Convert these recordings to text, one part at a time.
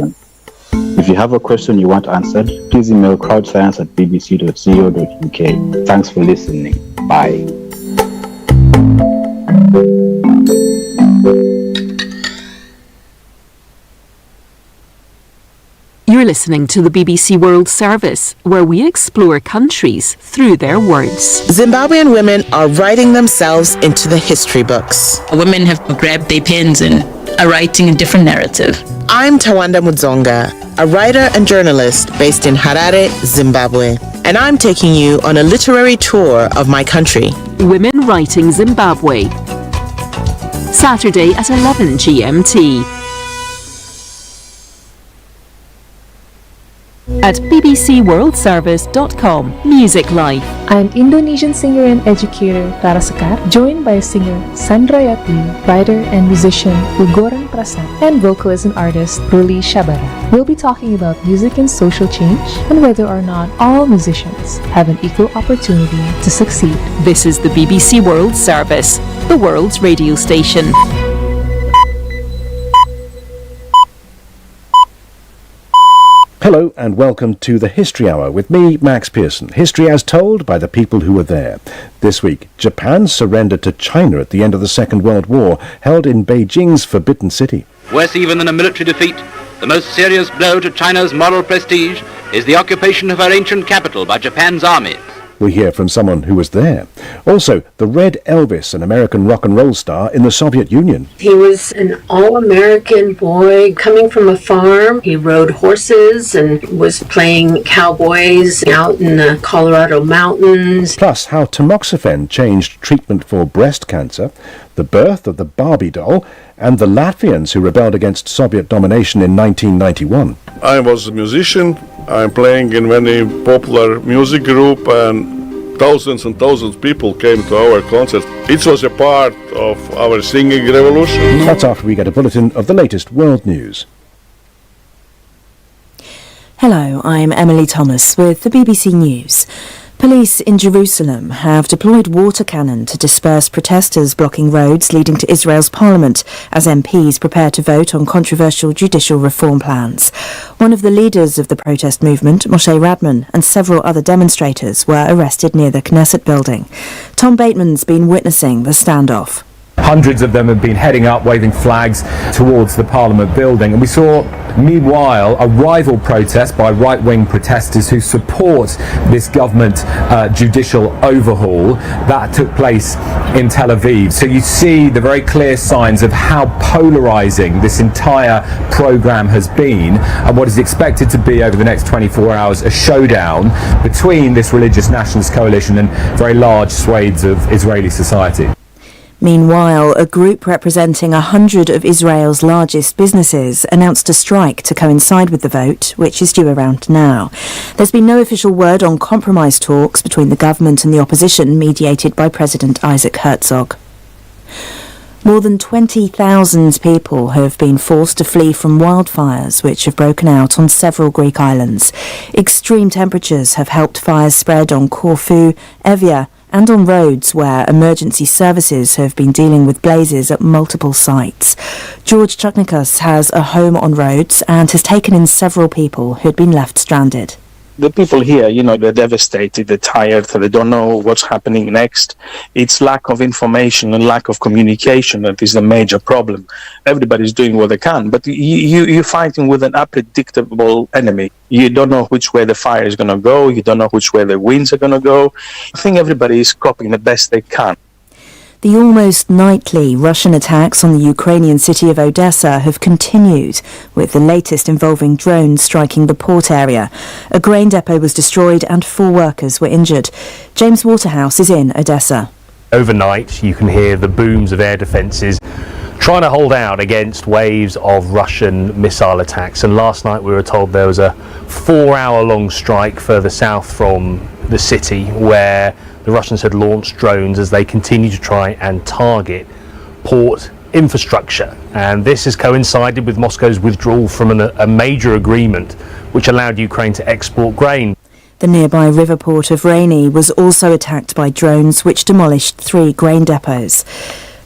question. If you have a question you want answered, please email crowdscience@bbc.co.uk. Thanks for listening. Bye. You're listening to the BBC World Service, where we explore countries through their words. Zimbabwean women are writing themselves into the history books. Women have grabbed their pens and are writing a different narrative. I'm Tawanda Mudzonga, a writer and journalist based in Harare, Zimbabwe. And I'm taking you on a literary tour of my country. Women Writing Zimbabwe. Saturday at 11 GMT. At bbcworldservice.com. Music Life. I'm Indonesian singer and educator Rara Sekar, joined by singer Sandra Yati, writer and musician Ugoran Prasad, and vocalist and artist Ruli Shabara. We'll be talking about music and social change, and whether or not all musicians have an equal opportunity to succeed. This is the BBC World Service, the world's radio station. Hello and welcome to the History Hour with me, Max Pearson. History as told by the people who were there. This week, Japan's surrender to China at the end of the Second World War, held in Beijing's Forbidden City. Worse even than a military defeat, the most serious blow to China's moral prestige is the occupation of her ancient capital by Japan's armies. We hear from someone who was there. Also, the Red Elvis, an American rock and roll star in the Soviet Union. He was an all-American boy coming from a farm. He rode horses and was playing cowboys out in the Colorado mountains. Plus, how tamoxifen changed treatment for breast cancer, the birth of the Barbie doll, and the Latvians who rebelled against Soviet domination in 1991. I was a musician. I'm playing in many popular music group, and thousands and thousands of people came to our concerts. It was a part of our singing revolution. That's after we get a bulletin of the latest world news. Hello, I'm Emily Thomas with the BBC News. Police in Jerusalem have deployed water cannon to disperse protesters blocking roads leading to Israel's parliament as MPs prepare to vote on controversial judicial reform plans. One of the leaders of the protest movement, Moshe Radman, and several other demonstrators were arrested near the Knesset building. Tom Bateman's been witnessing the standoff. Hundreds of them have been heading up, waving flags towards the Parliament building. And we saw, meanwhile, a rival protest by right-wing protesters who support this government judicial overhaul that took place in Tel Aviv. So you see the very clear signs of how polarizing this entire program has been, and what is expected to be over the next 24 hours a showdown between this religious nationalist coalition and very large swathes of Israeli society. Meanwhile, a group representing 100 of Israel's largest businesses announced a strike to coincide with the vote, which is due around now. There's been no official word on compromise talks between the government and the opposition, mediated by President Isaac Herzog. More than 20,000 people have been forced to flee from wildfires which have broken out on several Greek islands. Extreme temperatures have helped fires spread on Corfu, Evia, and on roads where emergency services have been dealing with blazes at multiple sites. George Chuknikas has a home on Rhodes and has taken in several people who had been left stranded. The people here, they're devastated, they're tired, they don't know what's happening next. It's lack of information and lack of communication that is the major problem. Everybody's doing what they can, but you're fighting with an unpredictable enemy. You don't know which way the fire is going to go, you don't know which way the winds are going to go. I think everybody is coping the best they can. The almost nightly Russian attacks on the Ukrainian city of Odessa have continued, with the latest involving drones striking the port area. A grain depot was destroyed and 4 workers were injured. James Waterhouse is in Odessa. Overnight, you can hear the booms of air defences trying to hold out against waves of Russian missile attacks. And last night we were told there was a 4-hour-long strike further south from the city where the Russians had launched drones as they continue to try and target port infrastructure. And this has coincided with Moscow's withdrawal from a major agreement which allowed Ukraine to export grain. The nearby river port of Rainy was also attacked by drones which demolished 3 grain depots.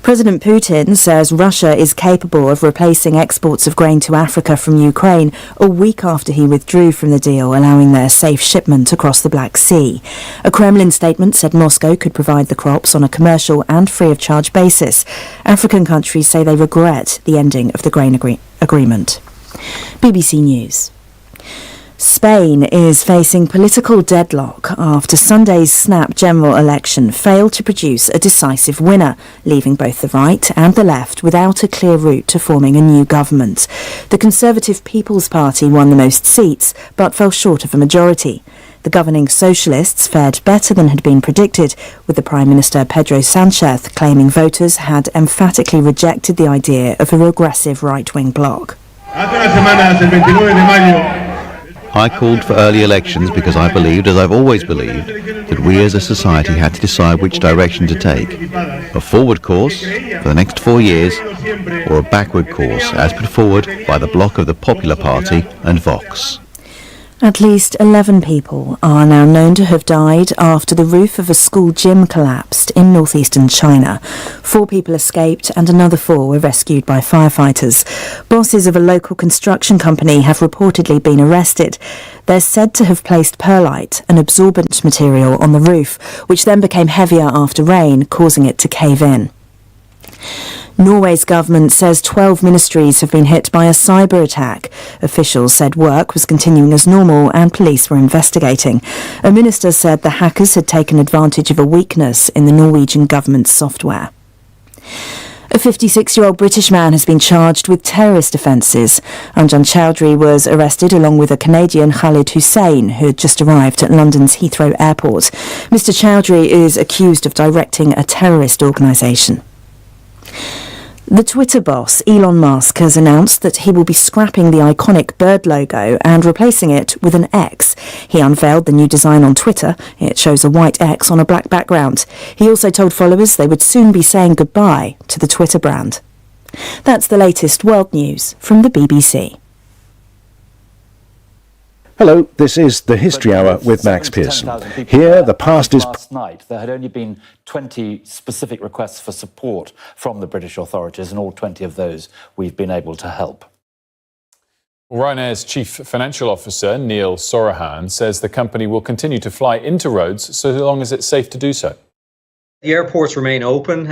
President Putin says Russia is capable of replacing exports of grain to Africa from Ukraine a week after he withdrew from the deal, allowing their safe shipment across the Black Sea. A Kremlin statement said Moscow could provide the crops on a commercial and free-of-charge basis. African countries say they regret the ending of the grain agreement. BBC News. Spain is facing political deadlock after Sunday's snap general election failed to produce a decisive winner, leaving both the right and the left without a clear route to forming a new government. The Conservative People's Party won the most seats, but fell short of a majority. The governing socialists fared better than had been predicted, with the Prime Minister Pedro Sanchez claiming voters had emphatically rejected the idea of a regressive right-wing bloc. I called for early elections because I believed, as I've always believed, that we as a society had to decide which direction to take. A forward course for the next 4 years, or a backward course as put forward by the bloc of the Popular Party and Vox. At least 11 people are now known to have died after the roof of a school gym collapsed in northeastern China. 4 people escaped and another 4 were rescued by firefighters. Bosses of a local construction company have reportedly been arrested. They're said to have placed perlite, an absorbent material, on the roof, which then became heavier after rain, causing it to cave in. Norway's government says 12 ministries have been hit by a cyber attack. Officials said work was continuing as normal and police were investigating. A minister said the hackers had taken advantage of a weakness in the Norwegian government's software. A 56-year-old British man has been charged with terrorist offences. Anjan Chowdhury was arrested along with a Canadian, Khalid Hussein, who had just arrived at London's Heathrow Airport. Mr Chowdhury is accused of directing a terrorist organisation. The Twitter boss, Elon Musk, has announced that he will be scrapping the iconic bird logo and replacing it with an X. He unveiled the new design on Twitter. It shows a white X on a black background. He also told followers they would soon be saying goodbye to the Twitter brand. That's the latest world news from the BBC. Hello, this is the History Hour with Max Pearson. Here, the past is... Last night, there had only been 20 specific requests for support from the British authorities, and all 20 of those we've been able to help. Ryanair's Chief Financial Officer, Neil Sorahan, says the company will continue to fly into Rhodes so long as it's safe to do so. The airports remain open,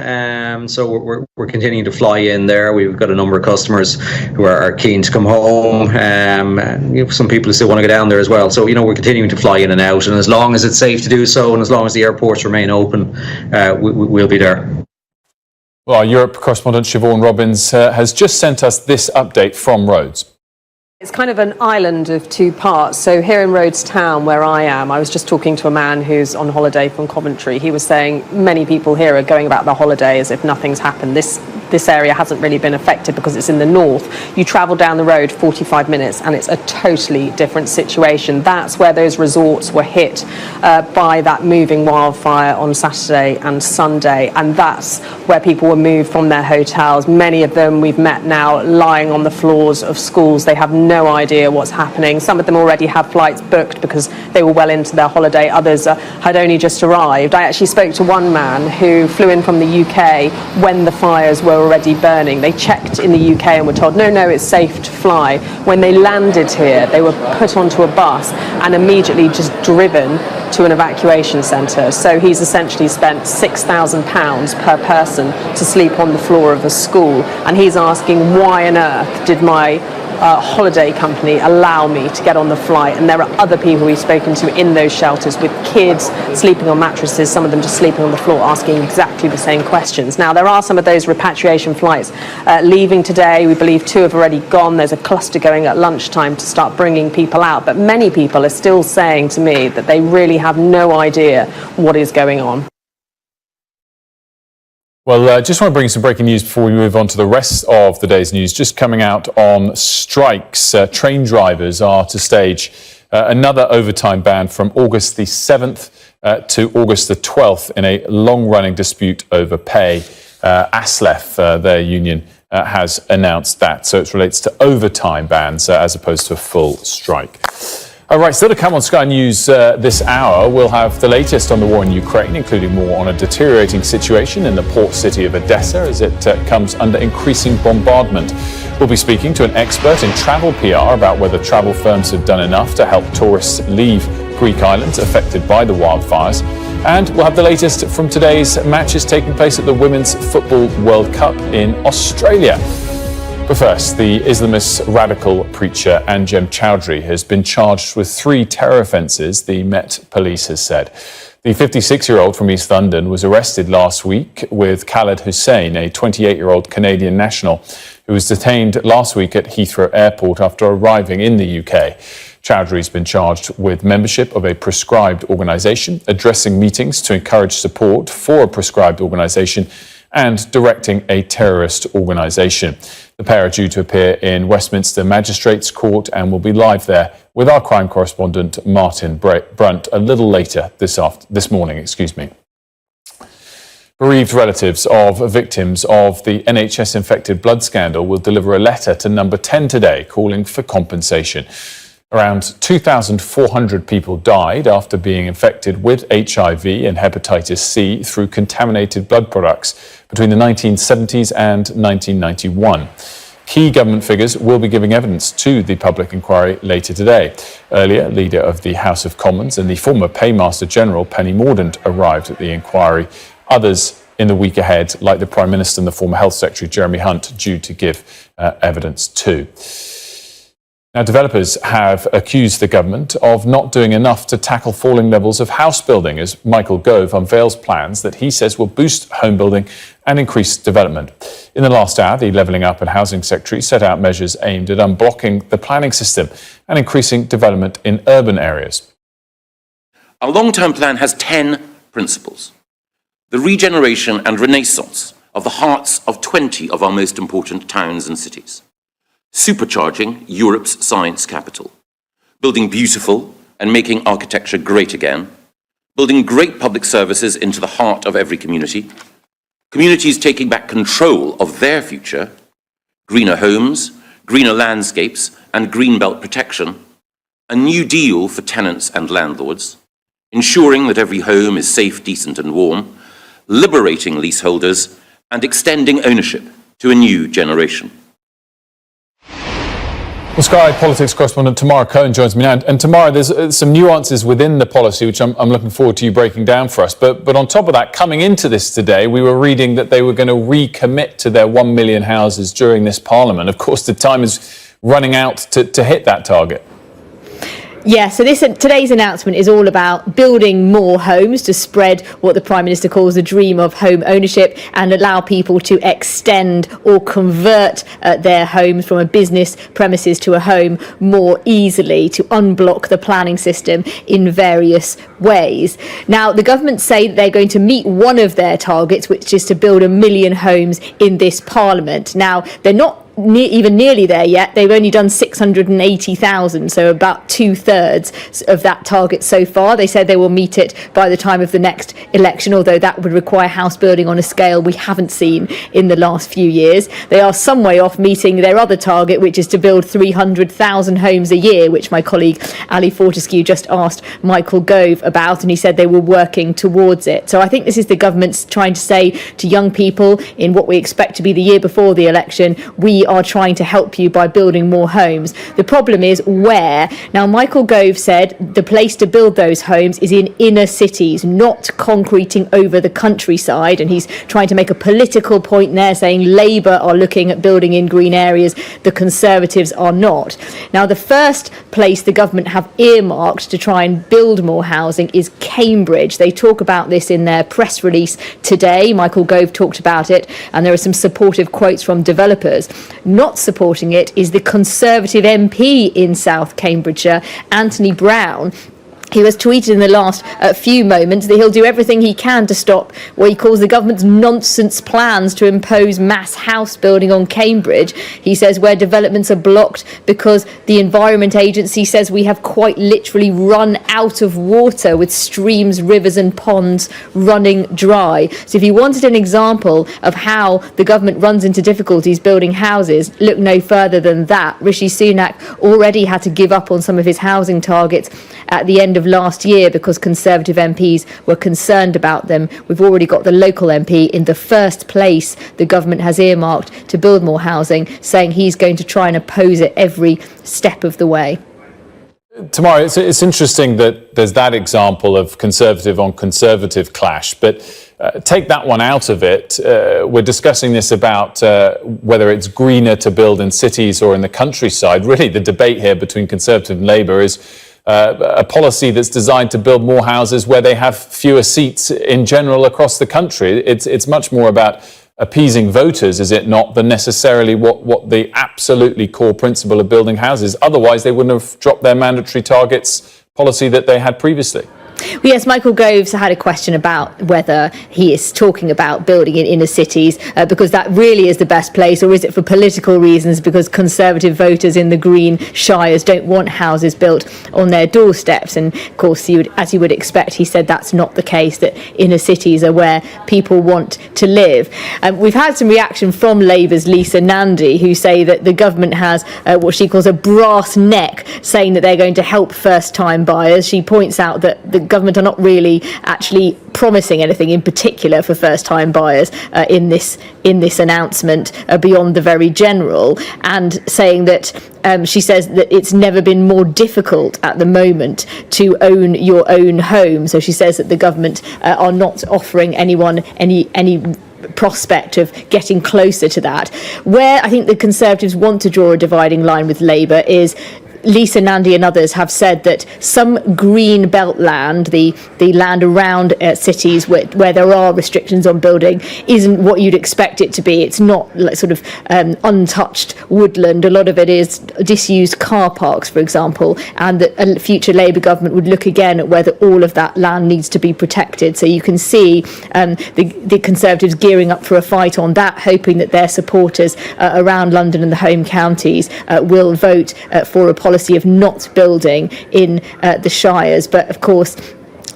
so we're continuing to fly in there. We've got a number of customers who are keen to come home. Some people still want to go down there as well. So, we're continuing to fly in and out. And as long as it's safe to do so, and as long as the airports remain open, we'll be there. Well, our Europe correspondent Siobhan Robbins has just sent us this update from Rhodes. It's kind of an island of 2 parts. So here in Rhodes Town, where I am, I was just talking to a man who's on holiday from Coventry. He was saying many people here are going about their holiday as if nothing's happened. This area hasn't really been affected because it's in the north. You travel down the road 45 minutes and it's a totally different situation. That's where those resorts were hit by that moving wildfire on Saturday and Sunday. And that's where people were moved from their hotels. Many of them we've met now lying on the floors of schools. They have no idea what's happening. Some of them already have flights booked because they were well into their holiday. Others had only just arrived. I actually spoke to one man who flew in from the UK when the fires were already burning. They checked in the UK and were told, no, it's safe to fly. When they landed here, they were put onto a bus and immediately just driven to an evacuation centre. So he's essentially spent £6,000 per person to sleep on the floor of a school. And he's asking, why on earth did my holiday company allow me to get on the flight? And there are other people we've spoken to in those shelters with kids sleeping on mattresses, some of them just sleeping on the floor, asking exactly the same questions. Now, there are some of those repatriation flights leaving today. We believe 2 have already gone. There's a cluster going at lunchtime to start bringing people out. But many people are still saying to me that they really have no idea what is going on. Well, just want to bring some breaking news before we move on to the rest of the day's news. Just coming out on strikes. Train drivers are to stage another overtime ban from August the 7th to August the 12th in a long-running dispute over pay. ASLEF, their union, has announced that. So it relates to overtime bans as opposed to a full strike. All right, still to come on Sky News this hour, we'll have the latest on the war in Ukraine, including more on a deteriorating situation in the port city of Odessa as it comes under increasing bombardment. We'll be speaking to an expert in travel PR about whether travel firms have done enough to help tourists leave Greek islands affected by the wildfires. And we'll have the latest from today's matches taking place at the Women's Football World Cup in Australia. But first, the Islamist radical preacher Anjem Choudhury has been charged with 3 terror offences, the Met Police has said. The 56-year-old from East London was arrested last week with Khaled Hussein, a 28-year-old Canadian national, who was detained last week at Heathrow Airport after arriving in the UK. Choudhury's been charged with membership of a prescribed organisation, addressing meetings to encourage support for a prescribed organisation, and directing a terrorist organisation. The pair are due to appear in Westminster Magistrates Court and will be live there with our crime correspondent Martin Brunt a little later this morning. Bereaved relatives of victims of the NHS-infected blood scandal will deliver a letter to Number 10 today calling for compensation. Around 2,400 people died after being infected with HIV and hepatitis C through contaminated blood products between the 1970s and 1991. Key government figures will be giving evidence to the public inquiry later today. Earlier, leader of the House of Commons and the former Paymaster General Penny Mordaunt arrived at the inquiry. Others in the week ahead, like the Prime Minister and the former Health Secretary Jeremy Hunt, due to give evidence too. Now, developers have accused the government of not doing enough to tackle falling levels of house building as Michael Gove unveils plans that he says will boost home building and increase development. In the last hour, the Levelling Up and Housing Secretary set out measures aimed at unblocking the planning system and increasing development in urban areas. Our long-term plan has 10 principles. The regeneration and renaissance of the hearts of 20 of our most important towns and cities. Supercharging Europe's science capital, building beautiful and making architecture great again, building great public services into the heart of every community, communities taking back control of their future, greener homes, greener landscapes and greenbelt protection, a new deal for tenants and landlords, ensuring that every home is safe, decent and warm, liberating leaseholders and extending ownership to a new generation. Well, Sky politics correspondent Tamara Cohen joins me now. And Tamara, there's some nuances within the policy, which I'm looking forward to you breaking down for us. But on top of that, coming into this today, we were reading that they were going to recommit to their 1 million houses during this Parliament. Of course, the time is running out to hit that target. Yeah, so today's announcement is all about building more homes to spread what the Prime Minister calls the dream of home ownership and allow people to extend or convert their homes from a business premises to a home more easily, to unblock the planning system in various ways. Now, the government say that they're going to meet one of their targets, which is to build 1 million homes in this Parliament. Now, they're not even nearly there yet. They've only done 680,000, so about 2/3 of that target so far. They said they will meet it by the time of the next election, although that would require house building on a scale we haven't seen in the last few years. They are some way off meeting their other target, which is to build 300,000 homes a year, which my colleague Ali Fortescue just asked Michael Gove about, and he said they were working towards it. So I think this is the government's trying to say to young people in what we expect to be the year before the election, we are trying to help you by building more homes. The problem is where. Now, Michael Gove said the place to build those homes is in inner cities, not concreting over the countryside. And he's trying to make a political point there, saying Labour are looking at building in green areas, the Conservatives are not. Now, the first place the government have earmarked to try and build more housing is Cambridge. They talk about this in their press release today. Michael Gove talked about it, and there are some supportive quotes from developers. Not supporting it is the Conservative MP in South Cambridgeshire, Anthony Brown. He has tweeted in the last few moments that he'll do everything he can to stop what he calls the government's nonsense plans to impose mass house building on Cambridge. He says where developments are blocked because the Environment Agency says we have quite literally run out of water, with streams, rivers and ponds running dry. So if you wanted an example of how the government runs into difficulties building houses, look no further than that. Rishi Sunak already had to give up on some of his housing targets at the end of last year because Conservative MPs were concerned about them. We've already got the local MP in the first place the government has earmarked to build more housing, saying he's going to try and oppose it every step of the way. Tamara, it's interesting that there's that example of Conservative on Conservative clash, but take that one out of it. We're discussing this about whether it's greener to build in cities or in the countryside. Really, the debate here between Conservative and Labour is a policy that's designed to build more houses where they have fewer seats in general across the country. It's much more about appeasing voters, is it not, than necessarily what the absolutely core principle of building houses. Otherwise, they wouldn't have dropped their mandatory targets policy that they had previously. Well, yes, Michael Gove's had a question about whether he is talking about building in inner cities because that really is the best place, or is it for political reasons because Conservative voters in the Green Shires don't want houses built on their doorsteps? And of course, as you would expect, he said that's not the case, that inner cities are where people want to live. We've had some reaction from Labour's Lisa Nandy, who say that the government has what she calls a brass neck, saying that they're going to help first-time buyers. She points out that the government are not really actually promising anything in particular for first-time buyers in this announcement beyond the very general, and saying that she says that it's never been more difficult at the moment to own your own home. So she says that the government are not offering anyone any prospect of getting closer to that. Where I think the Conservatives want to draw a dividing line with Labour is Lisa Nandy and others have said that some green belt land, the land around cities where there are restrictions on building, isn't what you'd expect it to be. It's not like sort of untouched woodland. A lot of it is disused car parks, for example, and that a future Labour government would look again at whether all of that land needs to be protected. So you can see the Conservatives gearing up for a fight on that, hoping that their supporters around London and the home counties will vote for a policy of not building in the Shires. But of course,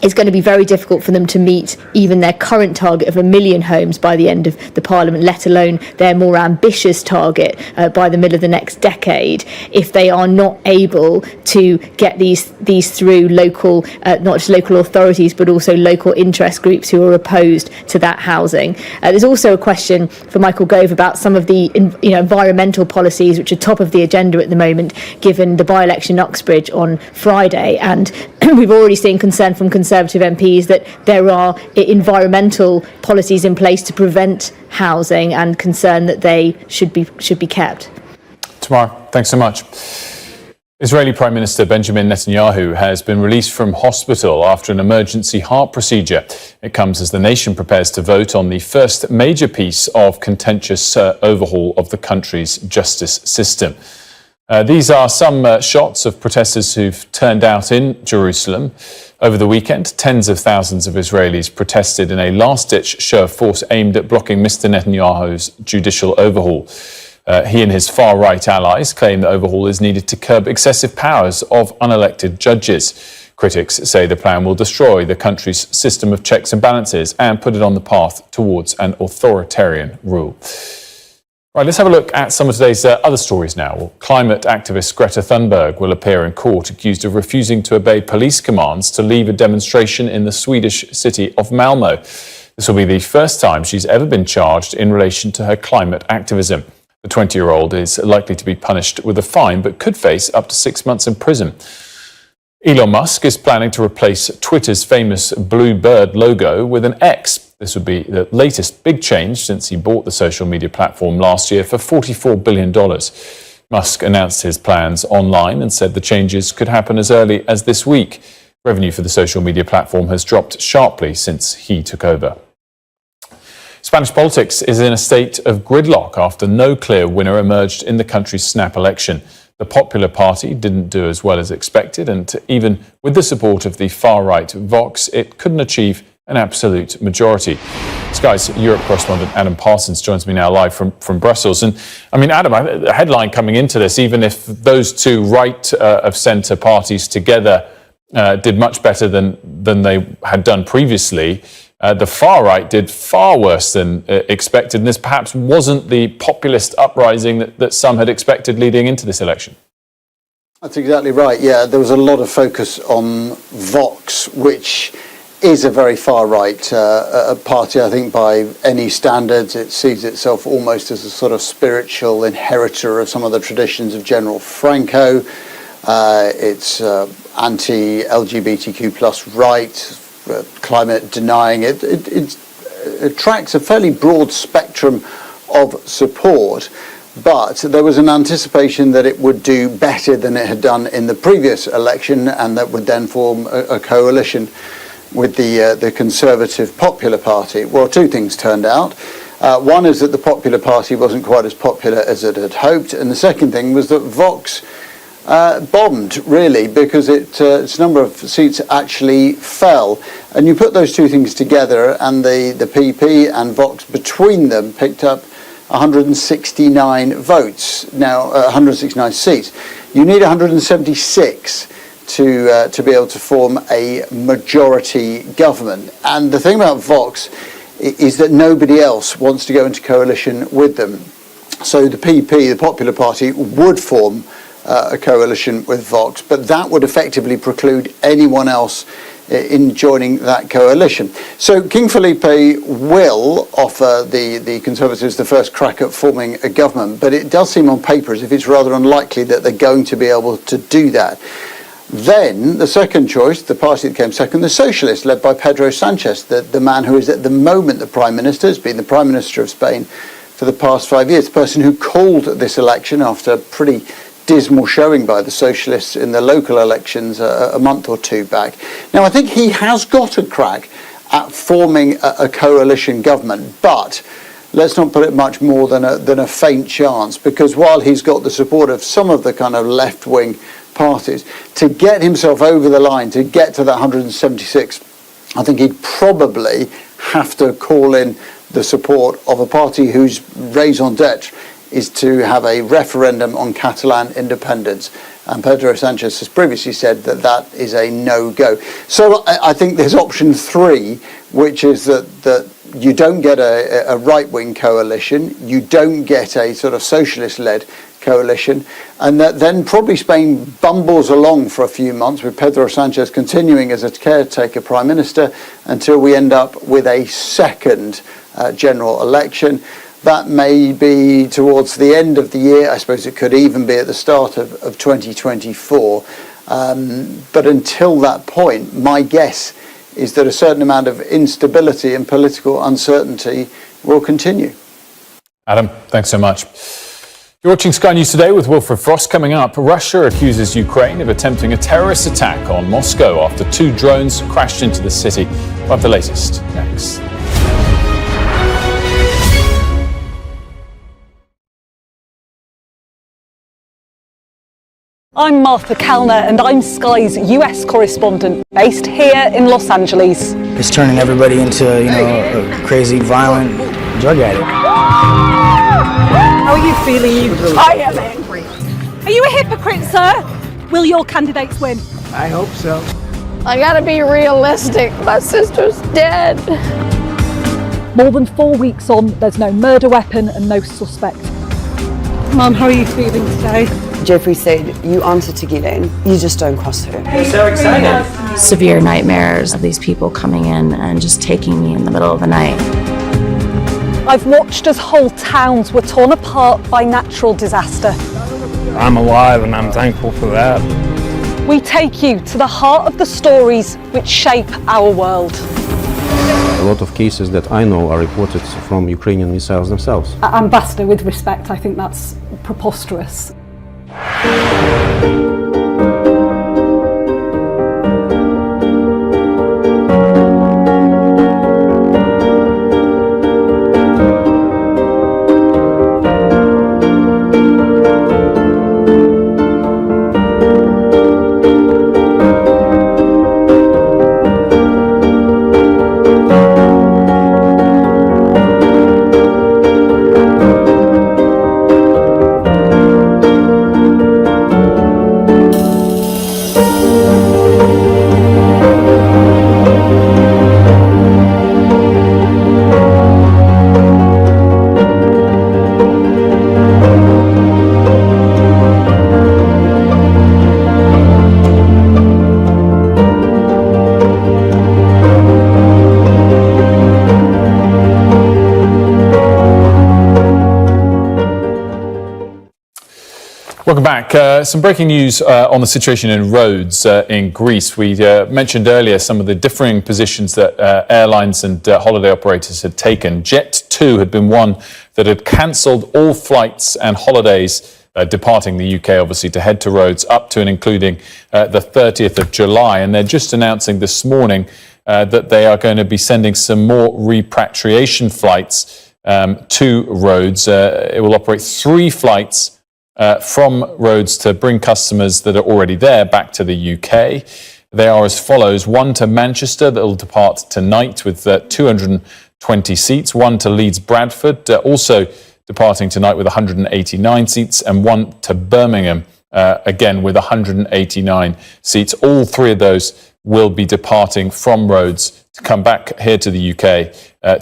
it's going to be very difficult for them to meet even their current target of 1 million homes by the end of the Parliament, let alone their more ambitious target by the middle of the next decade, if they are not able to get these through local, not just local authorities, but also local interest groups who are opposed to that housing. There's also a question for Michael Gove about some of the environmental policies which are top of the agenda at the moment, given the by-election in Uxbridge on Friday. And we've already seen concern from Conservative MPs that there are environmental policies in place to prevent housing, and concern that they should be kept. Tamara, thanks so much. Israeli Prime Minister Benjamin Netanyahu has been released from hospital after an emergency heart procedure. It comes as the nation prepares to vote on the first major piece of contentious overhaul of the country's justice system. These are some shots of protesters who've turned out in Jerusalem. Over the weekend, tens of thousands of Israelis protested in a last-ditch show of force aimed at blocking Mr. Netanyahu's judicial overhaul. He and his far-right allies claim the overhaul is needed to curb excessive powers of unelected judges. Critics say the plan will destroy the country's system of checks and balances and put it on the path towards an authoritarian rule. Right, let's have a look at some of today's other stories now. Well, climate activist Greta Thunberg will appear in court accused of refusing to obey police commands to leave a demonstration in the Swedish city of Malmö. This will be the first time she's ever been charged in relation to her climate activism. The 20-year-old is likely to be punished with a fine, but could face up to 6 months in prison. Elon Musk is planning to replace Twitter's famous blue bird logo with an X. This would be the latest big change since he bought the social media platform last year for $44 billion. Musk announced his plans online and said the changes could happen as early as this week. Revenue for the social media platform has dropped sharply since he took over. Spanish politics is in a state of gridlock after no clear winner emerged in the country's snap election. The Popular Party didn't do as well as expected, and even with the support of the far-right Vox, it couldn't achieve an absolute majority. Sky's Europe correspondent Adam Parsons joins me now live from Brussels. And I mean, Adam, the headline coming into this, even if those two right of centre parties together did much better than they had done previously, the far right did far worse than expected. And this perhaps wasn't the populist uprising that some had expected leading into this election. That's exactly right. Yeah, there was a lot of focus on Vox, which is a very far-right party, I think, by any standards. It sees itself almost as a sort of spiritual inheritor of some of the traditions of General Franco. It's anti-LGBTQ plus right, climate denying. It attracts a fairly broad spectrum of support, but there was an anticipation that it would do better than it had done in the previous election, and that would then form a coalition with the Conservative Popular Party. Well, two things turned out. One is that the Popular Party wasn't quite as popular as it had hoped, and the second thing was that Vox bombed, really, because its number of seats actually fell. And you put those two things together, and the PP and Vox between them picked up 169 votes. Now, 169 seats. You need 176 to be able to form a majority government. And the thing about Vox is that nobody else wants to go into coalition with them. So the PP, the Popular Party, would form a coalition with Vox, but that would effectively preclude anyone else in joining that coalition. So King Felipe will offer the Conservatives the first crack at forming a government, but it does seem on paper as if it's rather unlikely that they're going to be able to do that. Then the second choice, the party that came second, the Socialists, led by Pedro Sanchez, the man who is at the moment the Prime Minister, has been the Prime Minister of Spain for the past 5 years, the person who called this election after a pretty dismal showing by the Socialists in the local elections a month or two back. Now, I think he has got a crack at forming a coalition government, but let's not put it much more than a faint chance, because while he's got the support of some of the kind of left-wing parties, to get himself over the line, to get to that 176, I think he'd probably have to call in the support of a party whose raison d'etre is to have a referendum on Catalan independence. And Pedro Sanchez has previously said that that is a no-go. So I think there's option three, which is that you don't get a right-wing coalition, you don't get a sort of socialist-led coalition, and that then probably Spain bumbles along for a few months with Pedro Sanchez continuing as a caretaker prime minister until we end up with a second general election. That may be towards the end of the year. I suppose it could even be at the start of 2024. But until that point, my guess is that a certain amount of instability and political uncertainty will continue. Adam, thanks so much. You're watching Sky News Today with Wilfred Frost. Coming up, Russia accuses Ukraine of attempting a terrorist attack on Moscow after 2 drones crashed into the city. We'll have the latest next. I'm Martha Kalner and I'm Sky's US correspondent based here in Los Angeles. It's turning everybody into, a crazy, violent drug addict. How are you feeling? I am angry. Are you a hypocrite, sir? Will your candidates win? I hope so. I gotta be realistic. My sister's dead. More than 4 weeks on, there's no murder weapon and no suspect. Mum, how are you feeling today? Jeffrey said, you answer to Ghislaine, you just don't cross her. I'm so excited. Severe nightmares of these people coming in and just taking me in the middle of the night. I've watched as whole towns were torn apart by natural disaster. I'm alive and I'm thankful for that. We take you to the heart of the stories which shape our world. A lot of cases that I know are reported from Ukrainian missiles themselves. Ambassador, with respect, I think that's preposterous. some breaking news on the situation in roads in Greece. We mentioned earlier some of the differing positions that airlines and holiday operators had taken. Jet2 had been one that had cancelled all flights and holidays departing the UK, obviously, to head to Rhodes up to and including the 30th of July. And they're just announcing this morning that they are going to be sending some more repatriation flights to Rhodes. It will operate 3 flights from Rhodes to bring customers that are already there back to the UK. They are as follows: one to Manchester that will depart tonight with 220 seats, one to Leeds Bradford, also departing tonight with 189 seats, and one to Birmingham, again with 189 seats. All 3 of those will be departing from Rhodes to come back here to the UK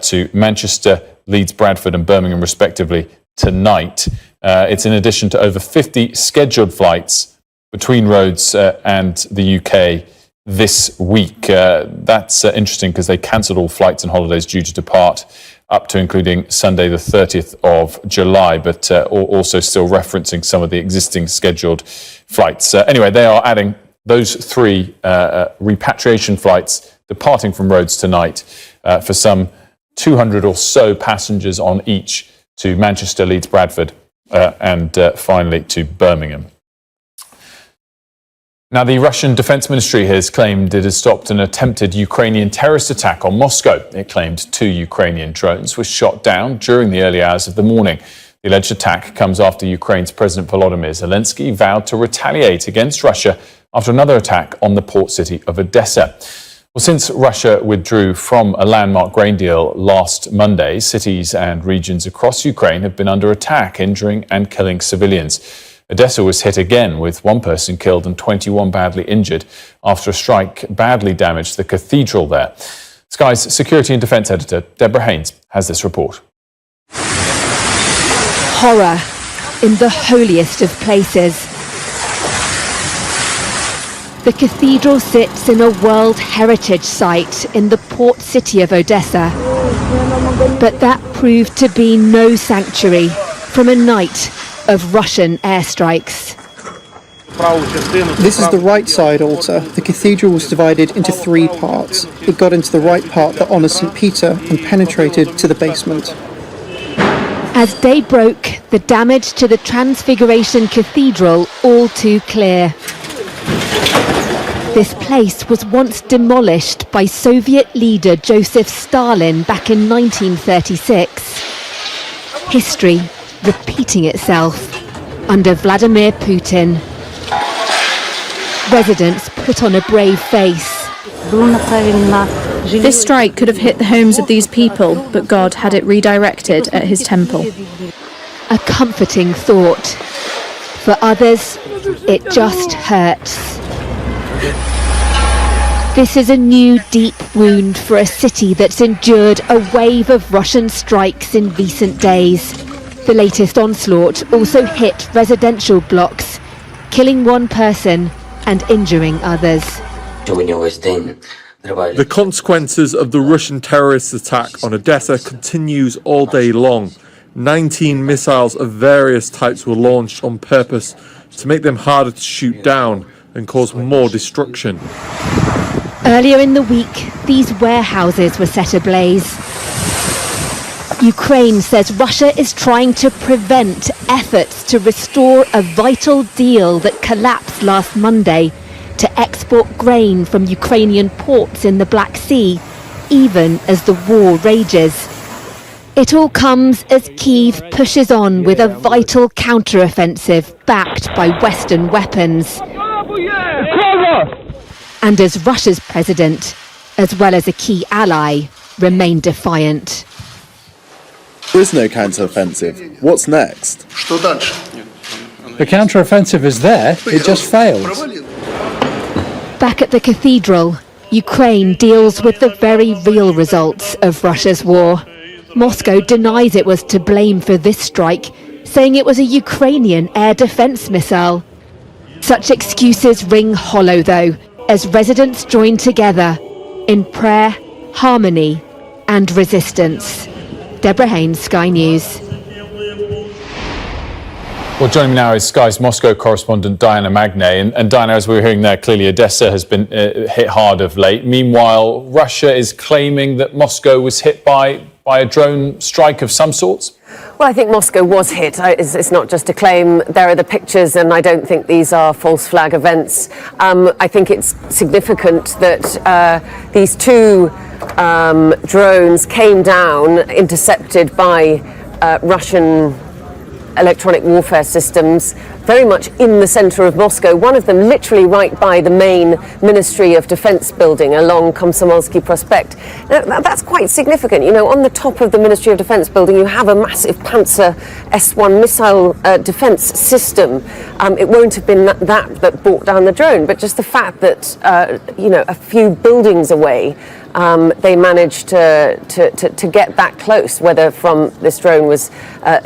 to Manchester, Leeds Bradford and Birmingham respectively tonight. It's in addition to over 50 scheduled flights between Rhodes and the UK this week. That's interesting because they cancelled all flights and holidays due to depart up to including Sunday the 30th of July, but also still referencing some of the existing scheduled flights. Anyway, they are adding those 3 repatriation flights departing from Rhodes tonight for some 200 or so passengers on each to Manchester, Leeds, Bradford, and finally to Birmingham. Now, the Russian Defense Ministry has claimed it has stopped an attempted Ukrainian terrorist attack on Moscow. It claimed 2 Ukrainian drones were shot down during the early hours of the morning. The alleged attack comes after Ukraine's President Volodymyr Zelensky vowed to retaliate against Russia after another attack on the port city of Odessa. Well, since Russia withdrew from a landmark grain deal last Monday, cities and regions across Ukraine have been under attack, injuring and killing civilians. Odessa was hit again, with 1 person killed and 21 badly injured after a strike badly damaged the cathedral there. Sky's security and defence editor, Deborah Haynes, has this report. Horror in the holiest of places. The cathedral sits in a World Heritage Site in the port city of Odessa. But that proved to be no sanctuary from a night of Russian airstrikes. This is the right side altar. The cathedral was divided into 3 parts. It got into the right part that honours St. Peter and penetrated to the basement. As day broke, the damage to the Transfiguration Cathedral all too clear. This place was once demolished by Soviet leader Joseph Stalin back in 1936. History repeating itself under Vladimir Putin. Residents put on a brave face. This strike could have hit the homes of these people, but God had it redirected at his temple. A comforting thought. For others, it just hurts. This is a new deep wound for a city that's endured a wave of Russian strikes in recent days. The latest onslaught also hit residential blocks, killing 1 person and injuring others. The consequences of the Russian terrorist attack on Odessa continues all day long. 19 missiles of various types were launched on purpose to make them harder to shoot down and cause more destruction. Earlier in the week, these warehouses were set ablaze. Ukraine says Russia is trying to prevent efforts to restore a vital deal that collapsed last Monday to export grain from Ukrainian ports in the Black Sea, even as the war rages. It all comes as Kyiv pushes on with a vital counter-offensive backed by Western weapons. And as Russia's president, as well as a key ally, remain defiant. There is no counter-offensive. What's next? The counter-offensive is there, it just failed. Back at the cathedral, Ukraine deals with the very real results of Russia's war. Moscow denies it was to blame for this strike, saying it was a Ukrainian air defense missile. Such excuses ring hollow, though, as residents join together in prayer, harmony and resistance. Deborah Haynes, Sky News. Well, joining me now is Sky's Moscow correspondent Diana Magnay. And Diana, as we were hearing there, clearly Odessa has been hit hard of late. Meanwhile, Russia is claiming that Moscow was hit by a drone strike of some sorts. Well, I think Moscow was hit. It's not just a claim. There are the pictures, and I don't think these are false flag events. I think it's significant that these two drones came down, intercepted by Russian electronic warfare systems, very much in the centre of Moscow, one of them literally right by the main Ministry of Defence building along Komsomolsky Prospect. Now, that's quite significant. You know, on the top of the Ministry of Defence building, you have a massive Panzer S-1 missile defence system. It won't have been that brought down the drone, but just the fact that, a few buildings away, they managed to get that close, whether from this drone was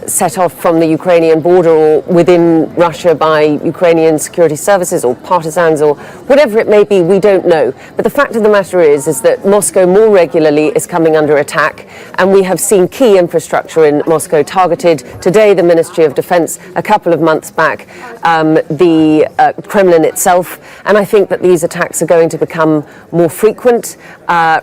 set off from the Ukrainian border or within Russia by Ukrainian security services or partisans or whatever it may be, we don't know. But the fact of the matter is that Moscow more regularly is coming under attack, and we have seen key infrastructure in Moscow targeted. Today, the Ministry of Defence, a couple of months back, the Kremlin itself, and I think that these attacks are going to become more frequent.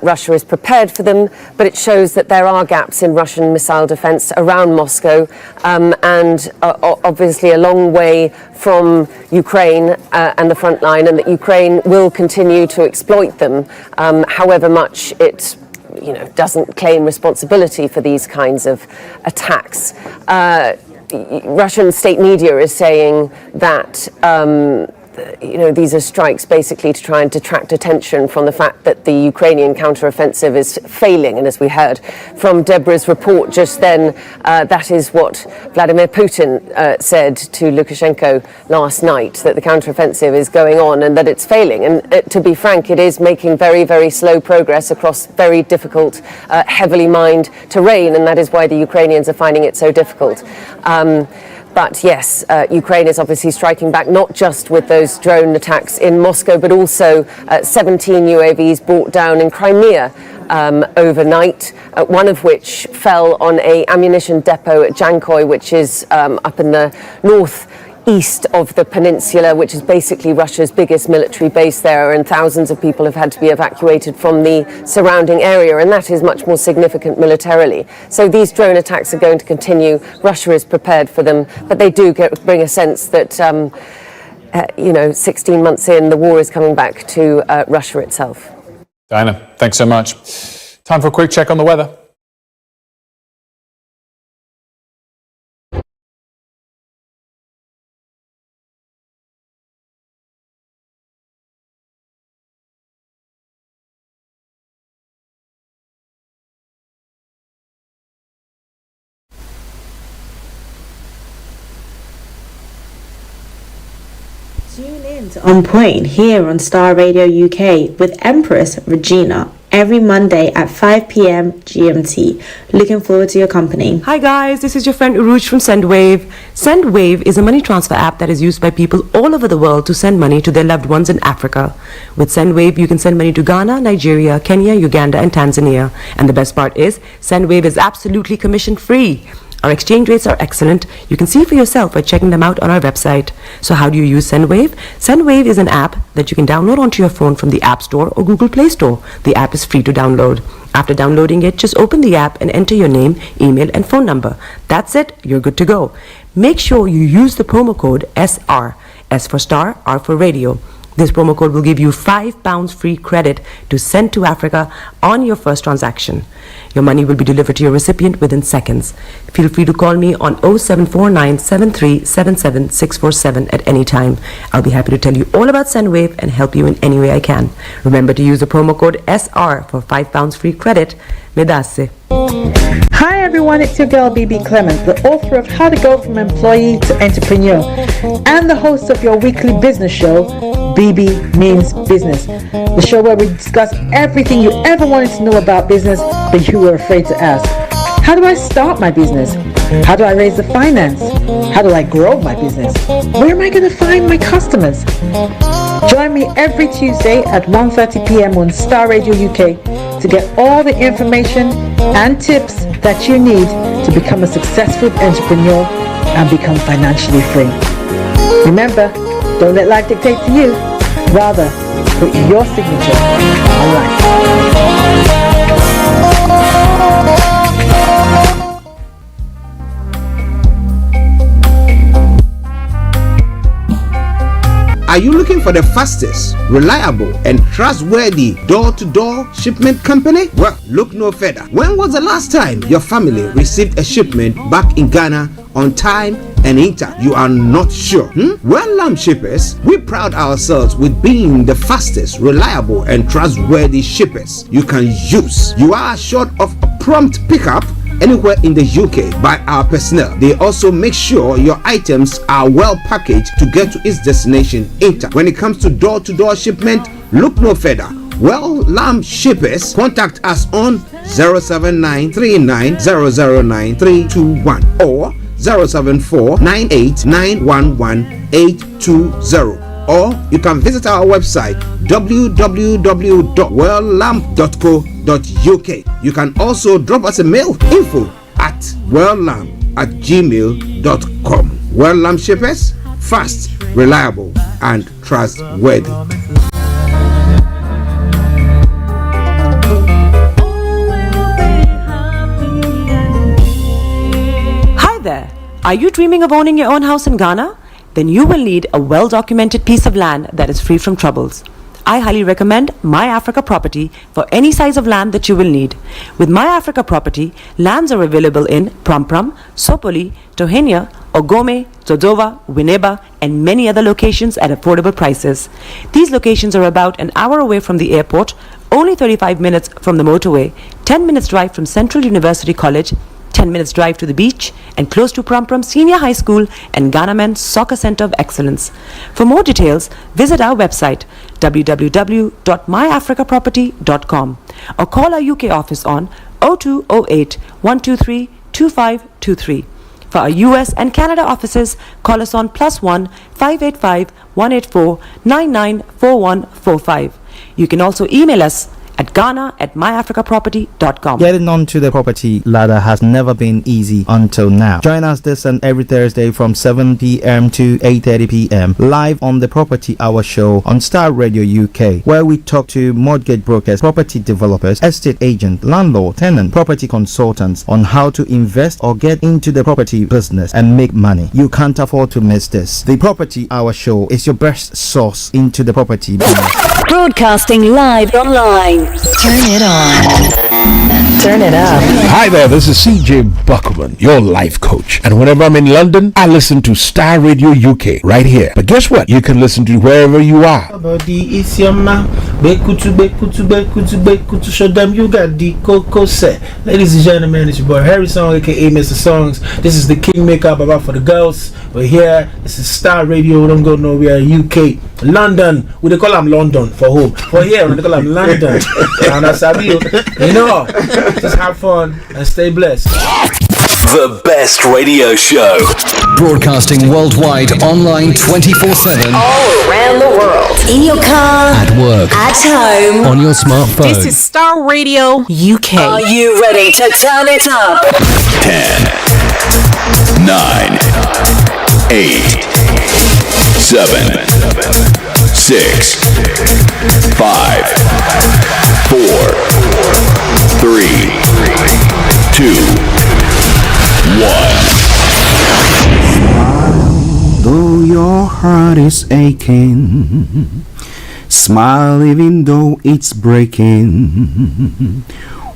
Russia is prepared for them, but it shows that there are gaps in Russian missile defense around Moscow, and obviously a long way from Ukraine and the front line, and that Ukraine will continue to exploit them, however much it doesn't claim responsibility for these kinds of attacks. Russian state media is saying that these are strikes basically to try and detract attention from the fact that the Ukrainian counteroffensive is failing. And as we heard from Deborah's report just then, that is what Vladimir Putin said to Lukashenko last night, that the counteroffensive is going on and that it's failing. And to be frank, it is making very, very slow progress across very difficult, heavily mined terrain. And that is why the Ukrainians are finding it so difficult. But yes, Ukraine is obviously striking back, not just with those drone attacks in Moscow, but also 17 UAVs brought down in Crimea overnight, one of which fell on an ammunition depot at Jankoy, which is up in the northeast of the peninsula, which is basically Russia's biggest military base there, and thousands of people have had to be evacuated from the surrounding area, and that is much more significant militarily. So these drone attacks are going to continue. Russia is prepared for them, but they do bring a sense that 16 months in, the war is coming back to Russia itself. Diana, thanks so much. Time for a quick check on the weather. Tune in to On Point here on Star Radio UK with Empress Regina every Monday at 5 p.m. GMT. Looking forward to your company. Hi guys, this is your friend Uruj from SendWave. SendWave is a money transfer app that is used by people all over the world to send money to their loved ones in Africa. With SendWave, you can send money to Ghana, Nigeria, Kenya, Uganda, and Tanzania. And the best part is, SendWave is absolutely commission-free. Our exchange rates are excellent. You can see for yourself by checking them out on our website. So how do you use SendWave? SendWave is an app that you can download onto your phone from the App Store or Google Play Store. The app is free to download. After downloading it, just open the app and enter your name, email, and phone number. That's it. You're good to go. Make sure you use the promo code SR. S for Star, R for Radio. This promo code will give you £5 free credit to send to Africa on your first transaction. Your money will be delivered to your recipient within seconds. Feel free to call me on 0749 7377 647 at any time. I'll be happy to tell you all about SendWave and help you in any way I can. Remember to use the promo code SR for £5 free credit. Medasse. Hi everyone, it's your girl BB Clement, the author of How to Go From Employee to Entrepreneur and the host of your weekly business show, BB Means Business, the show where we discuss everything you ever wanted to know about business but you were afraid to ask. How do I start my business? How do I raise the finance? How do I grow my business? Where am I going to find my customers? Join me every Tuesday at 1:30 p.m. on Star Radio UK to get all the information and tips that you need to become a successful entrepreneur and become financially free. Remember, don't let life dictate to you. Rather, put your signature on life. Are you looking for the fastest, reliable, and trustworthy door-to-door shipment company? Well, look no further. When was the last time your family received a shipment back in Ghana on time and in time? You are not sure? Well, Lamb Shippers, we pride ourselves with being the fastest, reliable, and trustworthy shippers you can use. You are assured of a prompt pickup anywhere in the UK by our personnel. They also make sure your items are well packaged to get to its destination in time. When it comes to door-to-door shipment, look no further. Well, Lamb Shippers, contact us on 07939009321 or 07498911820. Or you can visit our website www.welllamp.co.uk. You can also drop us a mail, info@welllamp@gmail.com. Well Lamp Shippers, fast, reliable, and trustworthy. Hi there. Are you dreaming of owning your own house in Ghana? Then you will need a well-documented piece of land that is free from troubles. I highly recommend My Africa Property for any size of land that you will need. With My Africa Property, lands are available in Pram, Sopoli, Tohenia, Ogome, Dodova, Winneba, and many other locations at affordable prices. These locations are about an hour away from the airport, only 35 minutes from the motorway, 10 minutes drive from Central University College, 10 minutes drive to the beach, and close to Pram Senior High School and Ghana Men's Soccer Center of Excellence. For more details, visit our website www.myafricaproperty.com or call our UK office on 0208 123 2523. For our US and Canada offices, call us on +1 585 184 994145. You can also email us at ghana@myafricaproperty.com. Getting onto the property ladder has never been easy until now. Join us this and every Thursday from 7 p.m. to 8:30 p.m. live on the Property Hour Show on Starr Radio UK, where we talk to mortgage brokers, property developers, estate agents, landlord, tenant, property consultants on how to invest or get into the property business and make money. You can't afford to miss this. The Property Hour Show is your best source into the property business. Broadcasting live online. Turn it on. Turn it up. Hi there, this is CJ Buckman, your life coach. And whenever I'm in London, I listen to Starr Radio UK right here. But guess what? You can listen to wherever you are. Show them you got the cocoa set. Ladies and gentlemen, it's your boy Harry Song, aka Mr. Songs. This is the Kingmaker Baba for the girls. We're here. This is Starr Radio. Don't go nowhere. UK, London. We they call them London for home. For here, we they call them London. And that's how you know. Just have fun and stay blessed. The best radio show. Broadcasting worldwide, online 24/7. All around the world. In your car. At work. At home. On your smartphone. This is Starr Radio UK. Are you ready to turn it up? 10, 9, 8, 7, 6, 5, 4, 3, 2, 1. Though your heart is aching, smile even though it's breaking.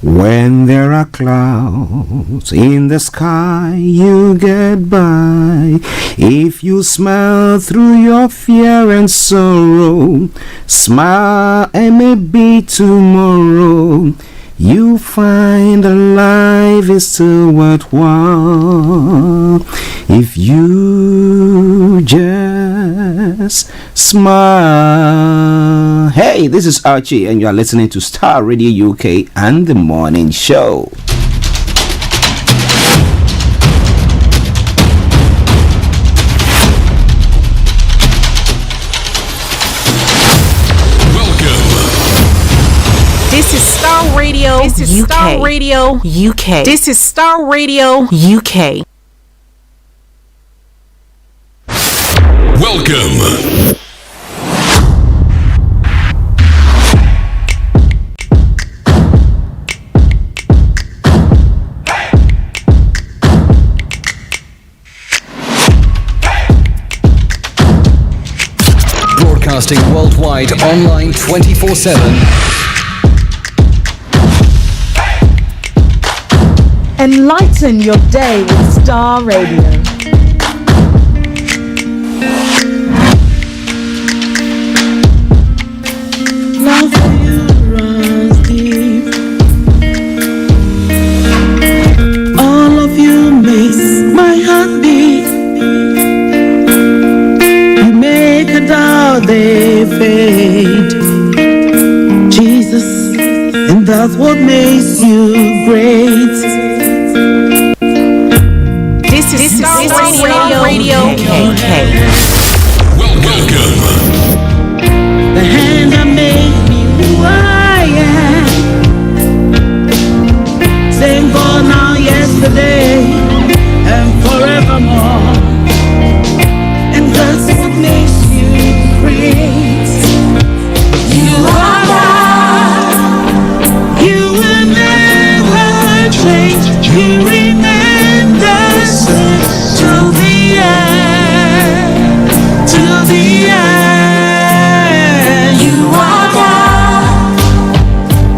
When there are clouds in the sky, you get by. If you smile through your fear and sorrow, smile and maybe tomorrow you find that life is still worthwhile if you just smile. Hey, this is Archie and you are listening to Starr Radio UK and The Morning Show. This is Starr Radio. This is UK. Starr Radio UK. This is Starr Radio UK. Welcome. Broadcasting worldwide, online 24/7. Enlighten your day with Starr Radio. Love for you runs deep. All of you makes my heart beat. You make a doubt they fade. Jesus, and that's what makes you great. This is Starr Radio UK. Welcome. The hand that made me who I am. Same God now, yesterday, and forevermore. And that's what makes you great. You are God. You will never change. You remain the same till the end. Till the end. You are God.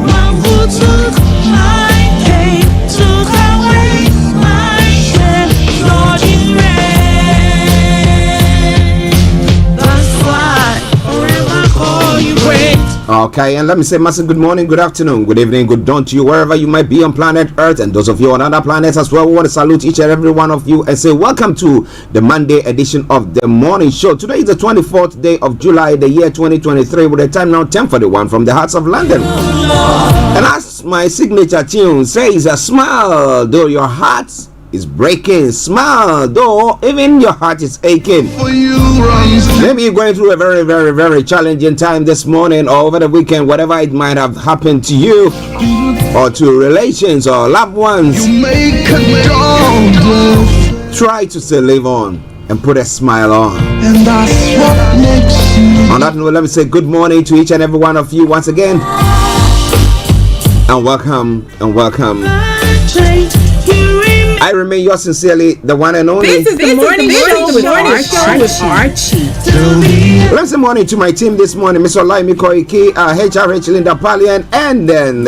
One who took my pain, took away my shame. Lord, you reign. That's why forever call you great. Okay, and let me say massive good morning, good afternoon, good evening, good dawn to you wherever you might be on planet Earth, and those of you on other planets as well. We want to salute each and every one of you and say welcome to the Monday edition of the morning show. Today is the 24th day of July, the year 2023, with the time now 10:41 from the hearts of London. And as my signature tune says, a smile though your heart is breaking, smile though even your heart is aching. Maybe you're going through a very, very, very challenging time this morning or over the weekend, whatever it might have happened to you or to relations or loved ones. Try to still live on and put a smile on. And that's what makes you. On that note, let me say good morning to each and every one of you once again, and welcome and welcome. I remain yours sincerely, the one and only. This is the morning show with Archie. Let's say morning to my team this morning, Mr. Olayomi, HRH Linda Pallien, and then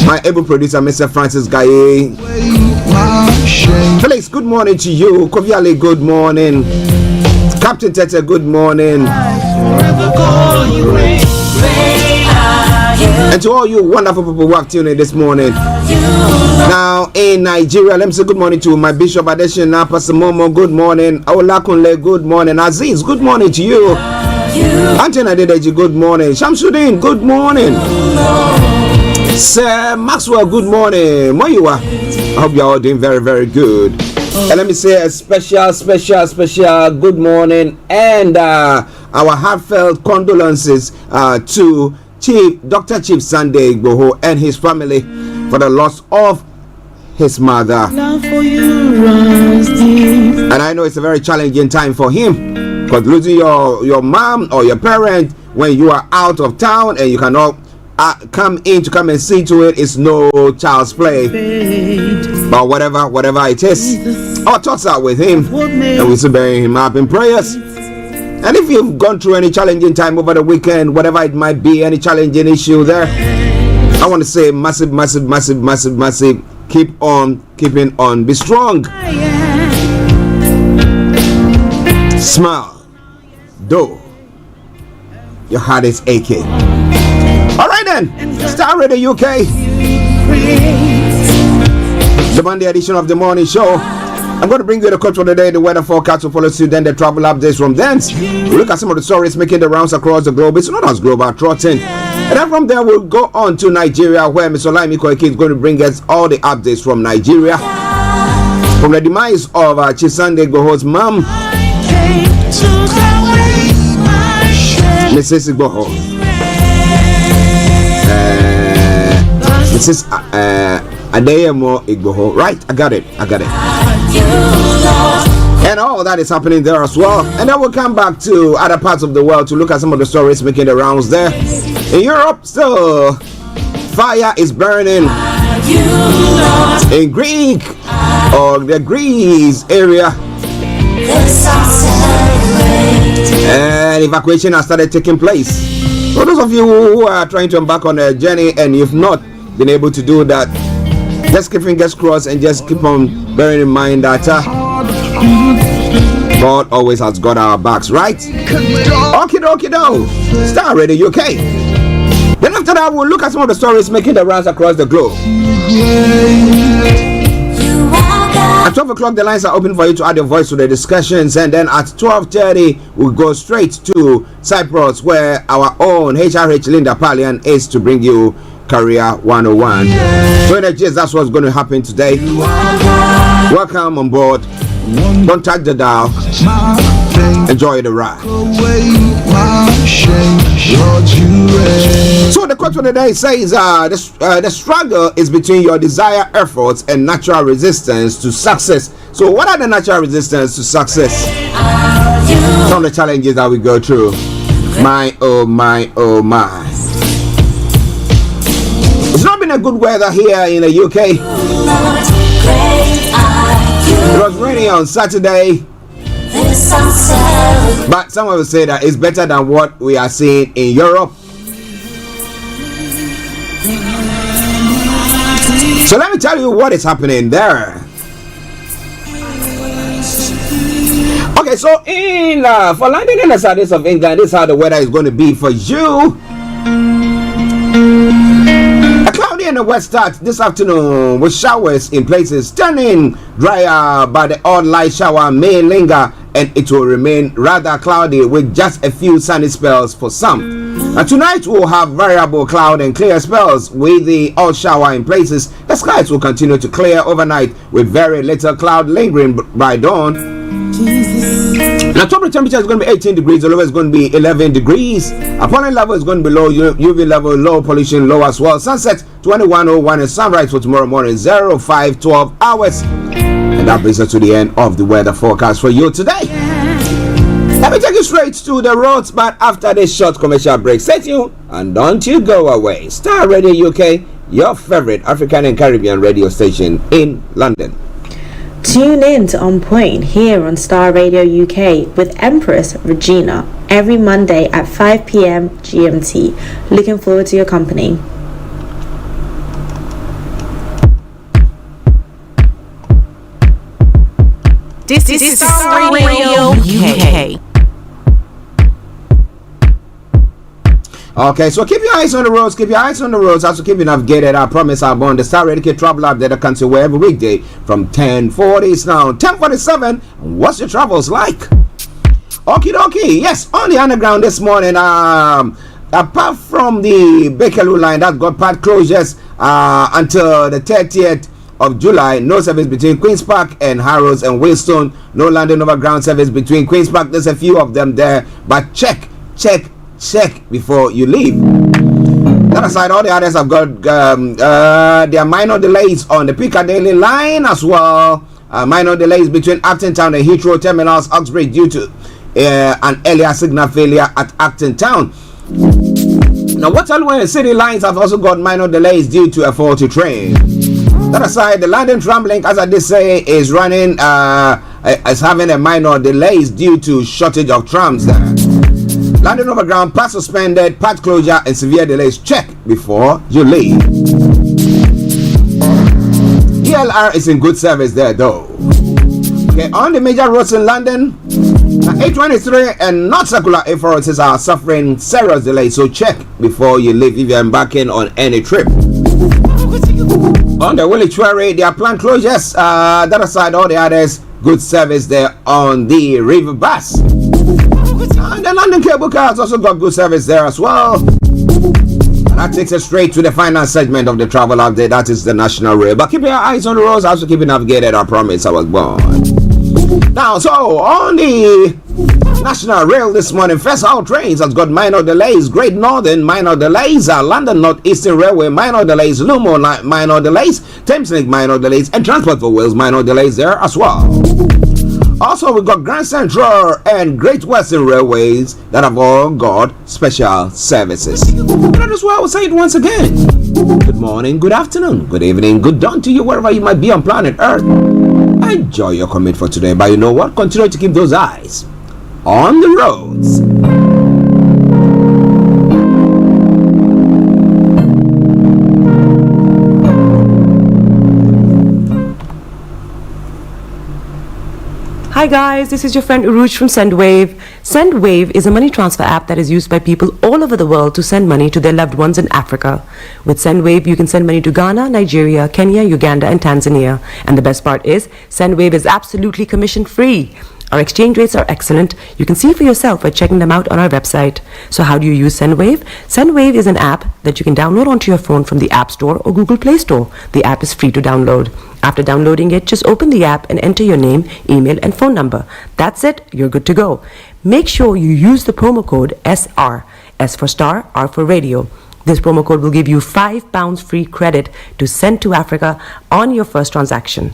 my able producer, Mr. Francis Gaye. Felix, good morning to you. Koviale, good morning. Captain Tete, good morning. And to all you wonderful people who have tuned in this morning. Now in Nigeria, let me say good morning to my Bishop Adeshina, Pastor Momo, good morning. Olakunle, good morning. Aziz, good morning to you. Anthony Adedeji, good morning. Shamsuddin, good morning. Sir Maxwell, good morning. Moyiwa, I hope you are all doing very, very good. And let me say a special good morning and our heartfelt condolences to Dr. Chief Sunday Igboho and his family for the loss of his mother. Love for you runs deep. And I know it's a very challenging time for him, because losing your mom or your parent when you are out of town and you cannot come and see to it is no child's play. But whatever it is, our thoughts are with him, and we still bury him up in prayers. And if you've gone through any challenging time over the weekend, whatever it might be, any challenging issue there, I want to say massive, keep on keeping on, be strong, smile though your heart is aching. Alright then, Starr Radio UK, the Monday edition of the morning show. I'm going to bring you the culture of the day, the weather forecast will follow suit, then the travel updates from thence. We'll look at some of the stories making the rounds across the globe. It's known as Global Trotting. And then from there, we'll go on to Nigeria, where Mr. Olayomi is going to bring us all the updates from Nigeria. From the demise of Chisande Igboho's mom, Mrs. Igboho. Mrs. Adeyemo Igboho. Right, I got it. and all that is happening there as well. And then we'll come back to other parts of the world to look at some of the stories making the rounds there. In Europe, still fire is burning in Greek or the Greece area, and evacuation has started taking place. For those of you who are trying to embark on a journey and you've not been able to do that, just keep fingers crossed and just keep on bearing in mind that God always has got our backs, right? Okie dokie do. Starr Radio UK. Then after that, we'll look at some of the stories making the rounds across the globe. At 12 o'clock, the lines are open for you to add your voice to the discussions. And then at 12:30, we'll go straight to Cyprus, where our own HRH Linda Pallien is to bring you Career 101. So in case that's what's going to happen today. Welcome on board. Don't touch the dial. Enjoy the ride. So the quote for the day says, the struggle is between your desired efforts and natural resistance to success. So what are the natural resistance to success? Some of the challenges that we go through. My, oh my, oh my. It's not been a good weather here in the UK. It was raining on Saturday, but some of us say that it's better than what we are seeing in Europe. So let me tell you what is happening there. Okay, so in for London and the southeast of England, this is how the weather is going to be for you. A cloudy in the west start this afternoon with showers in places, turning drier, but the odd light shower may linger and it will remain rather cloudy with just a few sunny spells for some. And tonight we'll have variable cloud and clear spells with the odd shower in places. The skies will continue to clear overnight with very little cloud lingering by dawn. The top temperature is going to be 18 degrees, the low is going to be 11 degrees. Opponent level is going to be low, UV level low, pollution low as well. Sunset 21:01 and sunrise for tomorrow morning 05:12 hours. And that brings us to the end of the weather forecast for you today. Let me take you straight to the roads, but after this short commercial break, stay tuned and don't you go away. Starr Radio UK, your favorite African and Caribbean radio station in London. Tune in to On Point here on Starr Radio UK with Empress Regina every Monday at 5 p.m. GMT. Looking forward to your company. This is Starr Radio UK. Okay, so keep your eyes on the roads, also keep you navigated. I promise I'm on the Starr Radio travel app that I can see where every weekday from 10:40. It's now 10:47. What's your travels like? Okie dokie, yes, on the underground this morning, apart from the Bakerloo line that got part closures until the 30th of July, no service between Queen's Park and Harrods and Wilstone, no London Overground service between Queen's Park. There's a few of them there, but check before you leave. That aside, all the others have got there are minor delays on the Piccadilly line as well. Minor delays between Acton Town and Heathrow terminals, Uxbridge, due to an earlier signal failure at Acton Town. Now, Waterloo and City lines have also got minor delays due to a faulty train. That aside, the London Tram Link, as I did say, is running is having a minor delays due to shortage of trams there. London Overground, part suspended, part closure, and severe delays. Check before you leave. DLR is in good service there, though. Okay, on the major roads in London, A23 and North Circular A4 are suffering serious delays, so check before you leave if you're embarking on any trip. On the Woolwich Ferry, there are planned closures. That aside, all the others, good service there on the River Bus. And the London Cable Car has also got good service there as well. And that takes us straight to the final segment of the travel update. That is the National Rail. But keep your eyes on the roads, also keep it navigated. I promise I was born. Now, so on the National Rail this morning, First Hull Trains has got minor delays. Great Northern minor delays. London North Eastern Railway minor delays. Lumo minor delays. Thameslink minor delays. And Transport for Wales minor delays there as well. Also, we've got Grand Central and Great Western Railways that have all got special services. That is why I will say it once again. Good morning, good afternoon, good evening, good dawn to you wherever you might be on planet Earth. Enjoy your commute for today, but you know what? Continue to keep those eyes on the roads. Hi guys, this is your friend Uruj from SendWave. SendWave is a money transfer app that is used by people all over the world to send money to their loved ones in Africa. With SendWave, you can send money to Ghana, Nigeria, Kenya, Uganda, and Tanzania. And the best part is, SendWave is absolutely commission-free. Our exchange rates are excellent. You can see for yourself by checking them out on our website. So how do you use SendWave? SendWave is an app that you can download onto your phone from the App Store or Google Play Store. The app is free to download. After downloading it, just open the app and enter your name, email, and phone number. That's it. You're good to go. Make sure you use the promo code SR. S for Star, R for Radio. This promo code will give you £5 free credit to send to Africa on your first transaction.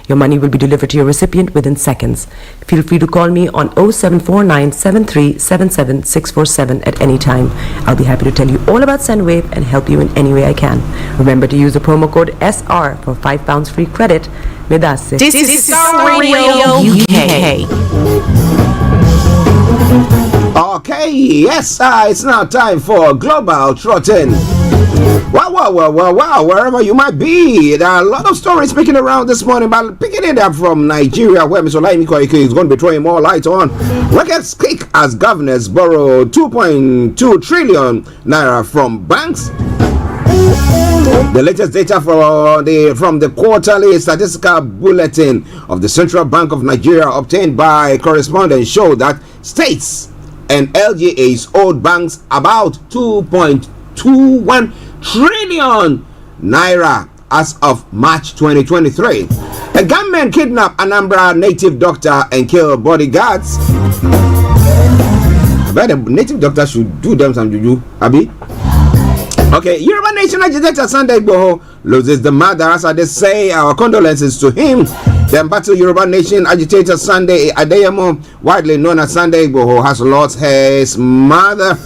Your money will be delivered to your recipient within seconds. Feel free to call me on 0749 7377 647 at any time. I'll be happy to tell you all about SendWave and help you in any way I can. Remember to use the promo code SR for £5 free credit. Medasse. This is Starr Radio UK. Okay, yes, it's now time for Global Trotting. Wow, wherever you might be, there are a lot of stories speaking around this morning, but picking it up from Nigeria, where Mr. Olayomi is going to be throwing more light on. Records kick as governors borrow 2.2 trillion naira from banks. The latest data from the quarterly statistical bulletin of the Central Bank of Nigeria obtained by correspondents show that states and LGAs owed banks about 2.21 trillion naira as of March 2023. A gunman kidnapped Anambra native doctor and killed bodyguards. I bet a native doctor should do them some juju, Abi. Okay, Yoruba Nation agitator Sunday Igboho loses the mother, as they say. Our condolences to him. The battle Yoruba Nation agitator Sunday Adeyemo, widely known as Sunday Igboho, has lost his mother.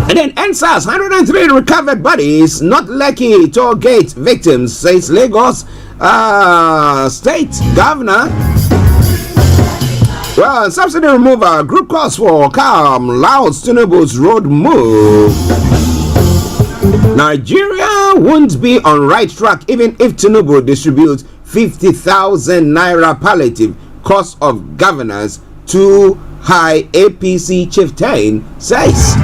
And then NSAS, 103 recovered bodies, not lucky toll gate victims, says Lagos state governor. Well, subsidy removal, group calls for calm, louds Tinubu's road move. Nigeria won't be on right track even if Tinubu distributes 50,000 naira palliative. Cost of governors too high, APC chieftain says.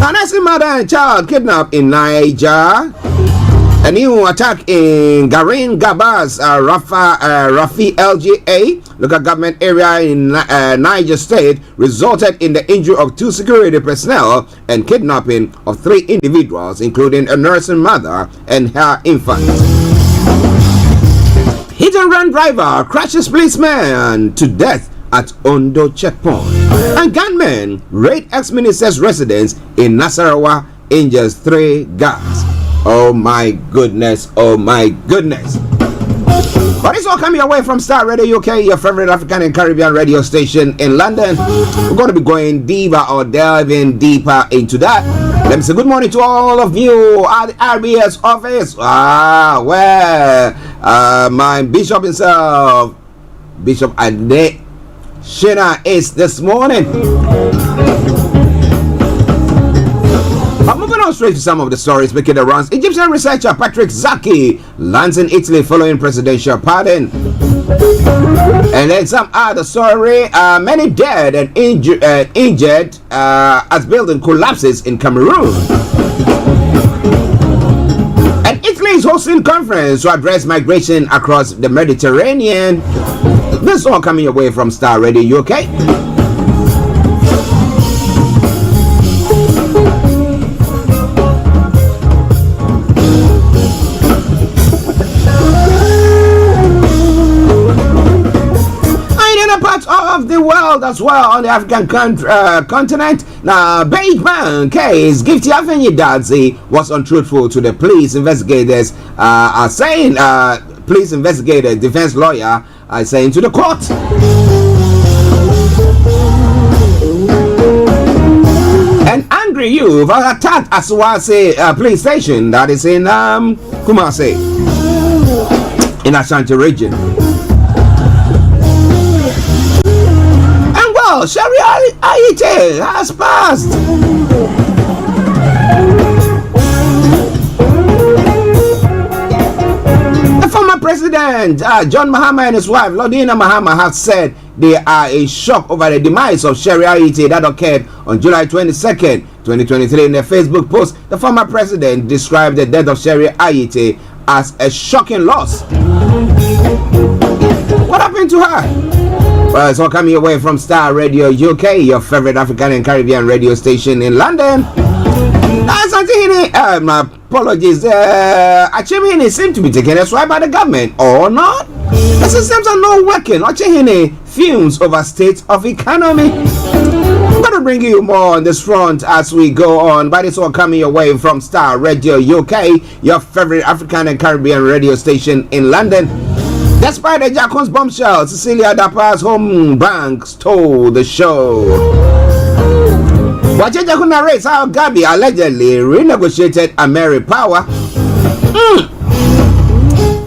An innocent mother and child kidnapped in Niger. A new attack in Garin Gabas, Rafi LGA, local government area in Niger State, resulted in the injury of 2 security personnel and kidnapping of 3 individuals, including a nursing mother and her infant. Hit and run driver crashes policeman to death at Ondo checkpoint. And gunmen raid ex-minister's residence in Nasarawa, injures 3 guards. Oh my goodness. But it's all coming away from Starr Radio UK, your favorite African and Caribbean radio station in London. We're going to be going deeper or delving deeper into that. Let me say good morning to all of you at the RBS office. My bishop himself, Bishop Ade Shina, is this morning. Moving on straight to some of the stories making the rounds. Egyptian researcher Patrick Zaki lands in Italy following presidential pardon. And then some other story. Many dead and injured as building collapses in Cameroon. And Italy is hosting conference to address migration across the Mediterranean. This is all coming away from Starr Radio UK. Of the world as well on the African continent. Now, Beige Man case, Gifty Avenue Dadzi was untruthful to the police. Investigators are saying police investigator, defense lawyer I say into the court. An angry youth attacked Aswase police station that is in Kumasi in Ashanti region. And well, Sharia Aite has passed. The former president, John Mahama, and his wife, Lordina Mahama, have said they are in shock over the demise of Sharia Aite that occurred on July 22nd, 2023. In a Facebook post, the former president described the death of Sharia Aite as a shocking loss. What happened to her? Well, it's all coming your way from Starr Radio UK, your favorite African and Caribbean radio station in London. My apologies. Achimini seem to be taken a swipe by the government, or not? The systems are not working. Achimini fumes over state of economy. I'm going to bring you more on this front as we go on, but it's all coming your way from Starr Radio UK, your favorite African and Caribbean radio station in London. Despite the Jackon's bombshell, Cecilia Dapa's home bank stole the show. Wacheja Kuna narrates how Gabi allegedly renegotiated Ameri Power.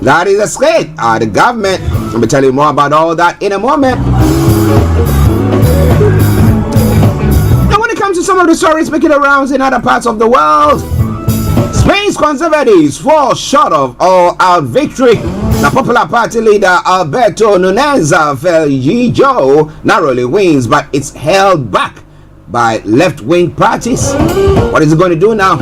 That is a state of the government. I'll be telling you more about all that in a moment. Now, when it comes to some of the stories making the rounds in other parts of the world, Spain's conservatives fall short of all-out victory. The popular party leader Alberto Núñez Feijóo narrowly wins, but it's held back by left-wing parties. What is it going to do now?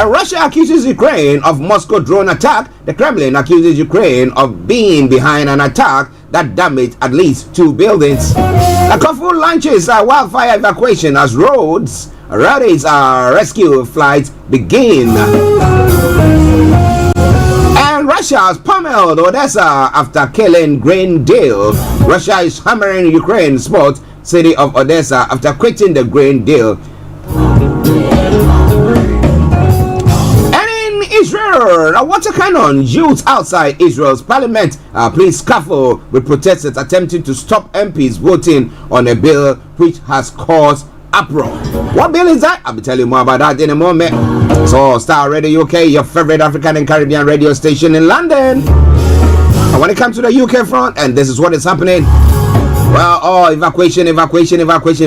Russia accuses Ukraine of Moscow drone attack. The Kremlin accuses Ukraine of being behind an attack that damaged at least 2 buildings. The Corfu launches a wildfire evacuation as roads rescue flights begin. And Russia has pummeled Odessa after killing grain deal. Russia is hammering Ukraine's port city of Odessa after quitting the grain deal. And in Israel, a water cannon used outside Israel's parliament please scuffle with protesters attempting to stop MPs voting on a bill which has caused uproar. What bill is that? I'll be telling you more about that in a moment. So, Starr Radio UK, your favorite African and Caribbean radio station in London. And when it comes to the UK front, and this is what is happening. Well, evacuation.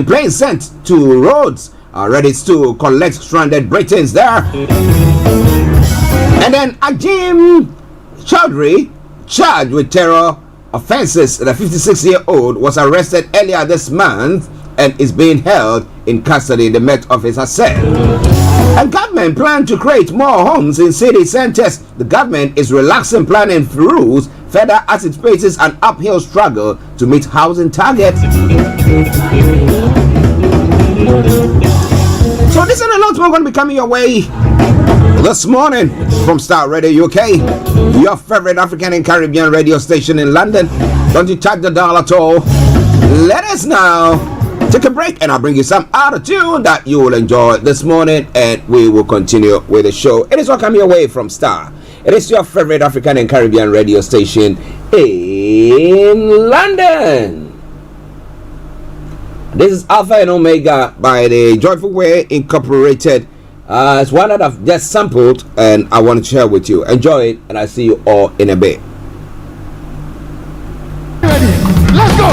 Planes sent to roads ready to collect stranded Britons there. And then Ajim Chaudhry, charged with terror offenses, the 56-year-old was arrested earlier this month and is being held in custody in the Met Office has said. A government plan to create more homes in city centers. The government is relaxing planning rules further as it faces an uphill struggle to meet housing targets. So this and a lot more going to be coming your way this morning from Starr Radio UK, your favorite African and Caribbean radio station in London. Don't you tag the dial at all. Let us now take a break and I'll bring you some out of tune that you will enjoy this morning, and we will continue with the show. It is all coming away from Starr. It is your favorite African and Caribbean radio station in London. This is Alpha and Omega by the Joyful Way Incorporated. It's one that I've just sampled and I want to share with you. Enjoy it, and I'll see you all in a bit. Ready? Let's go!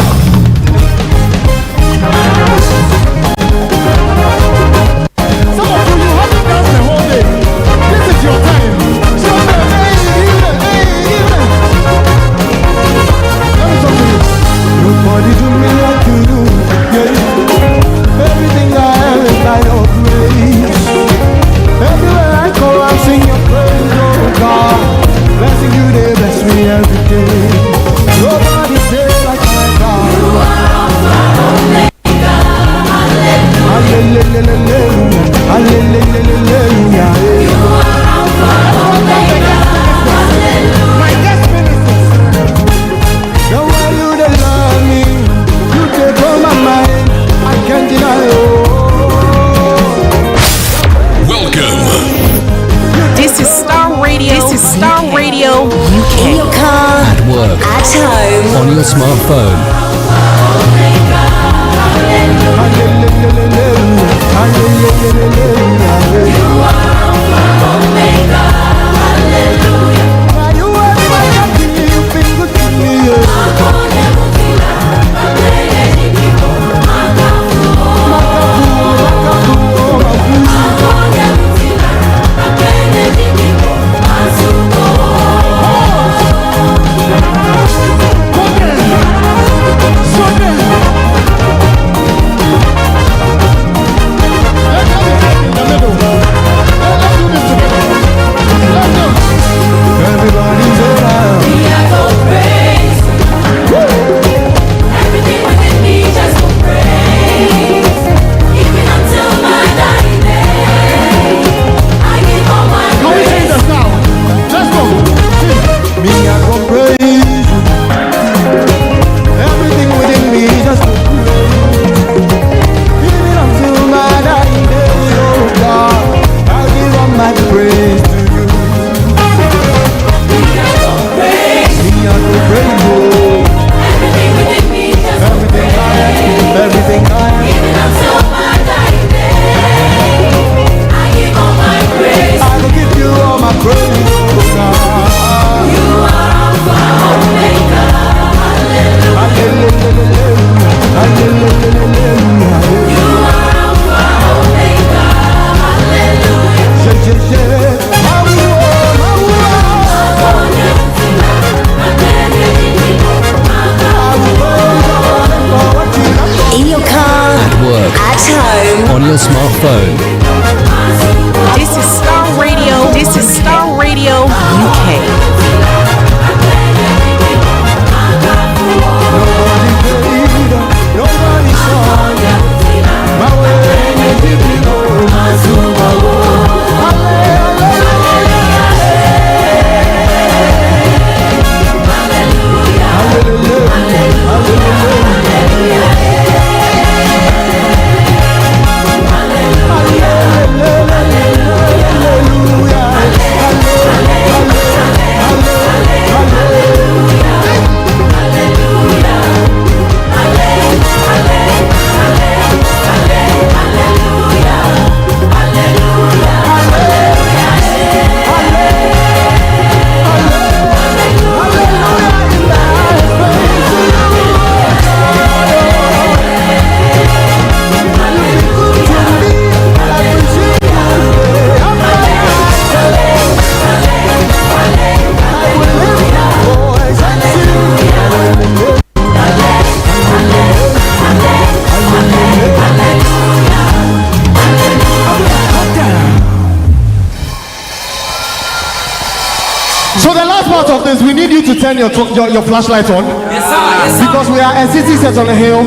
In your car, at work, at home, on your smartphone. On your smartphone. This is Starr Radio. This is Starr Radio UK. So the last part of this, we need you to turn your flashlight on. Yes, sir. Yes, sir. Because we are a city set on a hill.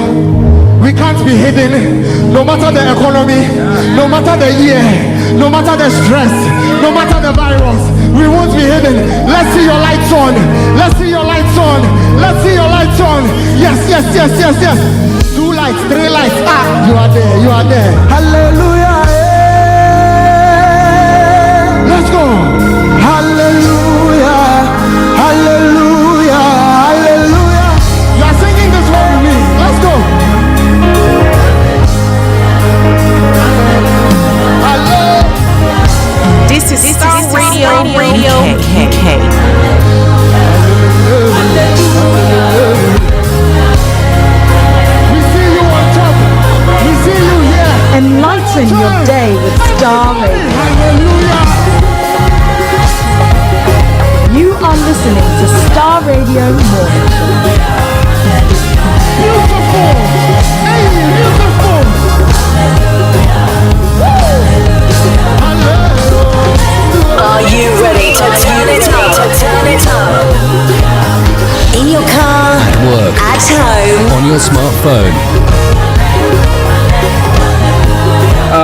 We can't be hidden, no matter the economy, no matter the year, no matter the stress, no matter the virus. We won't be hidden. Let's see your lights on. Let's see your lights on. Let's see your lights on. Yes, yes, yes, yes, yes. 2 lights, 3 lights. Ah, you are there. You are there. Hallelujah. Let's go. Hallelujah. Hallelujah. Hallelujah. You are singing this one with me. Let's go. This is Starr Radio UK. We see you on top. We see you here. Enlighten your day with Starr Radio. Hallelujah. You are listening to Starr Radio Morning Show. Beautiful. Hey, beautiful. Are you ready to turn it up? In your car, At work, at home, on your smartphone.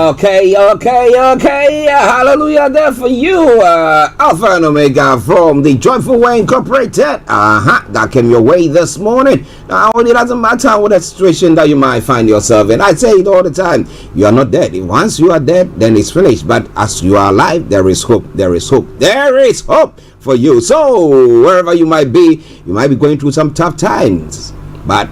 Okay. Hallelujah there for you. Alpha and Omega from the Joyful Way Incorporated. That came your way this morning. Now, it doesn't matter what the situation that you might find yourself in. I say it all the time. You are not dead. Once you are dead, then it's finished. But as you are alive, there is hope. There is hope. There is hope for you. So, wherever you might be going through some tough times. But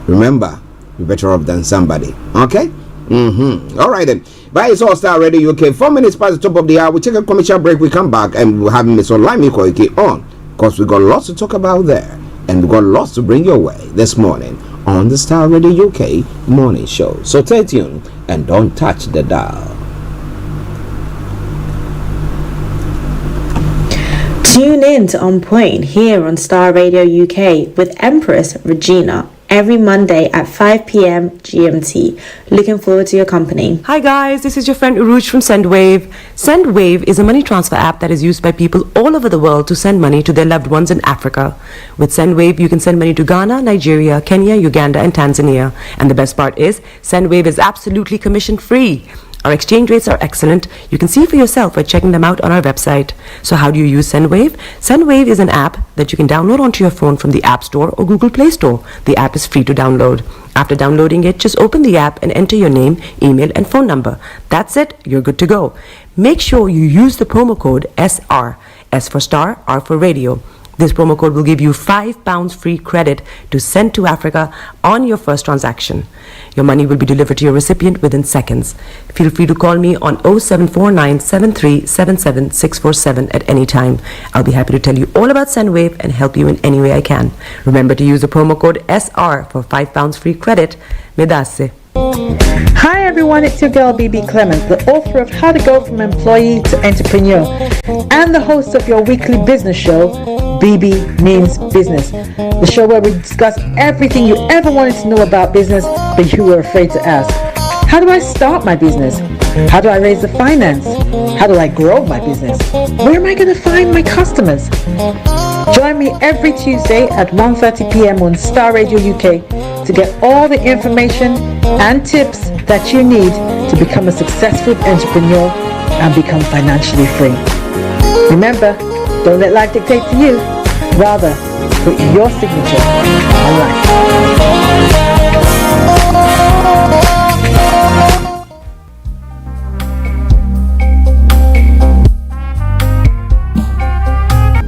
remember, you're better off than somebody. Okay? All right then. But it's all Star Radio UK. 4 minutes past the top of the hour. We take a commercial break. We come back and we'll have Miss Olayomi Koiki on, because we got lots to talk about there, and we got lots to bring your way this morning on the Star Radio UK morning show. So stay tuned and don't touch the dial. Tune in to On Point here on Star Radio UK with Empress Regina every Monday at 5 p.m. GMT. Looking forward to your company. Hi guys, this is your friend Uruj from SendWave. SendWave is a money transfer app that is used by people all over the world to send money to their loved ones in Africa. With SendWave, you can send money to Ghana, Nigeria, Kenya, Uganda, and Tanzania. And the best part is, SendWave is absolutely commission free. Our exchange rates are excellent. You can see for yourself by checking them out on our website. So how do you use SendWave? SendWave is an app that you can download onto your phone from the App Store or Google Play Store. The app is free to download. After downloading it, just open the app and enter your name, email, and phone number. That's it. You're good to go. Make sure you use the promo code SR. S for Star, R for Radio. This promo code will give you £5 free credit to send to Africa on your first transaction. Your money will be delivered to your recipient within seconds. Feel free to call me on 0749 7377 647 at any time. I'll be happy to tell you all about SendWave and help you in any way I can. Remember to use the promo code SR for £5 free credit. Medasse. Hi everyone, it's your girl BB Clement, the author of How to Go From Employee to Entrepreneur and the host of your weekly business show, BB Means Business, the show where we discuss everything you ever wanted to know about business but you were afraid to ask. How do I start my business? How do I raise the finance? How do I grow my business? Where am I going to find my customers? Join me every Tuesday at 1:30 p.m. on Star Radio UK to get all the information and tips that you need to become a successful entrepreneur and become financially free. Remember, don't let life dictate to you. Rather, put your signature on life.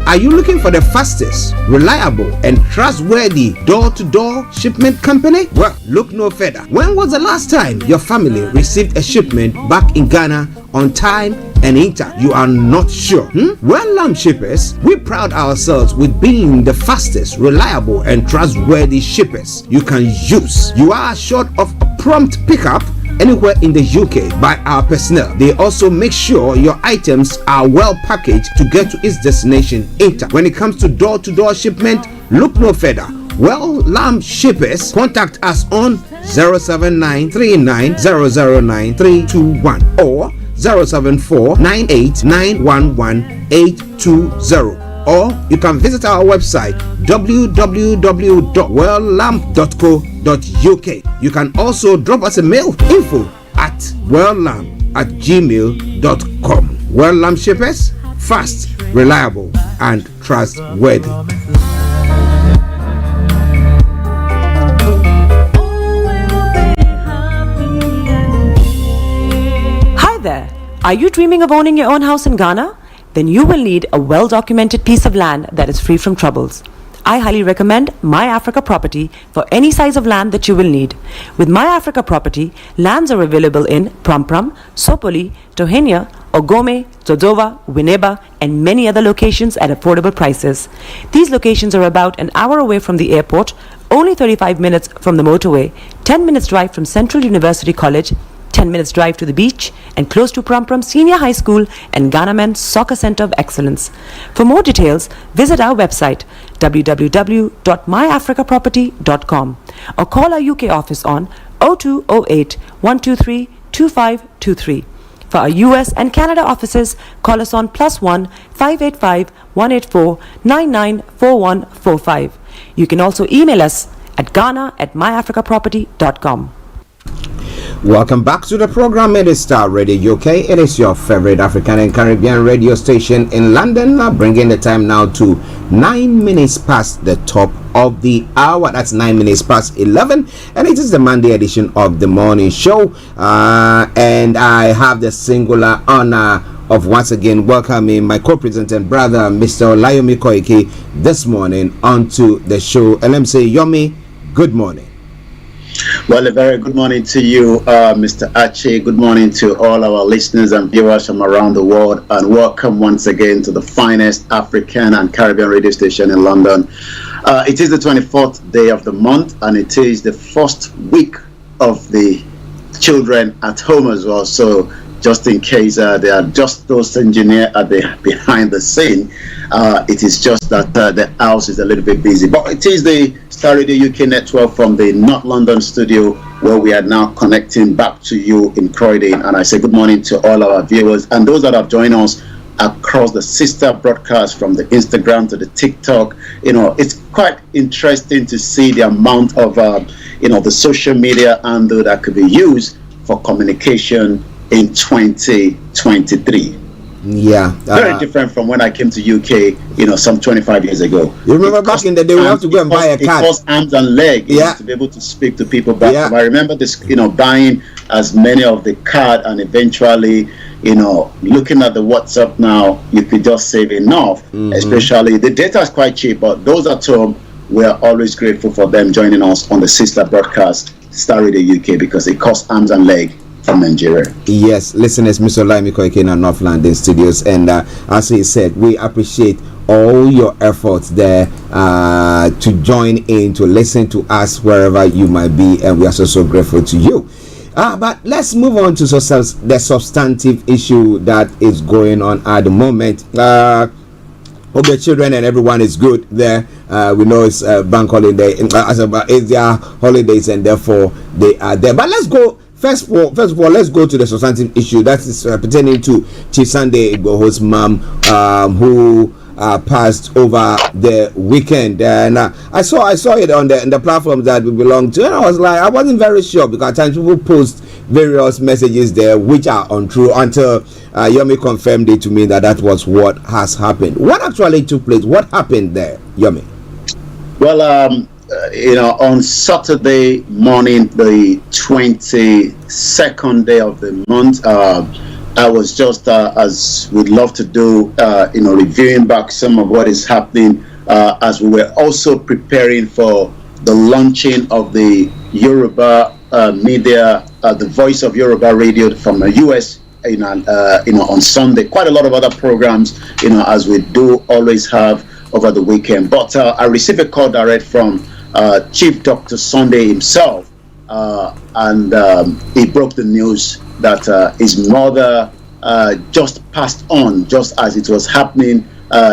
Are you looking for the fastest, reliable, and trustworthy door-to-door shipment company? Well, look no further. When was the last time your family received a shipment back in Ghana on time and intact? You are not sure? Well, Lamb Shippers, we pride ourselves with being the fastest, reliable, and trustworthy shippers you can use. You are assured of a prompt pickup anywhere in the UK by our personnel. They also make sure your items are well packaged to get to its destination intact. When it comes to door-to-door shipment, look no further. Well, Lamb Shippers, contact us on 07939009321 or 07498911820. Or you can visit our website www.welllamp.co.uk. You can also drop us a mail, info@welllamp@gmail.com. Well Lamp Shippers, fast, reliable, and trustworthy. Hi there. Are you dreaming of owning your own house in Ghana? Then you will need a well-documented piece of land that is free from troubles. I highly recommend My Africa Property for any size of land that you will need. With My Africa Property, lands are available in Pram, Sopoli, Tohenia, Ogome, Dodova, Winneba, and many other locations at affordable prices. These locations are about an hour away from the airport, only 35 minutes from the motorway, 10 minutes drive from Central University College, 10 minutes drive to the beach, and close to Pram Senior High School and Ghana Men's Soccer Center of Excellence. For more details, visit our website www.myafricaproperty.com or call our UK office on 0208 123 2523. For our US and Canada offices, call us on +1 585 184 994145. You can also email us at ghana@myafricaproperty.com. Welcome back to the program. It is Star Radio UK. It is your favorite African and Caribbean radio station in London. Bringing the time now to 9 minutes past the top of the hour. That's 9 minutes past 11, and it is the Monday edition of the morning show. And I have the singular honor of once again welcoming my co-presenter and brother, Mr. Olayomi Koiki, this morning onto the show. And let me say, Yomi, good morning. Well, a very good morning to you, Mr. Archie. Good morning to all our listeners and viewers from around the world, and welcome once again to the finest African and Caribbean radio station in London. It is the 24th day of the month, and it is the first week of the children at home as well. So just in case they are just those engineers at the behind the scene, it is just that the house is a little bit busy. But it is the Star Radio UK network from the North London studio, where we are now connecting back to you in Croydon. And I say good morning to all our viewers and those that have joined us across the sister broadcast, from the Instagram to the TikTok. You know, it's quite interesting to see the amount of the social media handle that could be used for communication in 2023. Yeah, very different from when I came to UK, some 25 years ago. You remember back in the day, we have to go and buy a card. It cost arms and legs to be able to speak to people back home. I remember this, buying as many of the card, and eventually, looking at the WhatsApp now, you could just save enough. Especially the data is quite cheap, but those at home, we are always grateful for them joining us on the sister broadcast, Star Radio UK, because it costs arms and legs from Nigeria. Yes, listeners, Mr. Olayomi Koiki in our North London studios, and as he said, we appreciate all your efforts there to join in, to listen to us wherever you might be, and we are so grateful to you. But let's move on to the substantive issue that is going on at the moment. Hope the children and everyone is good there. We know it's bank holiday, it's their holidays, and therefore they are there. But let's go. First of all, let's go to the substantive issue that is pertaining to Chief Sunday Igboho's mom, who passed over the weekend, and I saw it on the platforms that we belong to, and I wasn't very sure, because at times people post various messages there which are untrue, until Yomi confirmed it to me that was what has happened. What actually took place? What happened there, Yomi? Well, on Saturday morning, the 22nd day of the month, I was just, as we'd love to do, reviewing back some of what is happening, as we were also preparing for the launching of the Yoruba media, the Voice of Yoruba Radio from the US, on Sunday. Quite a lot of other programs, as we do always have over the weekend. But I received a call direct from Chief Dr. Sunday himself, and he broke the news that his mother just passed on, just as it was happening.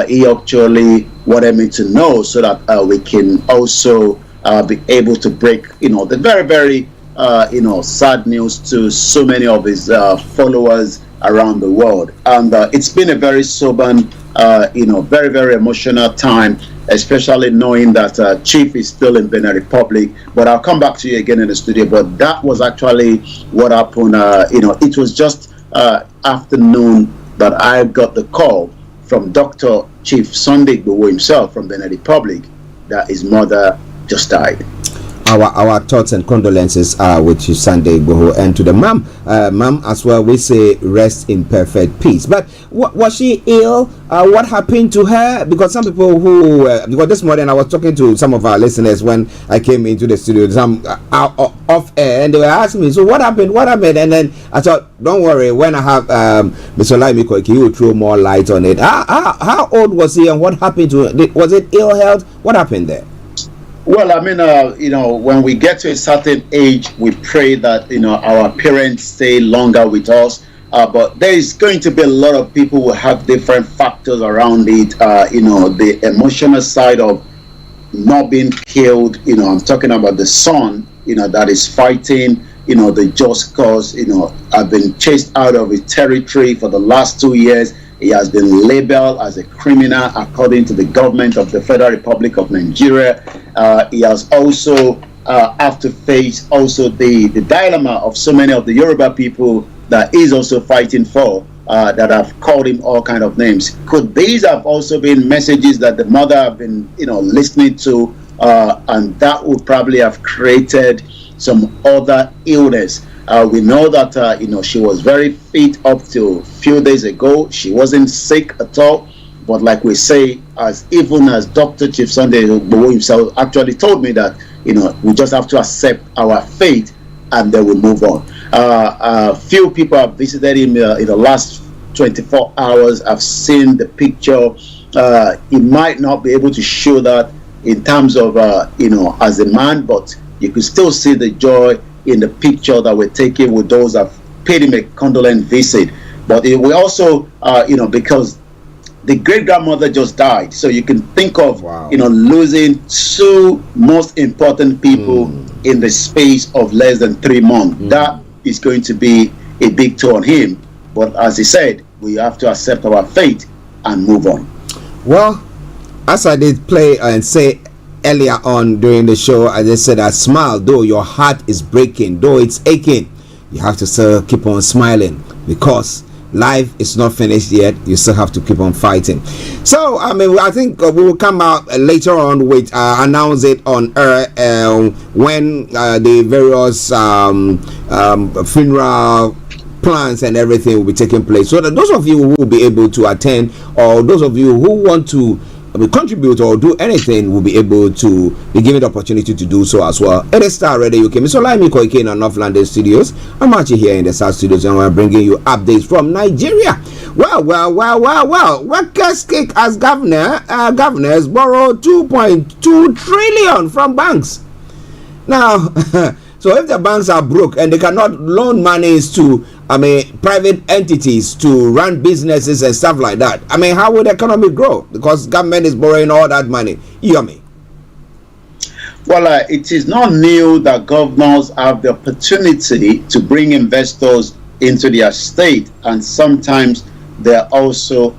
He actually wanted me to know, so that we can also be able to break, the very, very, sad news to so many of his followers around the world. And it's been a very sober, very, very emotional time, especially knowing that Chief is still in Benin Republic. But I'll come back to you again in the studio. But that was actually what happened. It was just afternoon that I got the call from Dr. Chief Sunday Igboho himself from Benin Republic that his mother just died. Our thoughts and condolences are with Chief Sunday Igboho, and to the mom as well, we say rest in perfect peace. But was she ill? What happened to her? Because some people who because this morning I was talking to some of our listeners when I came into the studio, some off air, and they were asking me, so what happened? And then I thought, don't worry, when I have Mr. Olayomi Koiki, he will throw more light on it. How old was he, and what happened to her? Was it ill health? What happened there? Well, I mean, when we get to a certain age, we pray that, our parents stay longer with us. But there is going to be a lot of people who have different factors around it. The emotional side of not being killed. I'm talking about the son, that is fighting, the just cause. I've been chased out of his territory for the last 2 years. He has been labeled as a criminal according to the government of the Federal Republic of Nigeria. He has also, have to face also the dilemma of so many of the Yoruba people that is also fighting for, that have called him all kind of names. Could these have also been messages that the mother have been, listening to, and that would probably have created some other illness? We know that she was very fit up till a few days ago. She wasn't sick at all. But like we say, even as Dr. Chief Sunday himself actually told me that, we just have to accept our fate and then we move on. Few people have visited him in the last 24 hours. I've seen the picture. He might not be able to show that in terms of, as a man, but you could still see the joy in the picture that we're taking with those that paid him a condolence visit. But we also, because the great-grandmother just died, so you can think of losing two most important people in the space of less than 3 months. That is going to be a big toll on him. But as he said, we have to accept our fate and move on. Well, as I did play and say earlier on during the show, I just said, I smile, though your heart is breaking, though it's aching, you have to still keep on smiling, because life is not finished yet. You still have to keep on fighting. So I think we will come out later on with announce it on air when the various funeral plans and everything will be taking place, so that those of you who will be able to attend, or those of you who want to contribute or do anything, will be able to be given the opportunity to do so as well. It is Starr Radio UK. Mr. Olayomi Koike in our North London studios. I'm Archie here in the South studios, and we're bringing you updates from Nigeria. Well. Workers kick as governors borrow 2.2 trillion from banks. Now, so if the banks are broke and they cannot loan monies to private entities to run businesses and stuff like that, how would the economy grow? Because government is borrowing all that money. Well, it is not new that governors have the opportunity to bring investors into their state, and sometimes they're also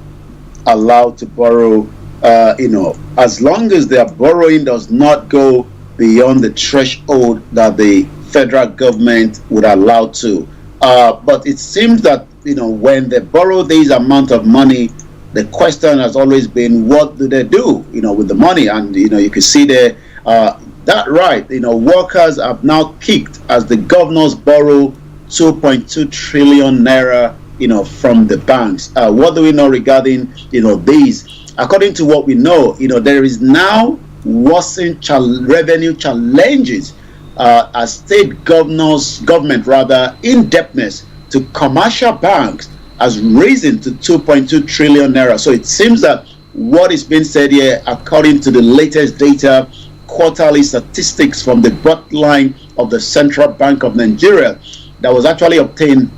allowed to borrow, as long as their borrowing does not go beyond the threshold that the federal government would allow to. But it seems that, when they borrow this amount of money, the question has always been, what do they do, with the money? And, you can see there, that right, workers have now kicked as the governors borrow 2.2 trillion naira, from the banks. What do we know regarding, these? According to what we know, there is now worsening revenue challenges as state government indebtedness to commercial banks has risen to 2.2 trillion naira. So it seems that what is being said here, according to the latest data, quarterly statistics from the bloodline of the Central Bank of Nigeria that was actually obtained,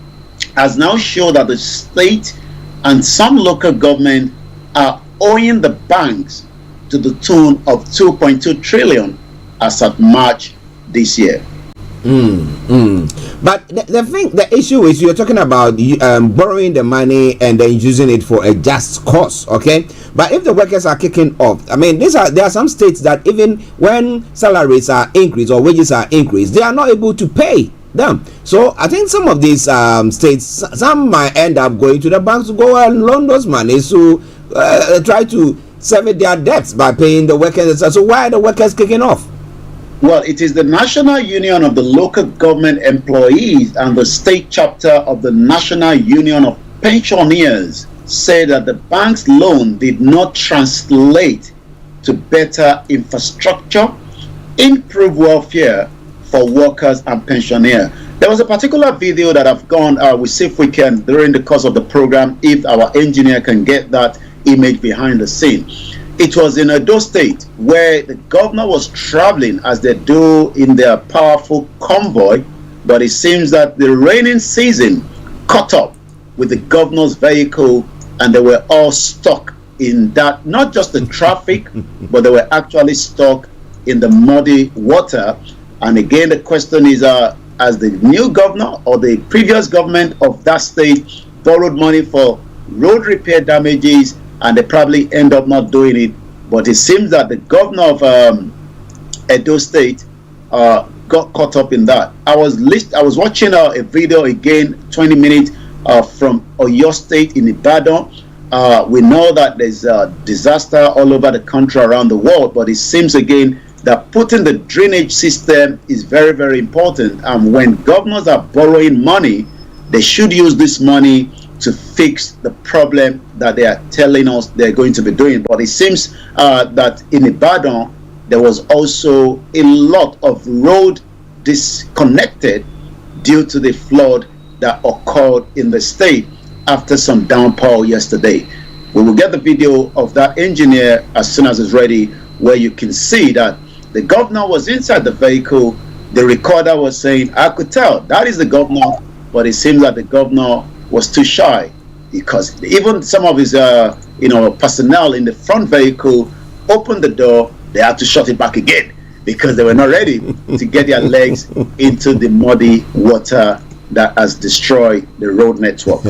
has now shown that the state and some local government are owing the banks to the tune of 2.2 trillion as at March this year. But the issue is, you're talking about borrowing the money and then using it for a just cause, okay? But if the workers are kicking off, there are some states that even when salaries are increased or wages are increased, they are not able to pay them. So I think some of these states, some might end up going to the banks to go and loan those monies to try to service their debts by paying the workers. So why are the workers kicking off? Well, it is the National Union of the Local Government Employees and the state chapter of the National Union of Pensioners say that the bank's loan did not translate to better infrastructure, improved welfare for workers and pensioners. There was a particular video that I've gone, we'll see if we can, during the course of the program, if our engineer can get that image behind the scene. It was in Edo State where the governor was traveling, as they do in their powerful convoy, but it seems that the rainy season caught up with the governor's vehicle and they were all stuck in that, not just the traffic, but they were actually stuck in the muddy water. And again, the question is, as the new governor or the previous government of that state borrowed money for road repair damages, and they probably end up not doing it. But it seems that the governor of Edo State got caught up in that. I was watching a video again, 20 minutes from Oyo State in Ibadan. We know that there's a disaster all over the country, around the world, but it seems again that putting the drainage system is very, very important. And when governors are borrowing money, they should use this money to fix the problem that they are telling us they're going to be doing. But it seems that in Ibadan, there was also a lot of road disconnected due to the flood that occurred in the state after some downpour yesterday. We will get the video of that engineer as soon as it's ready, where you can see that the governor was inside the vehicle. The recorder was saying, I could tell that is the governor, but it seems that the governor was too shy, because even some of his personnel in the front vehicle opened the door. They had to shut it back again because they were not ready to get their legs into the muddy water that has destroyed the road network.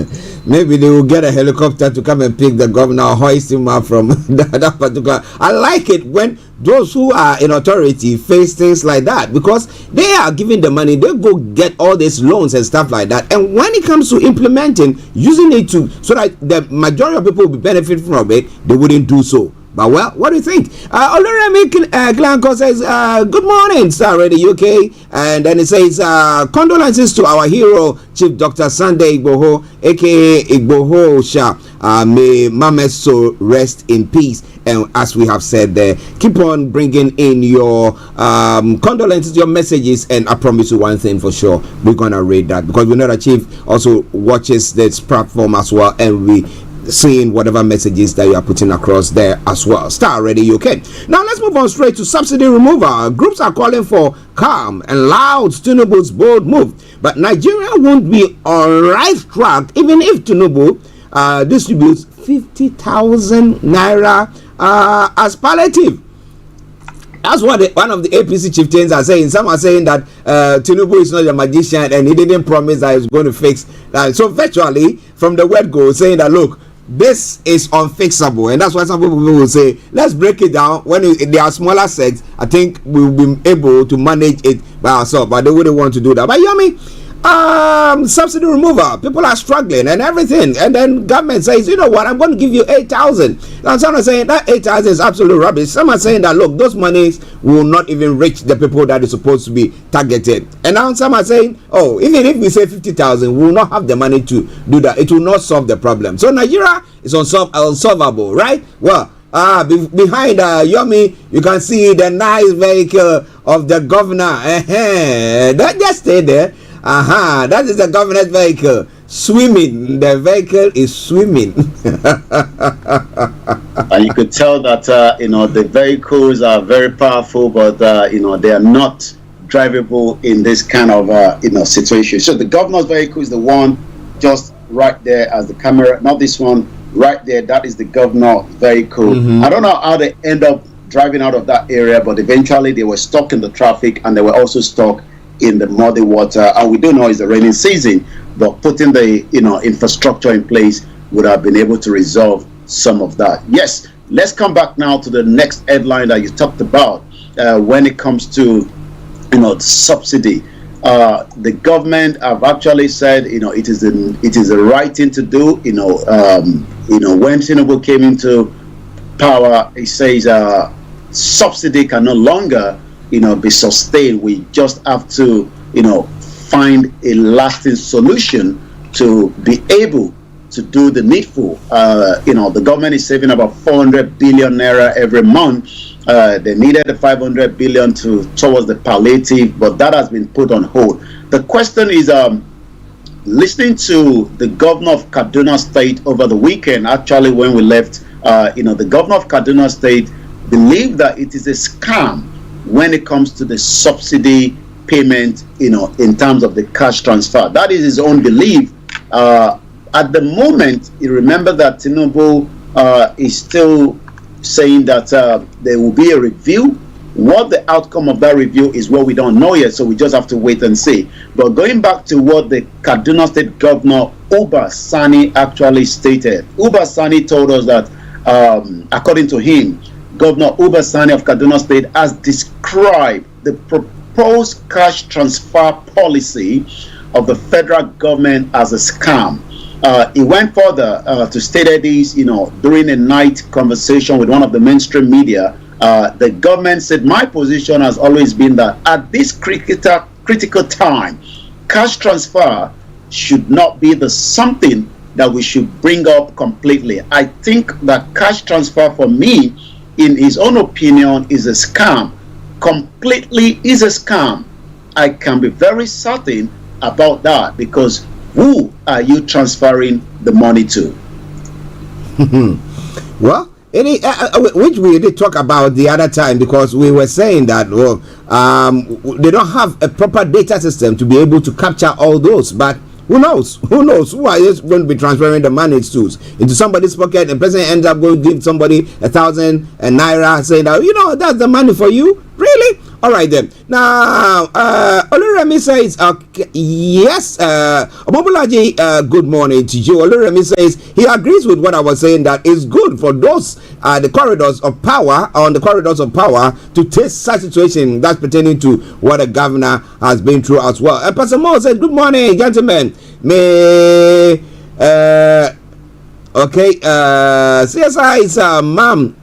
Maybe they will get a helicopter to come and pick the governor, hoist him up from that particular. I like it when those who are in authority face things like that, because they are giving the money, they go get all these loans and stuff like that, and when it comes to implementing, using it to so that the majority of people will be benefit from it, they wouldn't do so. But well, what do you think? Olayomi Glanco says, good morning, Starr Radio UK. And then it says, condolences to our hero, Chief Dr. Sunday Igboho, aka Igboho Sha. May Mameso rest in peace. And as we have said there, keep on bringing in your condolences, your messages, and I promise you one thing for sure, we're gonna read that, because we know that Chief also watches this platform as well, and we seeing whatever messages that you are putting across there as well. Starr Radio UK. Now let's move on straight to subsidy removal. Groups are calling for calm and loud Tinubu's bold move, but Nigeria won't be on right track even if Tinubu distributes 50,000 naira as palliative. That's what one of the APC chieftains are saying. Some are saying that Tinubu is not a magician and he didn't promise that he's going to fix that. So virtually, from the word go, saying that, look, this is unfixable. And that's why some people will say, let's break it down. When they are smaller sets, I think we'll be able to manage it by ourselves. But they wouldn't want to do that. But Yomi, subsidy removal, people are struggling and everything, and then government says, you know what, I'm going to give you 8,000. Now some are saying that 8,000 is absolute rubbish. Some are saying that, look, those monies will not even reach the people that is supposed to be targeted. And now some are saying, oh, even if we say 50,000, we will not have the money to do that. It will not solve the problem. So Nigeria is unsolvable, right? Well, behind Yomi, you can see the nice vehicle of the governor. That just stay there. That is the governor's vehicle. Swimming. The vehicle is swimming. And you could tell that, the vehicles are very powerful, but, they are not drivable in this kind of, situation. So the governor's vehicle is the one just right there as the camera, not this one right there. That is the governor's vehicle. Mm-hmm. I don't know how they end up driving out of that area, but eventually they were stuck in the traffic, and they were also stuck in the muddy water. And we do know it's the raining season, but putting the infrastructure in place would have been able to resolve some of that. Yes, let's come back now to the next headline that you talked about when it comes to the subsidy. The government have actually said it is the right thing to do. When Tinubu came into power, he says subsidy can no longer be sustained. We just have to find a lasting solution to be able to do the needful. The government is saving about 400 billion naira every month. They needed the 500 billion towards the palliative, but that has been put on hold. The question is, listening to the governor of Kaduna State over the weekend, actually when we left, the governor of Kaduna State believed that it is a scam when it comes to the subsidy payment, in terms of the cash transfer. That is his own belief. At the moment, you remember that Tinubu is still saying that there will be a review. What the outcome of that review is what we don't know yet, so we just have to wait and see. But going back to what the Kaduna State Governor Uba Sani actually stated, Uba Sani told us that, according to him, Governor Uba Sani of Kaduna State has described the proposed cash transfer policy of the federal government as a scam. He went further to state this, during a night conversation with one of the mainstream media. The government said, my position has always been that at this critical time, cash transfer should not be the something that we should bring up completely. I think that cash transfer, for me, in his own opinion, is a scam. Completely is a scam. I can be very certain about that, because who are you transferring the money to? Well, which we did talk about the other time, because we were saying that they don't have a proper data system to be able to capture all those. But who knows? Who are you going to be transferring the money to? Into somebody's pocket, and the person ends up going to give somebody 1,000 naira, saying that, that's the money for you? Really? All right then. Now, Olayomi says, yes, Omobolaji, good morning to you. Olayomi says he agrees with what I was saying, that it's good for those the corridors of power, to taste such situation that's pertaining to what the governor has been through as well. And Pastor Mo said, good morning, gentlemen. CSI's mom,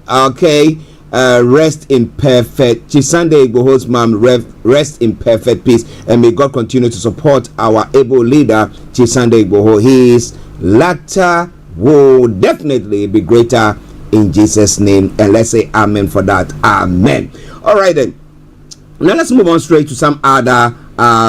rest in perfect. Chisande Igboho's mom, rest in perfect peace, and may God continue to support our able leader, Chisande Igboho. His latter will definitely be greater in Jesus' name, and let's say amen for that. Amen. All right then. Now let's move on straight to some other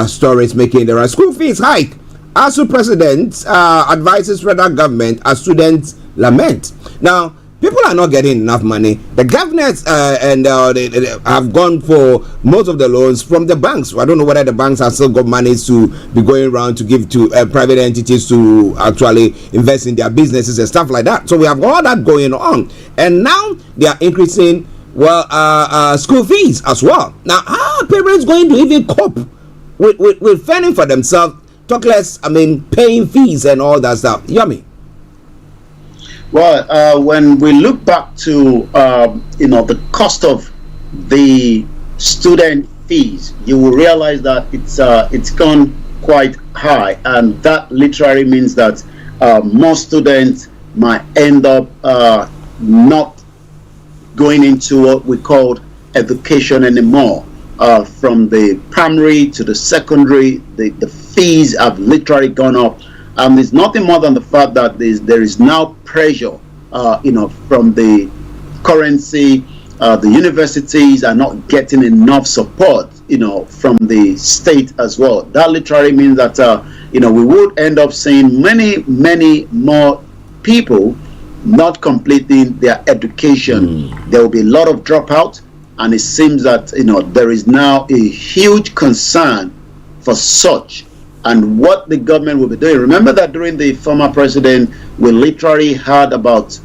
stories making the round. School fees hike. ASU president advises federal government as students lament. Now, people are not getting enough money. The governors they have gone for most of the loans from the banks. I don't know whether the banks have still got money to be going around to give to private entities to actually invest in their businesses and stuff like that. So we have all that going on. And now they are increasing, school fees as well. Now, how are parents going to even cope with fending for themselves? Talk less, paying fees and all that stuff. Yummy. Well, when we look back to the cost of the student fees, you will realize that it's gone quite high, and that literally means that most students might end up not going into what we call education anymore. From the primary to the secondary, the fees have literally gone up. It's nothing more than the fact that there is now pressure, from the currency. The universities are not getting enough support, from the state as well. That literally means that, we would end up seeing many more people not completing their education. There will be a lot of dropout, and it seems that, there is now a huge concern for such. And what the government will be doing. Remember that during the former president, we literally had about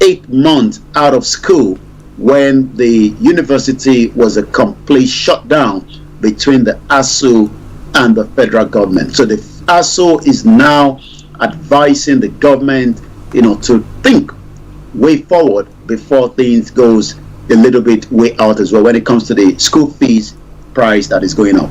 8 months out of school when the university was a complete shutdown between the ASU and the federal government. So the ASU is now advising the government, to think way forward before things goes a little bit way out as well when it comes to the school fees price that is going up.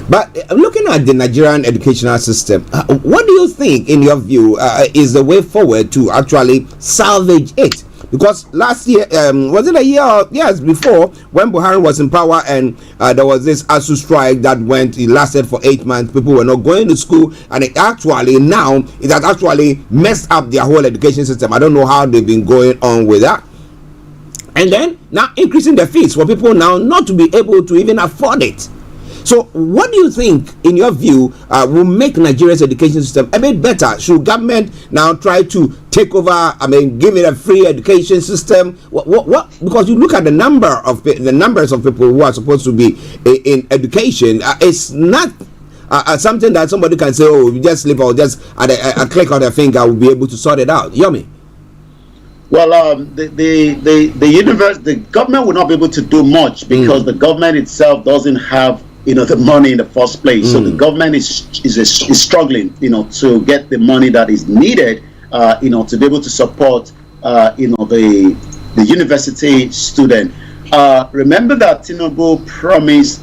But looking at the Nigerian educational system, what do you think, in your view, is the way forward to actually salvage it? Because last year, was it a year or yes before, when Buhari was in power, and there was this ASU strike that it lasted for 8 months. People were not going to school, and it has actually messed up their whole education system. I don't know how they've been going on with that. And then now increasing the fees for people now not to be able to even afford it. So what do you think, in your view, will make Nigeria's education system a bit better? Should government now try to take over, give it a free education system? What? Because you look at the numbers of people who are supposed to be in education, it's not something that somebody can say, oh, you just sleep, or just at a click of their finger will be able to sort it out. Yummy. Well, the government will not be able to do much because the government itself doesn't have the money in the first place. So the government is struggling to get the money that is needed to be able to support the university student. remember that Tinubu promised,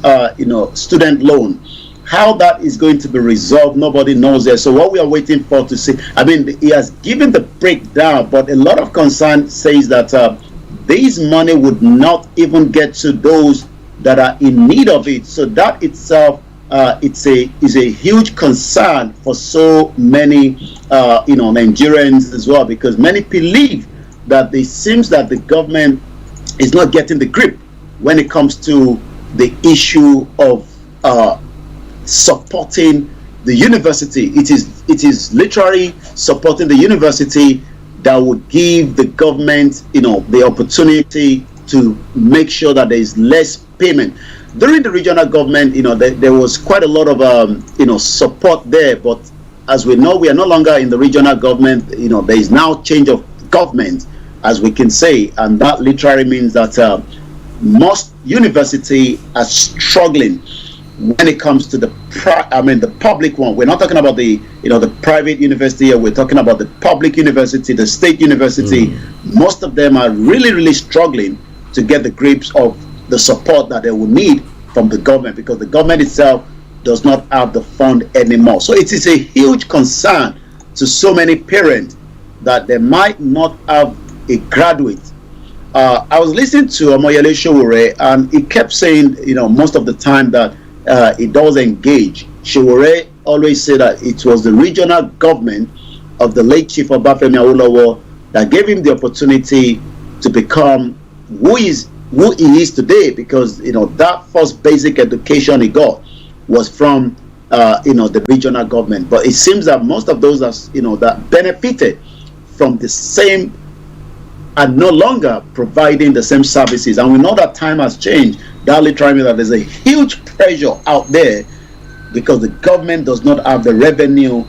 student loan. How that is going to be resolved, nobody knows there. So what we are waiting for to see, I mean, he has given the breakdown, but a lot of concern says that this money would not even get to those that are in need of it. So that itself is a huge concern for so many Nigerians as well, because many believe that it seems that the government is not getting the grip when it comes to the issue of supporting the university. It is literally supporting the university that would give the government, the opportunity to make sure that there is less payment. During the regional government, there was quite a lot of support there, but as we know, we are no longer in the regional government. There is now change of government, as we can say, and that literally means that most universities are struggling when it comes to the public one. We're not talking about the private university here. We're talking about the public university, the state university. Most of them are really struggling to get the grips of the support that they will need from the government, because the government itself does not have the fund anymore. So it is a huge concern to so many parents that they might not have a graduate. I was listening to Omoyele Sowore, and he kept saying, most of the time that it does engage. Sowore always said that it was the regional government of the late Chief Obafemi Awolowo that gave him the opportunity to become who he is today, because that first basic education he got was from the regional government. But it seems that most of those that benefited from the same are no longer providing the same services, and we know that time has changed. That literally means that there's a huge pressure out there because the government does not have the revenue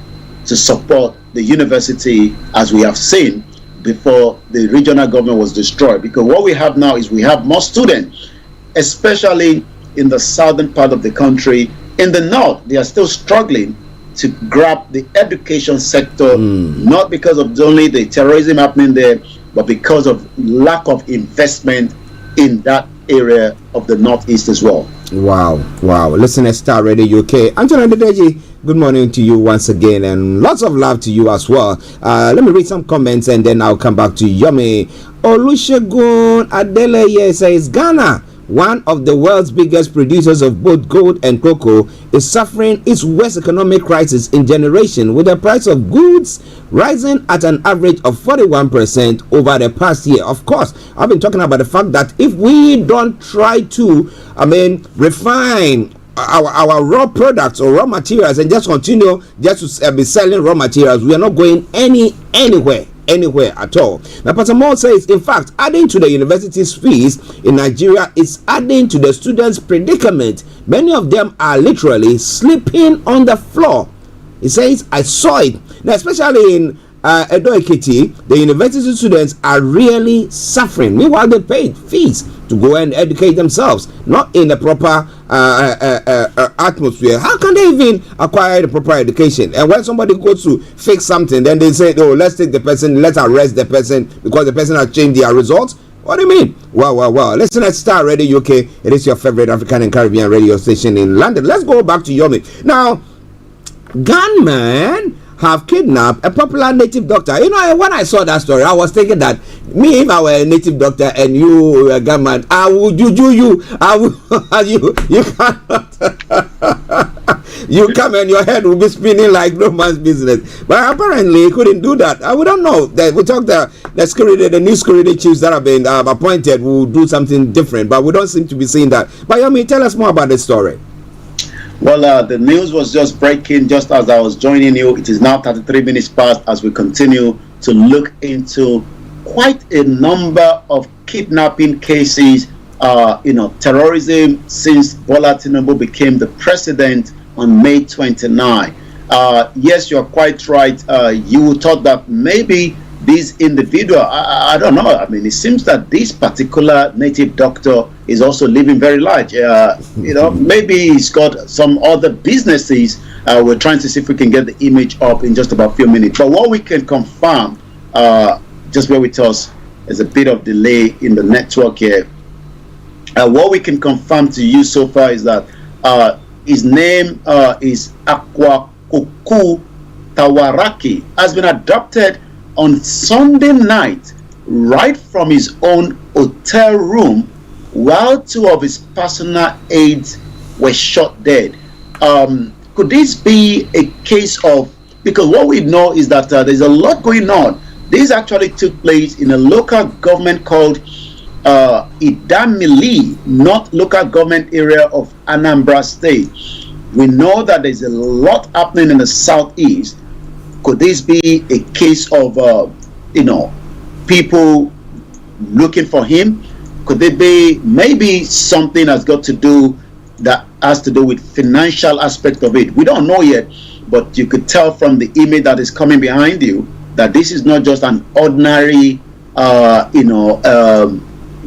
to support the university, as we have seen before the regional government was destroyed. Because what we have now is we have more students, especially in the southern part of the country. In the north, they are still struggling to grab the education sector, not because of only the terrorism happening there, but because of lack of investment in that area of the northeast as well. Wow. Listen to Starr Radio UK. Anthony Adedeji, good morning to you once again, and lots of love to you as well. Let me read some comments and then I'll come back to Yomi. Olusegun Adeleye says Ghana, one of the world's biggest producers of both gold and cocoa, is suffering its worst economic crisis in generation, with the price of goods rising at an average of 41% over the past year. Of course, I've been talking about the fact that if we don't try to, refine our raw products or raw materials and just continue just to be selling raw materials, we are not going anywhere at all. Now, Pastor Moore says, in fact, adding to the university's fees in Nigeria is adding to the students' predicament. Many of them are literally sleeping on the floor. He says, I saw it. Now, especially in Edo Ekiti, the university students are really suffering. Meanwhile, they paid fees to go and educate themselves, not in the proper atmosphere. How can they even acquire the proper education? And when somebody goes to fix something, then they say, oh, let's take the person, let's arrest the person because the person has changed their results. What do you mean? Wow. Listen at Starr Radio UK. It is your favorite African and Caribbean radio station in London. Let's go back to Yomi. Now, gunmen have kidnapped a popular native doctor. When I saw that story, I was thinking that me, if I were a native doctor and you were a gunman, I would juju you. I would, you cannot. You come and your head will be spinning like no man's business. But apparently, he couldn't do that. We don't know. We talked the new security chiefs that have been appointed will do something different, but we don't seem to be seeing that. But Yomi, tell us more about this story. Well, the news was just breaking just as I was joining you. It is now 33 minutes past as we continue to look into quite a number of kidnapping cases, terrorism since Bola Tinubu became the president on May 29. Yes, you're quite right. You thought that maybe this individual, I don't know. I mean, it seems that this particular native doctor is also living very large. Maybe he's got some other businesses. We're trying to see if we can get the image up in just about a few minutes. But what we can confirm, just bear with us, there's a bit of delay in the network here. what we can confirm to you so far is that his name is Akwakuku Tawaraki, has been adopted on Sunday night right from his own hotel room while 2 of his personal aides were shot dead. Could this be a case of, because what we know is that there's a lot going on. This actually took place in a local government called Idamili, not local government area of Anambra State. We know that there's a lot happening in the southeast. Could this be a case of, people looking for him? Could it be maybe something has got to do that has to do with financial aspect of it? We don't know yet, but you could tell from the image that is coming behind you that this is not just an ordinary,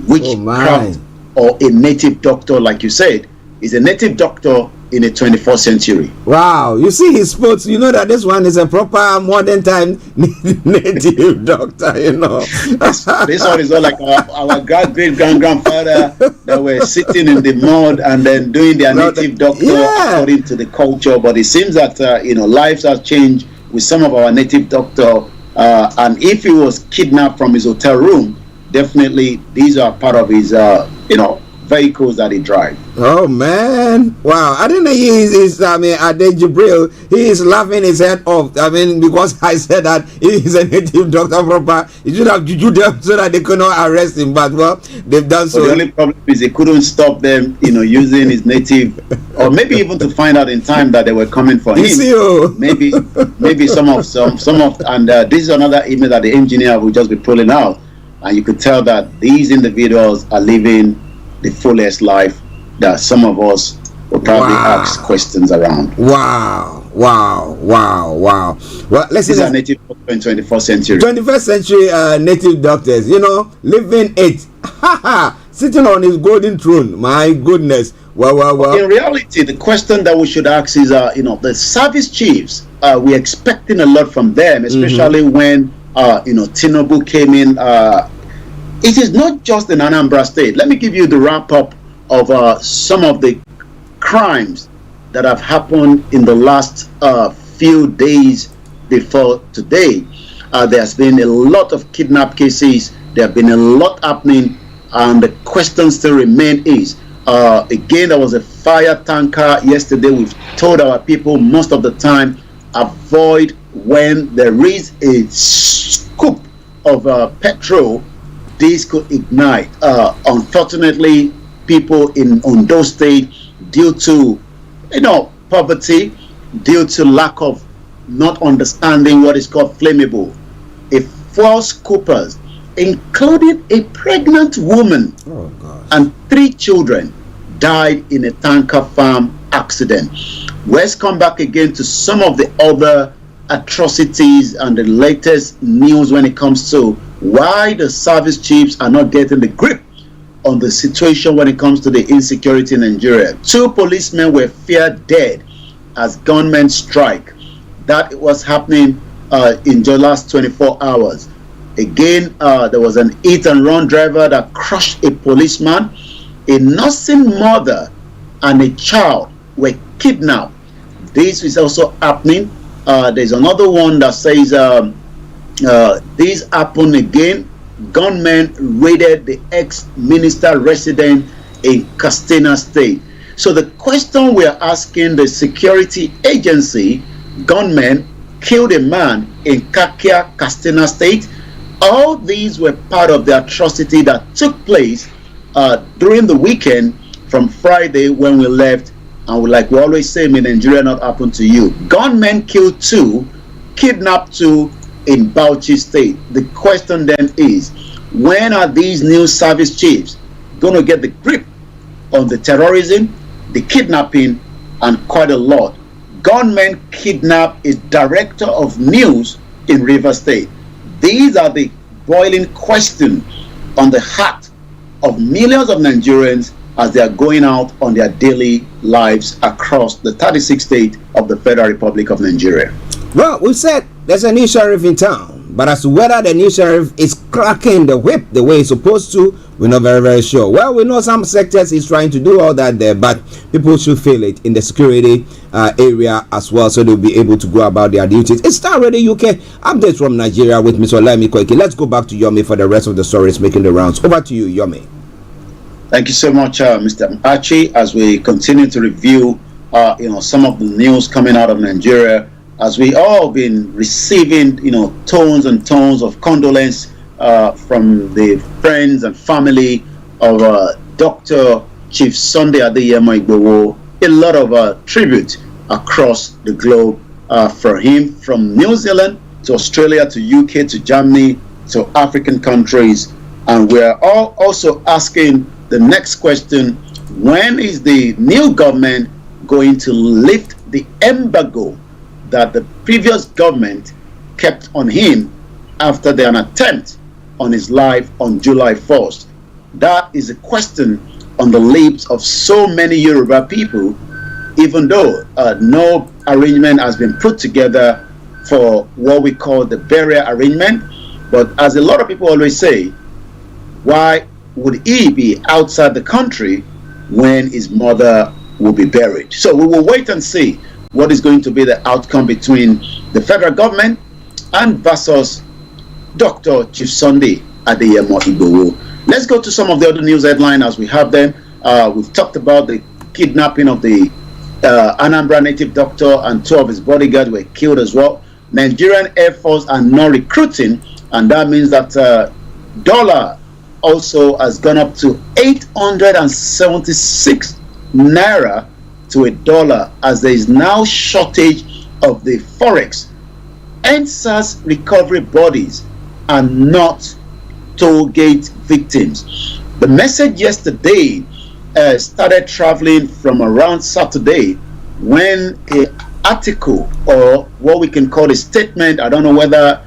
witchcraft or a native doctor, like you said. He's a native doctor in the 21st century. Wow, you see his sports, you know that this one is a proper modern time native doctor, you know. This one is not like our great-grandfather that were sitting in the mud and then doing their native doctor according to the culture. But it seems that, lives have changed with some of our native doctor. And if he was kidnapped from his hotel room, definitely these are part of his, vehicles that he drives. Oh man, wow! I didn't know he is. Ade Jibril, he is laughing his head off. Because I said that he is a native doctor proper. He should have juju them so that they could not arrest him. But well, they've done so. The only problem is they couldn't stop them, using his native, or maybe even to find out in time that they were coming for him. Maybe some of, and this is another email that the engineer will just be pulling out, and you could tell that these individuals are living the fullest life that some of us will probably ask questions around. Wow. Well, listen. These are native doctors in 21st century. 21st century native doctors, living it. Sitting on his golden throne. My goodness. Well. In reality, the question that we should ask is, the service chiefs, we're expecting a lot from them, especially when, Tinubu came in. It is not just in Anambra State. Let me give you the wrap-up of some of the crimes that have happened in the last few days before today. There's been a lot of kidnap cases. There have been a lot happening, and the question still remains is, again, there was a fire tanker yesterday. We've told our people most of the time, avoid when there is a scoop of petrol. This could ignite. Unfortunately, people in Ondo State, due to poverty, due to lack of not understanding what is called flammable, a 4 scoopers, including a pregnant woman and 3 children, died in a tanker farm accident. Let's come back again to some of the other atrocities and the latest news when it comes to why the service chiefs are not getting the grip on the situation when it comes to the insecurity in Nigeria. 2 policemen were feared dead as gunmen strike. That was happening in the last 24 hours. Again, there was an hit-and-run driver that crushed a policeman. A nursing mother and a child were kidnapped. This is also happening. There's another one that says this happened again. Gunmen raided the ex-minister resident in Katsina State. So the question we are asking the security agency, gunmen killed a man in Kakia, Katsina State. All these were part of the atrocity that took place during the weekend from Friday when we left. And like we always say, may Nigeria not happen to you. Gunmen killed 2, kidnapped 2 in Bauchi State. The question then is, when are these new service chiefs going to get the grip on the terrorism, the kidnapping, and quite a lot? Gunmen kidnapped a director of news in River State. These are the boiling questions on the heart of millions of Nigerians as they are going out on their daily lives across the 36 states of the Federal Republic of Nigeria. Well, we said there's a new sheriff in town. But as to whether the new sheriff is cracking the whip the way it's supposed to, we're not very, very sure. Well, we know some sectors he's trying to do all that there, but people should feel it in the security area as well, so they'll be able to go about their duties. It's Star Radio UK updates from Nigeria with Mr. Olayomi. Let's go back to Yomi for the rest of the stories making the rounds. Over to you, Yomi. Thank you so much, Mr. Archie. As we continue to review, some of the news coming out of Nigeria, as we all been receiving, tones and tones of condolence from the friends and family of Dr. Chief Sunday Adeyemo Igboho. A lot of tribute across the globe for him, from New Zealand to Australia to UK to Germany to African countries. And we're all also asking the next question: when is the new government going to lift the embargo that the previous government kept on him after an attempt on his life on July 1st? That is a question on the lips of so many Yoruba people, even though no arrangement has been put together for what we call the burial arrangement. But as a lot of people always say, why would he be outside the country when his mother will be buried? So we will wait and see what is going to be the outcome between the federal government and versus Dr. Chief Sunday Adeyemo Igboho. Let's go to some of the other news headlines as we have them. We've talked about the kidnapping of the Anambra native doctor, and 2 of his bodyguards were killed as well. Nigerian Air Force are now recruiting, and that means that dollar also has gone up to 876 naira to a dollar, as there is now shortage of the forex. NSAS recovery bodies are not toll gate victims. The message yesterday started traveling from around Saturday, when an article, or what we can call a statement, I don't know whether,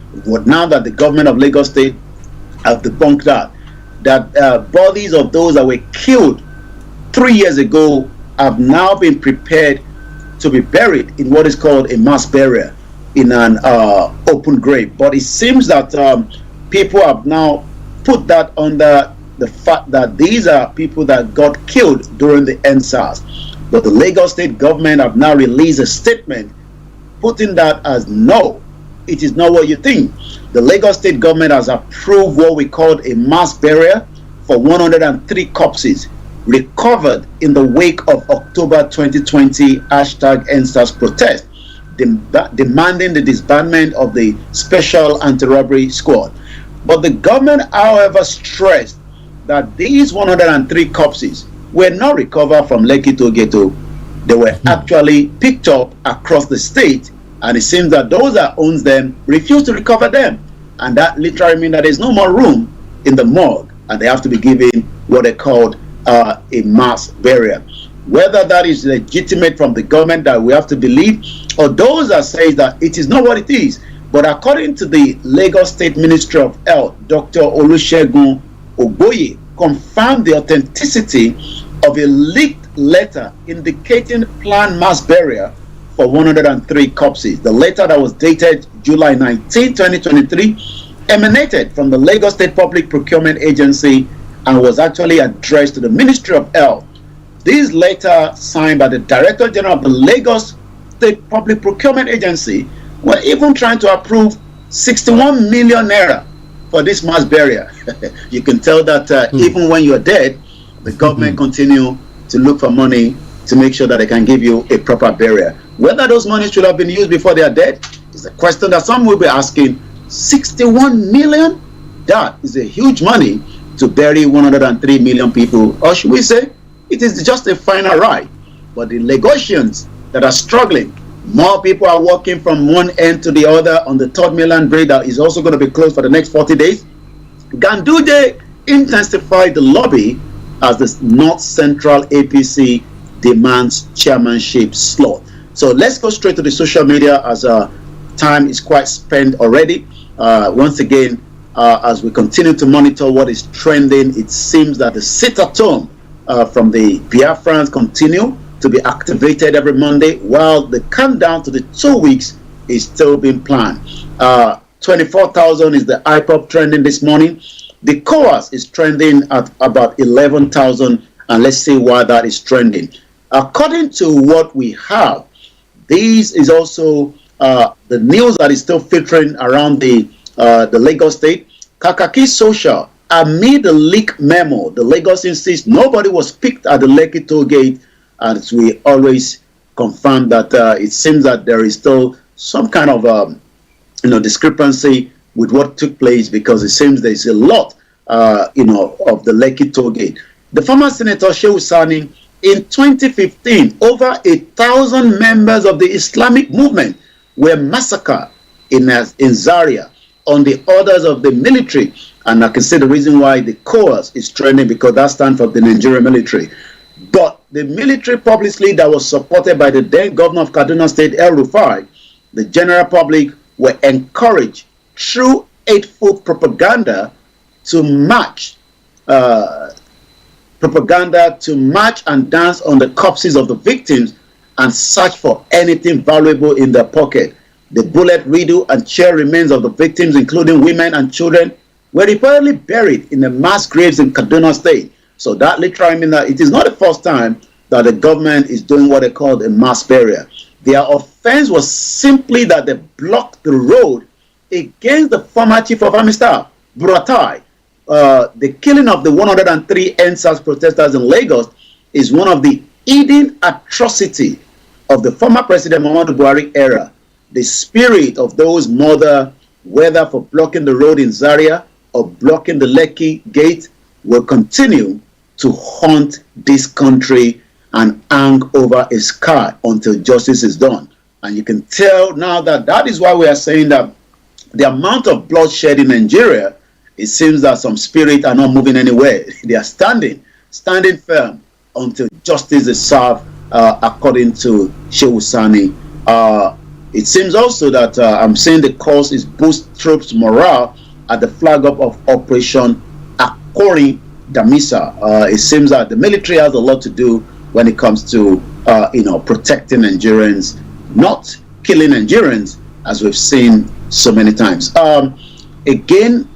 now that the government of Lagos State have debunked that bodies of those that were killed 3 years ago have now been prepared to be buried in what is called a mass burial in an open grave. But it seems that people have now put that under the fact that these are people that got killed during the NSAS. But the Lagos State government have now released a statement putting that as no, it is not what you think. The Lagos State government has approved what we call a mass burial for 103 corpses recovered in the wake of October 2020 #NSAS protest, demanding the disbandment of the Special Anti-Robbery Squad. But the government, however, stressed that these 103 corpses were not recovered from Lekki to Ghetto. They were actually picked up across the state, and it seems that those that owns them refuse to recover them. And that literally means that there's no more room in the morgue, and they have to be given what they called a mass burial. Whether that is legitimate from the government that we have to believe, or those that say that it is not what it is. But according to the Lagos State Ministry of Health, Dr. Olusegun Ogboye confirmed the authenticity of a leaked letter indicating planned mass burial for 103 corpses. The letter, that was dated July 19, 2023, emanated from the Lagos State Public Procurement Agency and was actually addressed to the Ministry of Health. This letter, signed by the Director General of the Lagos State Public Procurement Agency, were even trying to approve 61 million naira for this mass burial. You can tell that even when you're dead, the government continue to look for money to make sure that they can give you a proper burial. Whether those monies should have been used before they are dead is a question that some will be asking. 61 million? That is a huge money to bury 103 million people. Or should we say, it is just a final ride. But the Lagosians that are struggling, more people are walking from one end to the other on the 3rd mainland bridge that is also going to be closed for the next 40 days. Ganduje intensified the lobby as the North Central APC demands chairmanship slot. So let's go straight to the social media, as time is quite spent already. Once again, as we continue to monitor what is trending, it seems that the sit-at-home from the Biafrans continue to be activated every Monday, while the countdown to the 2 weeks is still being planned. 24,000 is the IPOP trending this morning. The COAS is trending at about 11,000, and let's see why that is trending. According to what we have, this is also the news that is still filtering around the Lagos state. Kakaki Social, amid the leak memo, the Lagos insists nobody was picked at the Lekki toll gate, and as we always confirm that it seems that there is still some kind of discrepancy with what took place, because it seems there is a lot of the Lekki toll gate. The former Senator Shehu Sani, in 2015, over 1,000 members of the Islamic movement were massacred in Zaria on the orders of the military. And I can see the reason why the COAS is trending, because that stands for the Nigerian military. But the military publicly that was supported by the then governor of Kaduna State, El Rufai, the general public were encouraged through hateful propaganda to march and dance on the corpses of the victims and search for anything valuable in their pocket. The bullet riddle and chair remains of the victims, including women and children, were reportedly buried in the mass graves in Kaduna State. So that literally means that it is not the first time that the government is doing what they call a mass burial. Their offense was simply that they blocked the road against the former chief of army staff, Buratai. The killing of the 103 NSAS protesters in Lagos is one of the hidden atrocity of the former President Muhammadu Buhari era. The spirit of those murdered, whether for blocking the road in Zaria or blocking the Lekki gate, will continue to haunt this country and hang over a sky until justice is done. And you can tell now that is why we are saying that the amount of bloodshed in Nigeria, it seems that some spirits are not moving anywhere. They are standing firm until justice is served, according to Shehu Sani. It seems also that I'm saying the cause is boost troops' morale at the flag up of Operation Akori Damisa. It seems that the military has a lot to do when it comes to protecting Nigerians, not killing Nigerians, as we've seen so many times. Again,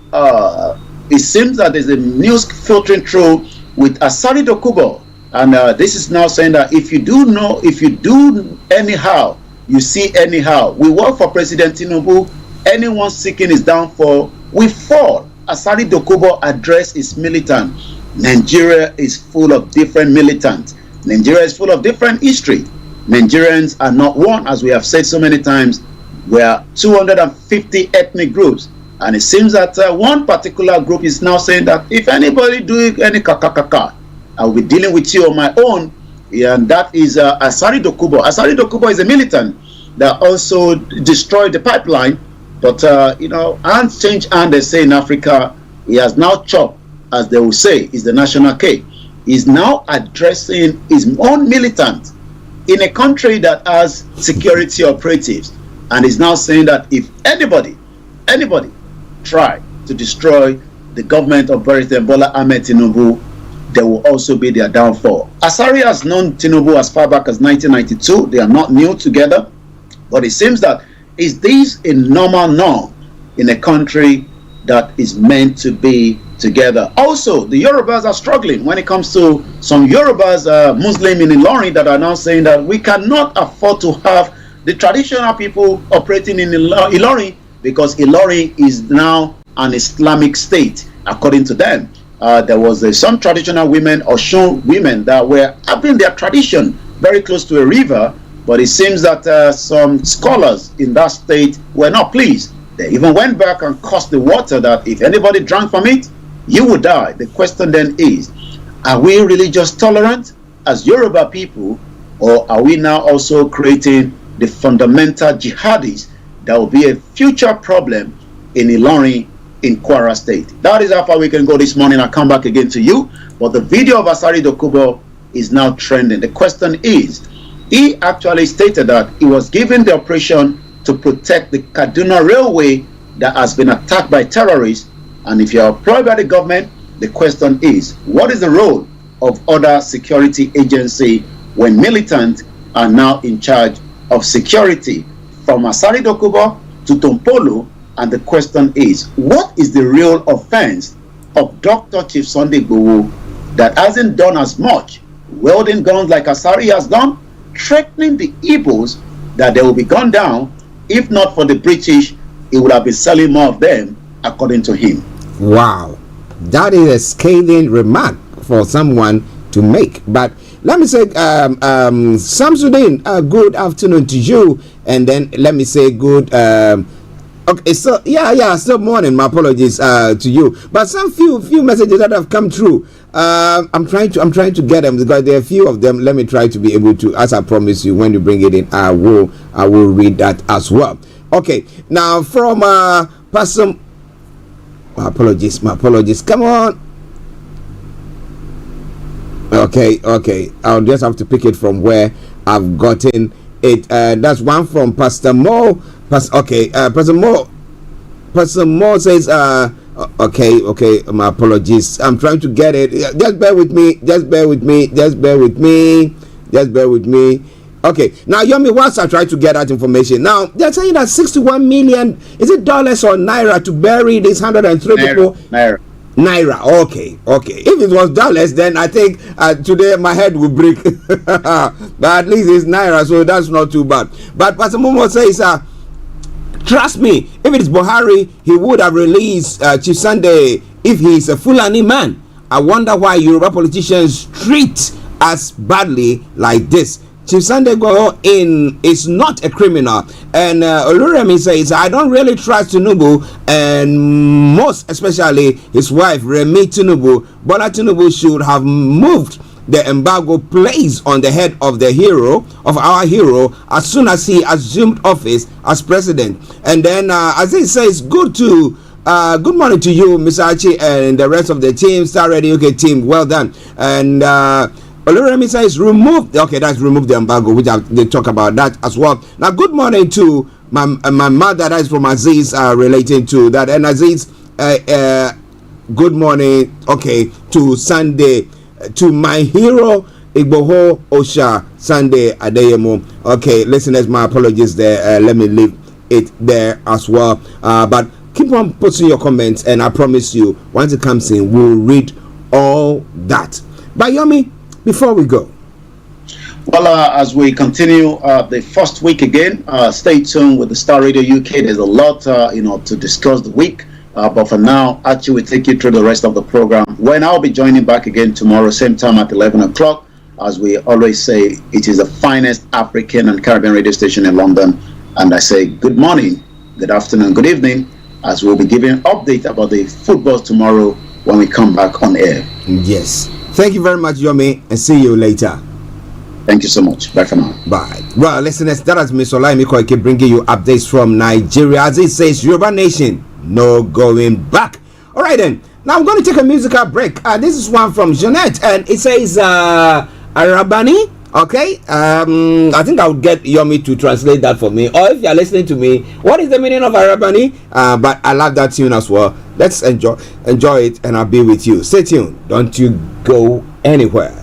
it seems that there's a news filtering through with Asari Dokubo, and this is now saying that if you do anyhow, you see anyhow. We work for President Tinubu. Anyone seeking his downfall, we fall. Asari Dokubo addressed his militant. Nigeria is full of different militants. Nigeria is full of different history. Nigerians are not one, as we have said so many times. We are 250 ethnic groups. And it seems that one particular group is now saying that if anybody doing any kakakaka, I will be dealing with you on my own. And that is Asari Dokubo. Asari Dokubo is a militant that also destroyed the pipeline. But, hands change hand, they say in Africa. He has now chopped, as they will say, is the national cake. He's now addressing his own militant in a country that has security operatives. And is now saying that if anybody try to destroy the government of President Bola Ahmed Tinubu, there will also be their downfall. Asari has known Tinubu as far back as 1992. They are not new together. But it seems that is this a normal norm in a country that is meant to be together? Also, the Yorubas are struggling when it comes to some Yorubas, Muslim in Ilorin, that are now saying that we cannot afford to have the traditional people operating in Ilorin, because Ilorin is now an Islamic state, according to them. There was some traditional women, Oshun women, that were having their tradition very close to a river, but it seems that some scholars in that state were not pleased. They even went back and cursed the water, that if anybody drank from it, you would die. The question then is, are we really just tolerant as Yoruba people, or are we now also creating the fundamental jihadis that will be a future problem in Ilorin, in Kwara State? That is how far we can go this morning. I'll come back again to you. But the video of Asari Dokubo is now trending. The question is, he actually stated that he was given the operation to protect the Kaduna Railway that has been attacked by terrorists. And if you are employed by the government, the question is, what is the role of other security agencies when militants are now in charge of security? From Asari Dokubo to Tompolo And the question is, what is the real offense of Dr. Chief Sunday Igboho that hasn't done as much, wielding guns like Asari has done, threatening the Igbos that they will be gunned down? If not for the British, he would have been selling more of them, according to him. Wow, that is a scathing remark for someone to make. But let me say, Samsudin, good afternoon to you, and then let me say good. Okay, so still morning. My apologies to you, but some few messages that have come through. I'm trying to get them because there are a few of them. Let me try to be able to, as I promise you, when you bring it in, I will read that as well. Okay, now from Pastor. My apologies. Come on. Okay. I'll just have to pick it from where I've gotten it. That's one from Pastor Mo. Pastor Mo says, okay. My apologies. I'm trying to get it. Just bear with me. Okay, now Yomi, once I try to get that information, now they're saying that 61 million, is it dollars or naira to bury these 103 people? Naira. Okay. If it was dollars, then I think today my head will break. But at least it's naira, so that's not too bad. But Pastor Momo says, trust me, if it is Buhari, he would have released Chief Sunday if he is a Fulani man. I wonder why Yoruba politicians treat us badly like this. Chief Sunday is not a criminal, and Olayomi says, I don't really trust Tinubu, and most especially his wife Remi Tinubu. Bola Tinubu should have moved the embargo placed on the head of our hero as soon as he assumed office as president. And then as he says, good morning to you, Mr. Archie, and the rest of the team, Starr Radio UK team, well done. And Olayomi says remove the embargo, which they talk about that as well. Now, good morning to my mother, that is from Aziz, relating to that. And Aziz, good morning, to Sunday, to my hero, Igboho Osha Sunday Adeyemo. Okay, listeners, my apologies there. Let me leave it there as well. But keep on posting your comments, and I promise you, once it comes in, we'll read all that. But Yomi, before we go, well, as we continue the first week again, stay tuned with the Starr Radio UK. There's a lot to discuss the week, but for now, Archie will take you through the rest of the program, when I'll be joining back again tomorrow, same time at 11 o'clock. As we always say, it is the finest African and Caribbean radio station in London, and I say good morning, good afternoon, good evening, as we'll be giving an update about the football tomorrow when we come back on air. Yes. Thank you very much, Yomi, and see you later. Thank you so much. Bye for now. Bye. Well, listeners, that has Miss Olayomi Koike bringing you updates from Nigeria. As it says, Yoruba Nation, no going back. All right, then. Now I'm going to take a musical break. This is one from Jeanette, and it says, Arabani. Okay. I think I'll get Yomi to translate that for me. Or if you're listening to me, what is the meaning of Arabani? But I love that tune as well. Let's enjoy it, and I'll be with you. Stay tuned. Don't you go anywhere.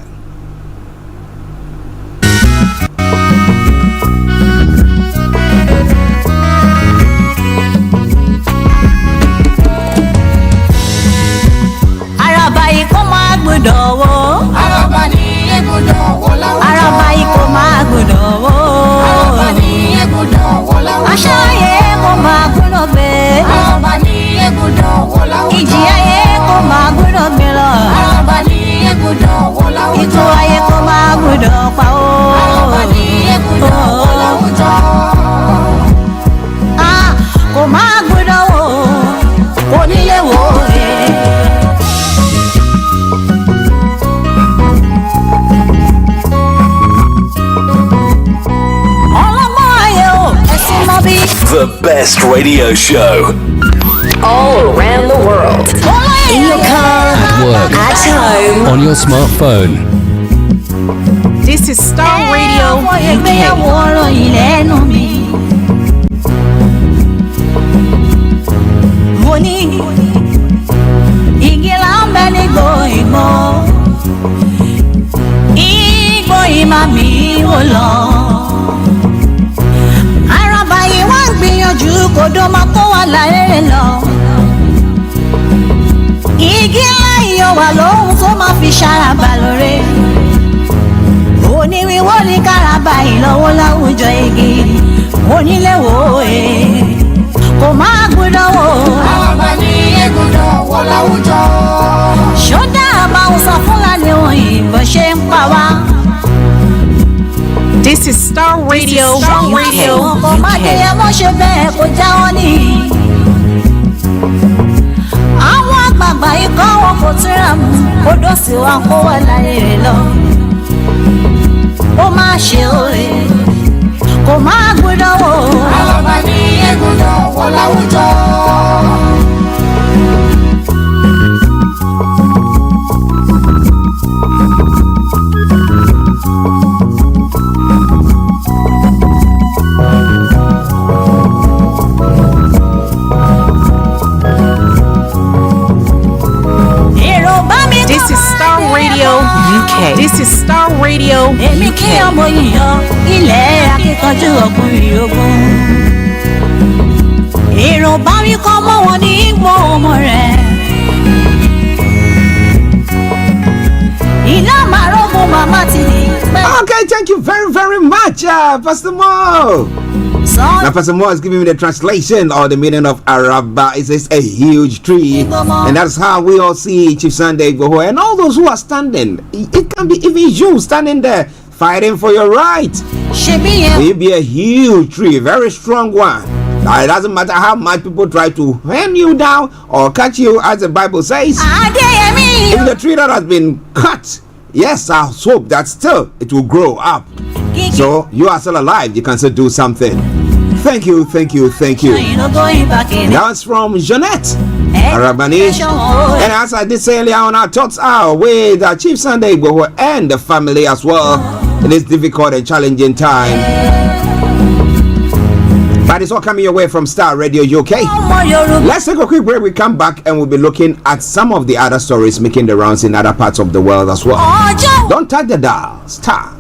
The best radio show all around the world. In your car, at work, at home, on your smartphone. This is Starr Radio UK. Araba yìí wá ń gbìyànjú kò dó máa kó wa láyé lọ. Igi ńlá iyọ̀ wà lóhun tó máa fi ṣàràbà lóore. Oníwíwó ní káràbà ìlọ́wọ́ láwùjọ igi. Onílé wò ó kò máa gbúdọ̀ wò. Àràbà ní egbúdọ̀ wọ láwùjọ. Ṣọ́dá àbáwọn sọ fúnlàní òyìnbó ṣe ń pa wá. This is Starr Radio UK. Kò má déyẹ mọ́ ṣe bẹ́ẹ̀ kó jáwọ́ ní. Àwọn àgbààgbà ikọ̀ wọn kò tíra mú odò sí wa kó wà láyé rẹ̀ lọ. Ó máa ṣe òye kò máa gbúdọ̀ wò. Àràbà ní egbúdọ̀ wọ láwùjọ. This is Starr Radio UK. This is Starr Radio Èmi kí ọmọ yìnyín ilẹ̀ akíkanjú ọkùnrin ogun. Èrò bá mi kọ́ mọ́ wọn ní ìgbọ́ ọmọ rẹ̀. Iná màrógún màmá ti ní. Okay, thank you very much, Pastor Mo. Now, Pastor Mo is giving me the translation or the meaning of Araba. It says a huge tree, and that's how we all see Chief Sunday Igboho and all those who are standing. It can be even you standing there fighting for your right. It be a huge tree, very strong one. Now, it doesn't matter how much people try to hand you down or cut you, as the Bible says. If the tree that has been cut, yes, I hope that still it will grow up. So you are still alive, you can still do something. Thank you. That's from Jeanette Arabani. And as I did say earlier on, our thoughts are with Chief Sunday Igboho and the family as well in this difficult and challenging time. But it's all coming your way from Starr Radio UK. Let's take a quick break. We come back and we'll be looking at some of the other stories making the rounds in other parts of the world as well. Don't touch the dial. Starr.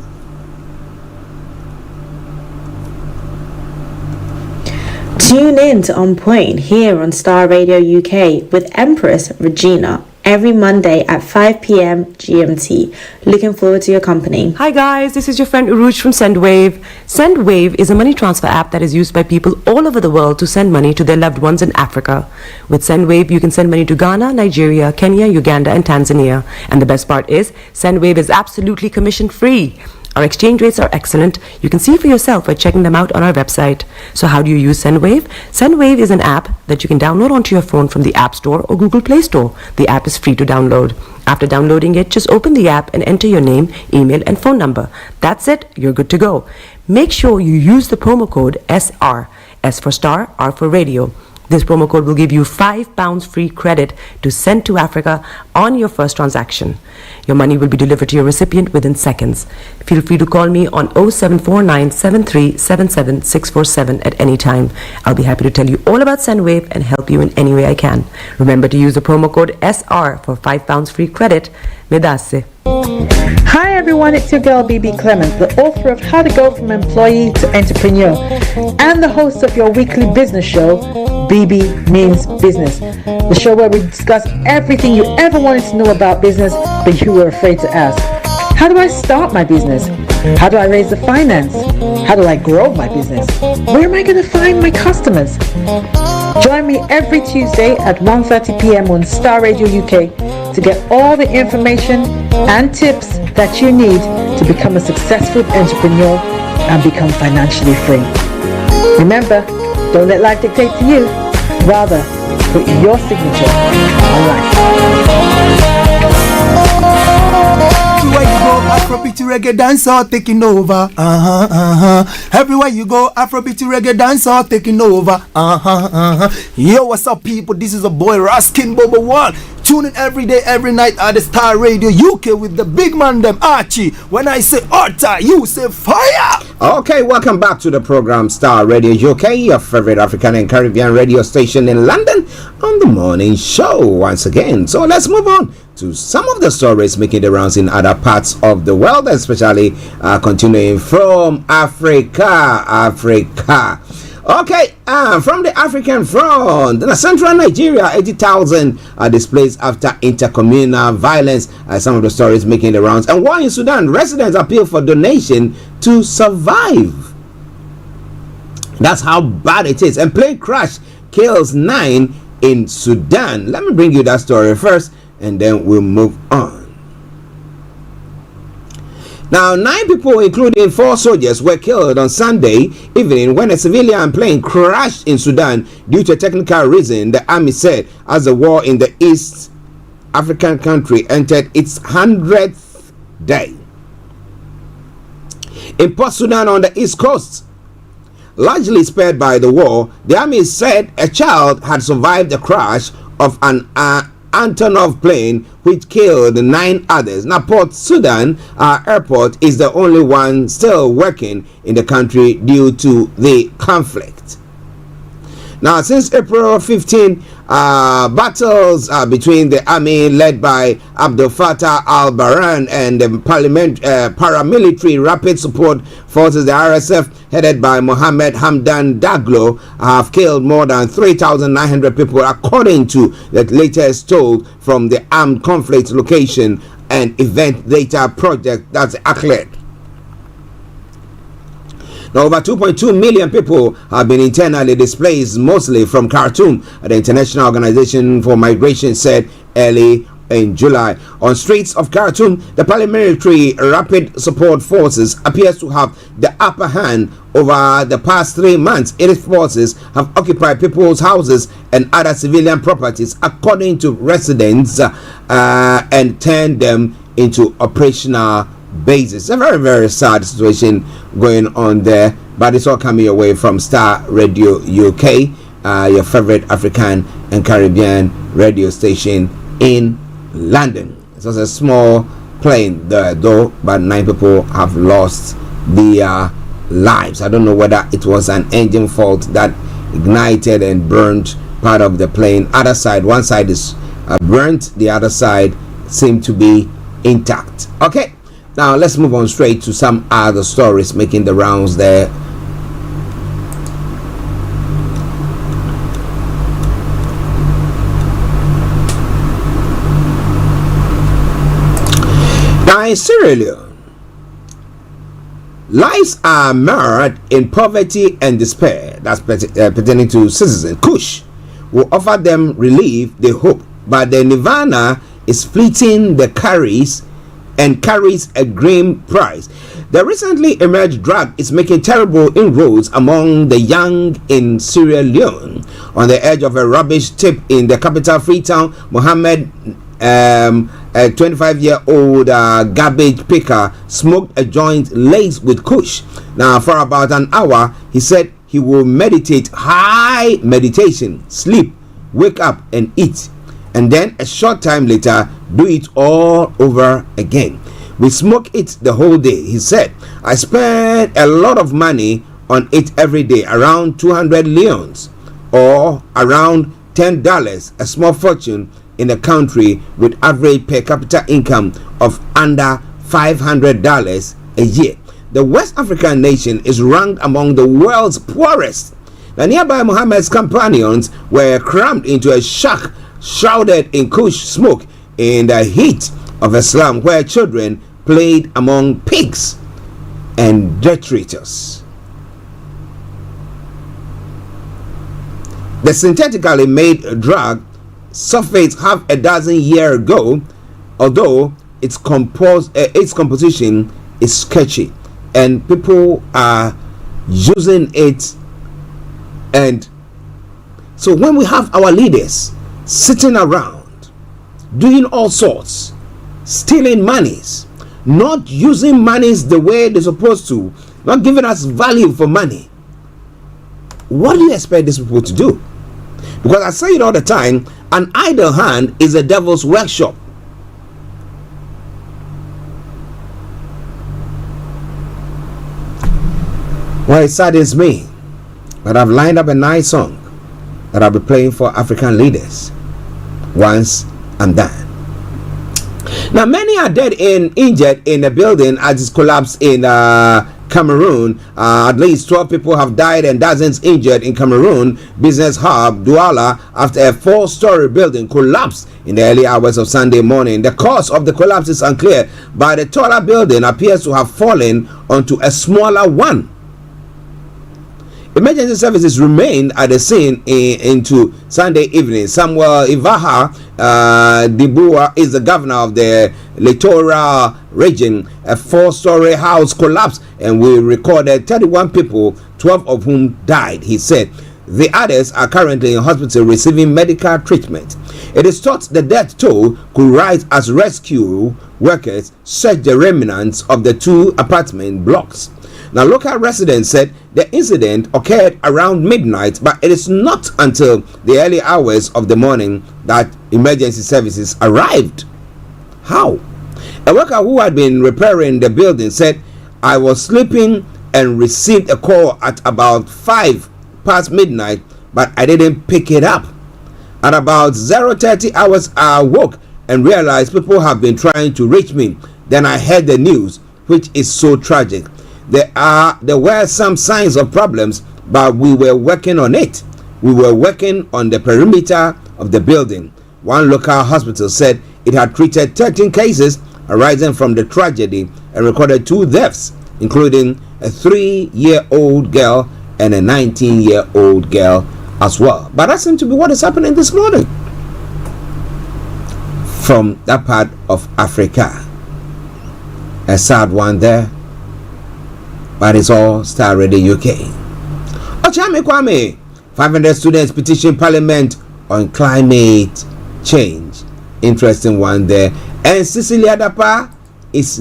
Tune in to On Point here on Starr Radio UK with Empress Regina every Monday at 5 p.m. GMT. Looking forward to your company. Hi guys, this is your friend Uruj from SendWave. SendWave is a money transfer app that is used by people all over the world to send money to their loved ones in Africa. With SendWave, you can send money to Ghana, Nigeria, Kenya, Uganda, and Tanzania. And the best part is, SendWave is absolutely commission-free. Our exchange rates are excellent. You can see for yourself by checking them out on our website. So how do you use SendWave? SendWave is an app that you can download onto your phone from the App Store or Google Play Store. The app is free to download. After downloading it, just open the app and enter your name, email, and phone number. That's it. You're good to go. Make sure you use the promo code SR. S for Starr, R for Radio. This promo code will give you £5 free credit to send to Africa on your first transaction. Your money will be delivered to your recipient within seconds. Feel free to call me on 0749 7377 647 at any time. I'll be happy to tell you all about SendWave and help you in any way I can. Remember to use the promo code SR for £5 free credit. Vedasse. Hi everyone, it's your girl BB Clement, the author of How to Go From Employee to Entrepreneur and the host of your weekly business show, BB Means Business, the show where we discuss everything you ever wanted to know about business but you were afraid to ask. How do I start my business? How do I raise the finance? How do I grow my business? Where am I going to find my customers? Join me every Tuesday at 1:30 p.m. on Starr Radio UK to get all the information and tips that you need to become a successful entrepreneur and become financially free. Remember, don't let life dictate to you. Rather, put your signature on life. Everywhere you go, Afrobeat reggae dancehall taking over. Everywhere you go, Afrobeat reggae dancehall taking over. Yo, what's up, people? This is a boy Raskin Bobo One. Tune in every day, every night at the Starr Radio UK with the big man them Archie. When I say Orta, you say fire. Okay, welcome back to the program Starr Radio UK, your favorite African and Caribbean radio station in London on the morning show once again. So let's move on to some of the stories making the rounds in other parts of the world, especially continuing from Africa. Okay, from the African front, in central Nigeria, 80,000 are displaced after intercommunal violence. Some of the stories making the rounds. And war in Sudan, residents appeal for donation to survive. That's how bad it is. And plane crash kills 9 in Sudan. Let me bring you that story first, and then we'll move on. Now, 9 people, including 4 soldiers, were killed on Sunday evening when a civilian plane crashed in Sudan due to a technical reason, the army said, as the war in the East African country entered its 100th day. In Port Sudan on the East Coast, largely spared by the war, the army said a child had survived the crash of an Antonov plane which killed 9 others. Now, Port Sudan airport is the only one still working in the country due to the conflict. Now, since April 15, battles between the army led by Abdel Fattah al-Burhan and the paramilitary rapid support forces, the RSF, headed by Mohammed Hamdan Daglo, have killed more than 3,900 people, according to the latest told from the Armed Conflict Location and Event Data Project, that's ACLED. Now, over 2.2 million people have been internally displaced, mostly from Khartoum, the International Organization for Migration said early in July. On streets of Khartoum, the paramilitary rapid support forces appears to have the upper hand over the past 3 months. Its forces have occupied people's houses and other civilian properties, according to residents, and turned them into operational basis. A very, very sad situation going on there, but it's all coming away from Starr Radio UK, your favorite African and Caribbean radio station in London. It was a small plane there though, but 9 people have lost their lives. I don't know whether it was an engine fault that ignited and burned part of the plane. Other side, one side is burnt, the other side seemed to be intact. Okay, now let's move on straight to some other stories making the rounds there. Now in Sierra Leone, lives are marred in poverty and despair. That's pertaining to citizens. Kush will offer them relief, they hope, but the nirvana is fleeting the carries a grim price. The recently emerged drug is making terrible inroads among the young in Sierra Leone. On the edge of a rubbish tip in the capital Freetown, Mohammed, a 25-year-old garbage picker, smoked a joint laced with kush. Now, for about an hour, he said he will meditate, high meditation, sleep, wake up and eat, and then a short time later do it all over again. We smoke it the whole day, he said. I spend a lot of money on it every day, around 200 leones, or around $10, a small fortune in a country with average per capita income of under $500 a year. The West African nation is ranked among the world's poorest. The nearby Mohammed's companions were crammed into a shack shrouded in kush smoke in the heat of a slum where children played among pigs and detritus. The synthetically made drug surfaced half a dozen years ago, although its composition is sketchy and people are using it. And so when we have our leaders sitting around doing all sorts, stealing monies, not using monies the way they're supposed to, not giving us value for money, what do you expect these people to do? Because I say it all the time, an idle hand is a devil's workshop. Well, it saddens me, but I've lined up a nice song that I'll be playing for African leaders once I'm done. Now, many are dead and injured in a building as it collapsed in Cameroon. At least 12 people have died and dozens injured in Cameroon business hub Douala after a 4-story building collapsed in the early hours of Sunday morning. The cause of the collapse is unclear, but the taller building appears to have fallen onto a smaller one. Emergency services remained at the scene into Sunday evening. Samuel Ivaha Dibua is the governor of the littoral region. A 4-story house collapsed and we recorded 31 people, 12 of whom died, he said. The others are currently in hospital receiving medical treatment. It is thought the death toll could rise as rescue workers search the remnants of the 2 apartment blocks. Now, local residents said the incident occurred around midnight, but it is not until the early hours of the morning that emergency services arrived. How? A worker who had been repairing the building said, "I was sleeping and received a call at about 5 past midnight, but I didn't pick it up. At about 0:30 hours, I awoke and realized people have been trying to reach me. Then I heard the news, which is so tragic. There were some signs of problems, but we were working on it. We were working on the perimeter of the building." One local hospital said it had treated 13 cases arising from the tragedy and recorded 2 deaths, including a 3-year-old girl and a 19-year-old girl as well. But that seems to be what is happening this morning from that part of Africa. A sad one there, but it's all Star Radio UK. Ochame Kwame, 500 students petition Parliament on climate change. Interesting one there. And Cecilia Dapa is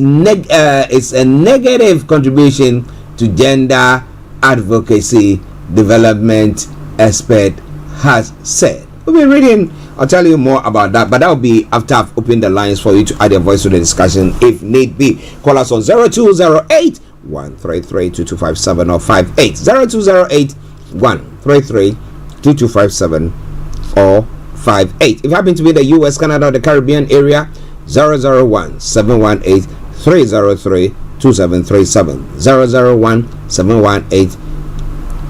a negative contribution to gender advocacy, development expert has said. We'll be reading, I'll tell you more about that, but that will be after I've opened the lines for you to add your voice to the discussion if need be. Call us on 0208 133 2257 or 58 0208 133 2257 or 58. If you happen to be in the US, Canada, or the Caribbean area, 001 718 303 2737 001 718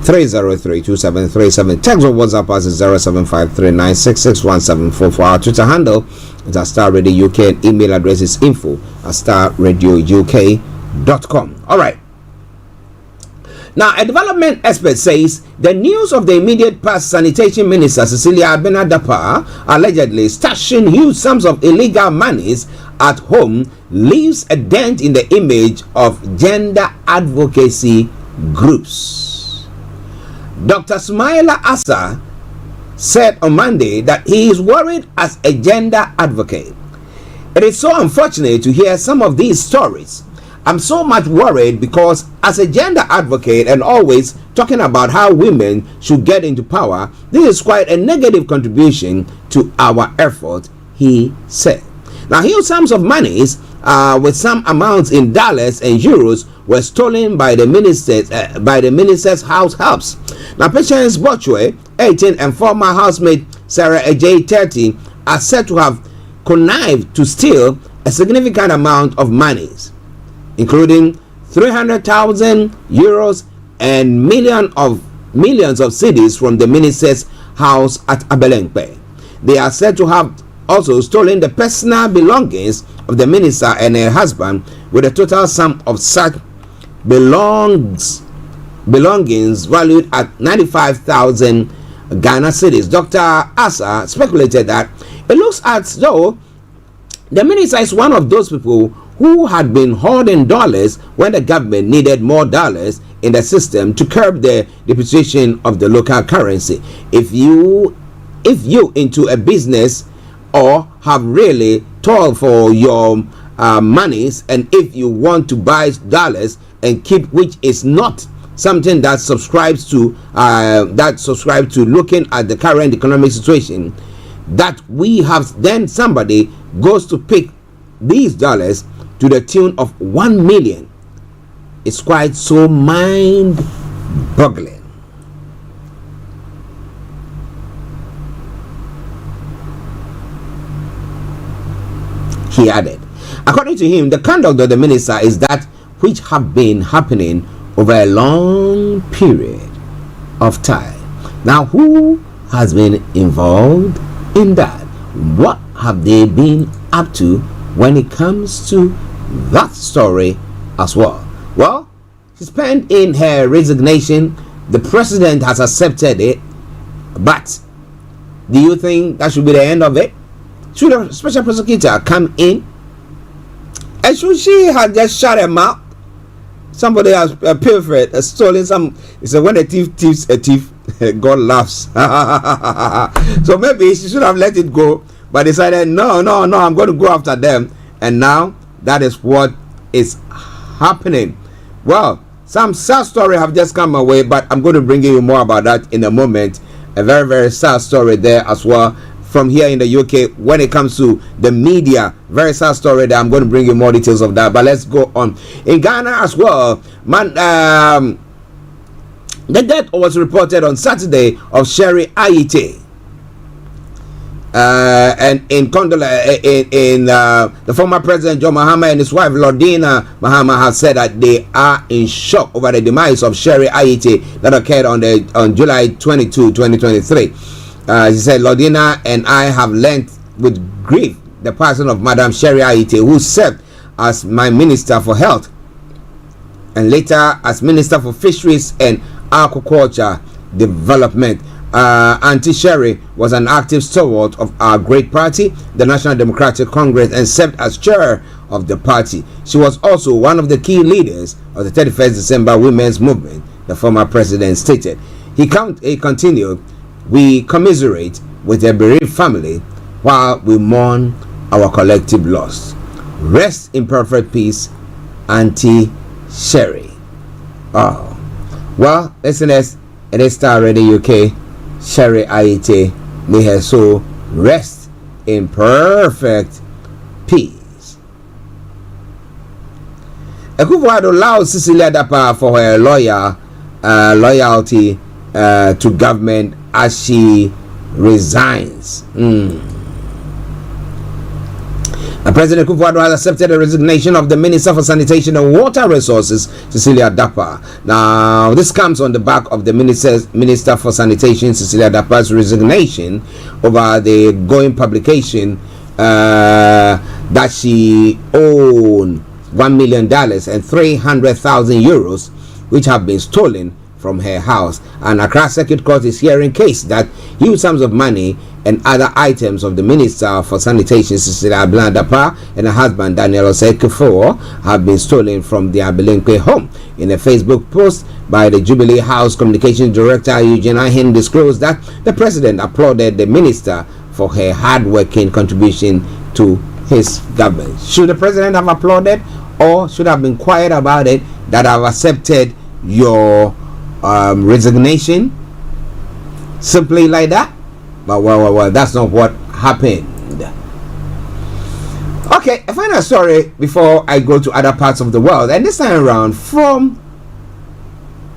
303 2737. Text or WhatsApp us is 0753966174. For our Twitter handle is at Star Radio UK and email address is info@starradiouk.com. All right. Now, a development expert says the news of the immediate past sanitation minister Cecilia Benadapa allegedly stashing huge sums of illegal monies at home leaves a dent in the image of gender advocacy groups. Dr. Sumaila Asa said on Monday that he is worried as a gender advocate. It is so unfortunate to hear some of these stories. I'm so much worried because as a gender advocate and always talking about how women should get into power, this is quite a negative contribution to our effort, he said. Now, huge sums of monies with some amounts in dollars and euros were stolen by the minister's house helps. Now, Patience Bochwe, 18, and former housemate Sarah Ajay, 30, are said to have connived to steal a significant amount of monies, including 300,000 euros and millions of cedis from the minister's house at Abelenkpe. They are said to have also stolen the personal belongings of the minister and her husband, with a total sum of such belongings valued at 95,000 Ghana cedis. Dr. Asa speculated that it looks as though the minister is one of those people who had been hoarding dollars when the government needed more dollars in the system to curb the depreciation of the local currency. If you into a business or have really toiled for your monies, and if you want to buy dollars and keep, which is not something that subscribes to looking at the current economic situation, that we have, then somebody goes to pick these dollars to the tune of 1 million. It's quite so mind-boggling. He added, according to him, the conduct of the minister is that which have been happening over a long period of time. Now, who has been involved in that? What have they been up to when it comes to that story as well? Well, she's penned in her resignation. The president has accepted it, but do you think that should be the end of it? Should a special prosecutor come in? And should she have just shut her mouth? Somebody has pilfered, has stolen some. He said, when a thief thieves a thief, God laughs. So maybe she should have let it go, but decided, no, I'm going to go after them. And now that is what is happening. Well, some sad story have just come away, but I'm going to bring you more about that in a moment. A very, very sad story there as well from here in the UK when it comes to the media. Very sad story there. I'm going to bring you more details of that, but let's go on. In Ghana as well, the death was reported on Saturday of Sherry Ayite. And in the former president John Mahama and his wife Lordina Mahama have said that they are in shock over the demise of Sherry Ayite that occurred on July 22, 2023. She said, Lordina and I have learned with grief the passing of Madam Sherry Ayite, who served as my Minister for Health and later as Minister for Fisheries and Aquaculture Development. Auntie Sherry was an active stalwart of our great party, the National Democratic Congress, and served as chair of the party. She was also one of the key leaders of the 31st December Women's Movement, the former president stated. He continued, we commiserate with the bereaved family while we mourn our collective loss. Rest in perfect peace, Auntie Sherry. Oh, well, listeners, it is Starr Radio UK. Sherry Ayite, may her soul rest in perfect peace. Akufo-Addo allows Cecilia Dapa for her loyalty to government as she resigns. President Akufo-Addo has accepted the resignation of the Minister for Sanitation and Water Resources, Cecilia Dapa. Now, this comes on the back of the Minister for Sanitation, Cecilia Dapa's resignation over the going publication that she owned $1 million and 300,000 euros, which have been stolen from her house. And Accra Circuit Court is hearing case that huge sums of money and other items of the Minister for Sanitation, Cecilia Dapa, and her husband, Daniel Osekefo, have been stolen from their Belenque home. In a Facebook post by the Jubilee House Communications Director, Eugene Ahin, disclosed that the President applauded the Minister for her hard-working contribution to his government. Should the President have applauded or should have been quiet about it, that I've accepted your resignation simply like that? But well, that's not what happened. Okay, a final story before I go to other parts of the world, and this time around from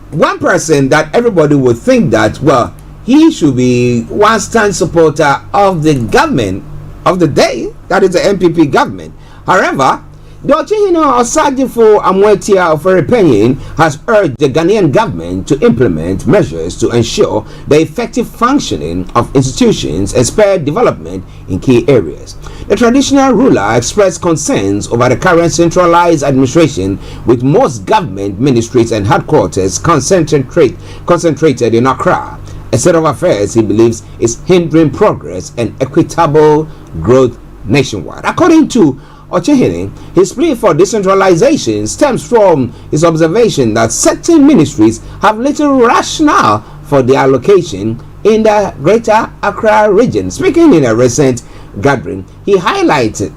one person that everybody would think that, well, he should be one stand supporter of the government of the day, that is the MPP government. However, Dr. Osajifo Amwetia of Pallien has urged the Ghanaian government to implement measures to ensure the effective functioning of institutions and spur development in key areas. The traditional ruler expressed concerns over the current centralized administration, with most government ministries and headquarters concentrated in Accra. A set of affairs he believes is hindering progress and equitable growth nationwide. According to Ochehene, his plea for decentralization stems from his observation that certain ministries have little rationale for their location in the Greater Accra region. Speaking in a recent gathering, he highlighted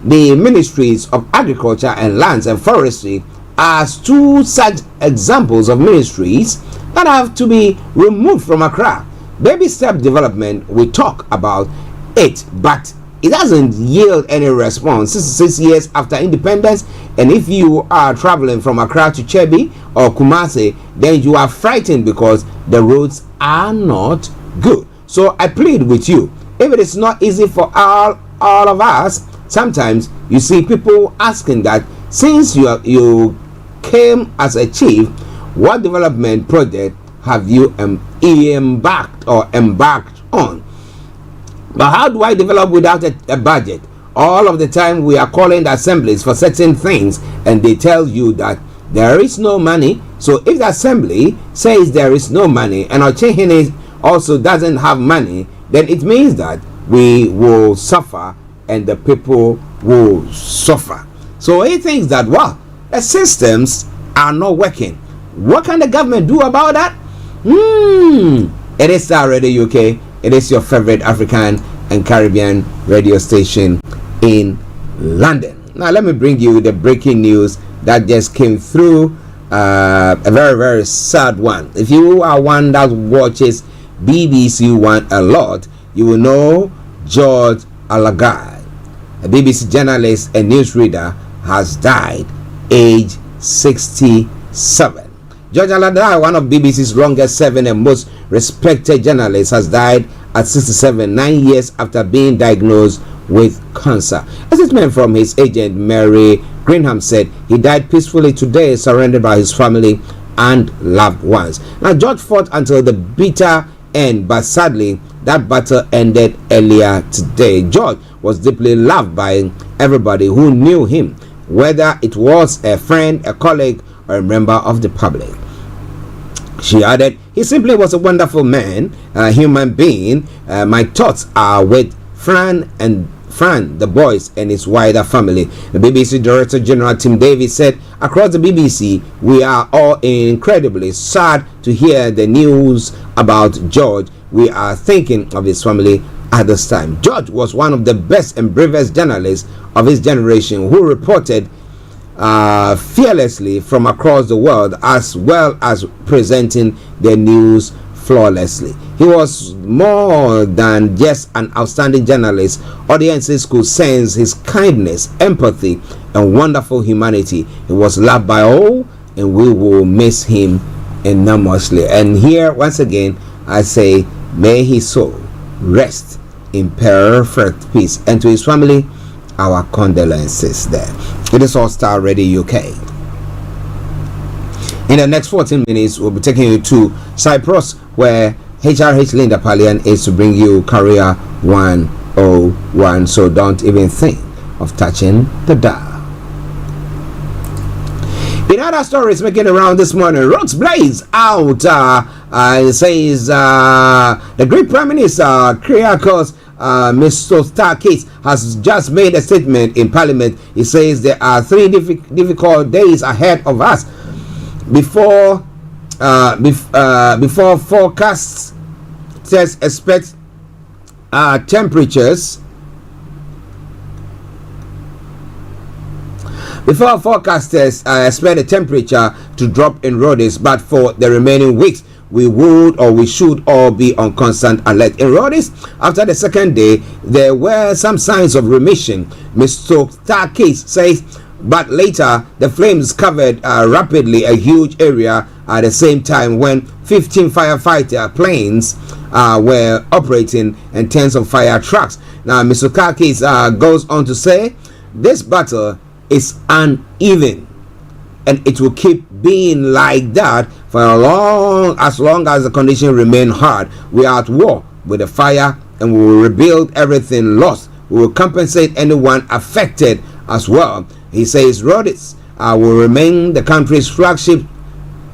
the ministries of Agriculture and Lands and Forestry as two such examples of ministries that have to be removed from Accra. Baby step development, we talk about it, but it doesn't yield any response 6 years after independence. And if you are traveling from Accra to Chebi or Kumasi, then you are frightened because the roads are not good. So I plead with you, if it is not easy for all of us, sometimes you see people asking that since you came as a chief, What development project have you embarked on? But how do I develop without a budget? All of the time we are calling the assemblies for certain things, and they tell you that there is no money. So if the assembly says there is no money, and Ochehene also doesn't have money, then it means that we will suffer and the people will suffer. So he thinks that, well, the systems are not working. What can the government do about that? It is Starr Radio UK. It is your favorite African and Caribbean radio station in London. Now let me bring you the breaking news that just came through. A very, very sad one. If you are one that watches BBC One a lot, you will know George Alagai, a BBC journalist and newsreader, has died, age 67. George Alagai, one of BBC's longest serving and most respected journalists, has died at 67, 9 years after being diagnosed with cancer. A statement from his agent Mary Greenham said he died peacefully today, surrounded by his family and loved ones. Now, George fought until the bitter end, but sadly that battle ended earlier today. George was deeply loved by everybody who knew him, whether it was a friend, a colleague, or a member of the public. She added, he simply was a wonderful man, a human being. My thoughts are with Fran, the boys, and his wider family. The BBC Director General Tim Davis said, across the BBC, we are all incredibly sad to hear the news about George. We are thinking of his family at this time. George was one of the best and bravest journalists of his generation, who reported fearlessly from across the world, as well as presenting the news flawlessly. He was more than just an outstanding journalist. Audiences could sense his kindness, empathy, and wonderful humanity. He was loved by all, and we will miss him enormously. And here, once again, I say, may his soul rest in perfect peace. And to his family, our condolences there. It is all Starr Radio UK. In the next 14 minutes, we'll be taking you to Cyprus, where HRH Linda Pallien is to bring you Career 101. So don't even think of touching the dial. In other stories making around this morning, roads blaze out. It says the Greek Prime Minister Kyriakos Mitsotakis has just made a statement in Parliament. He says there are 3 difficult days ahead of us before forecasts expect temperatures. Before forecasters expect the temperature to drop in Rhodes, but for the remaining weeks, we should all be on constant alert. In Rhodes, after the second day, there were some signs of remission, Mr. Takis says, but later the flames covered rapidly a huge area at the same time when 15 firefighter planes were operating and tens of fire trucks. Now, Mr. Takis goes on to say, this battle is uneven, and it will keep being like that for as long as the conditions remain hard. We are at war with the fire, and we will rebuild everything lost. We will compensate anyone affected as well. He says Rhodes will remain the country's flagship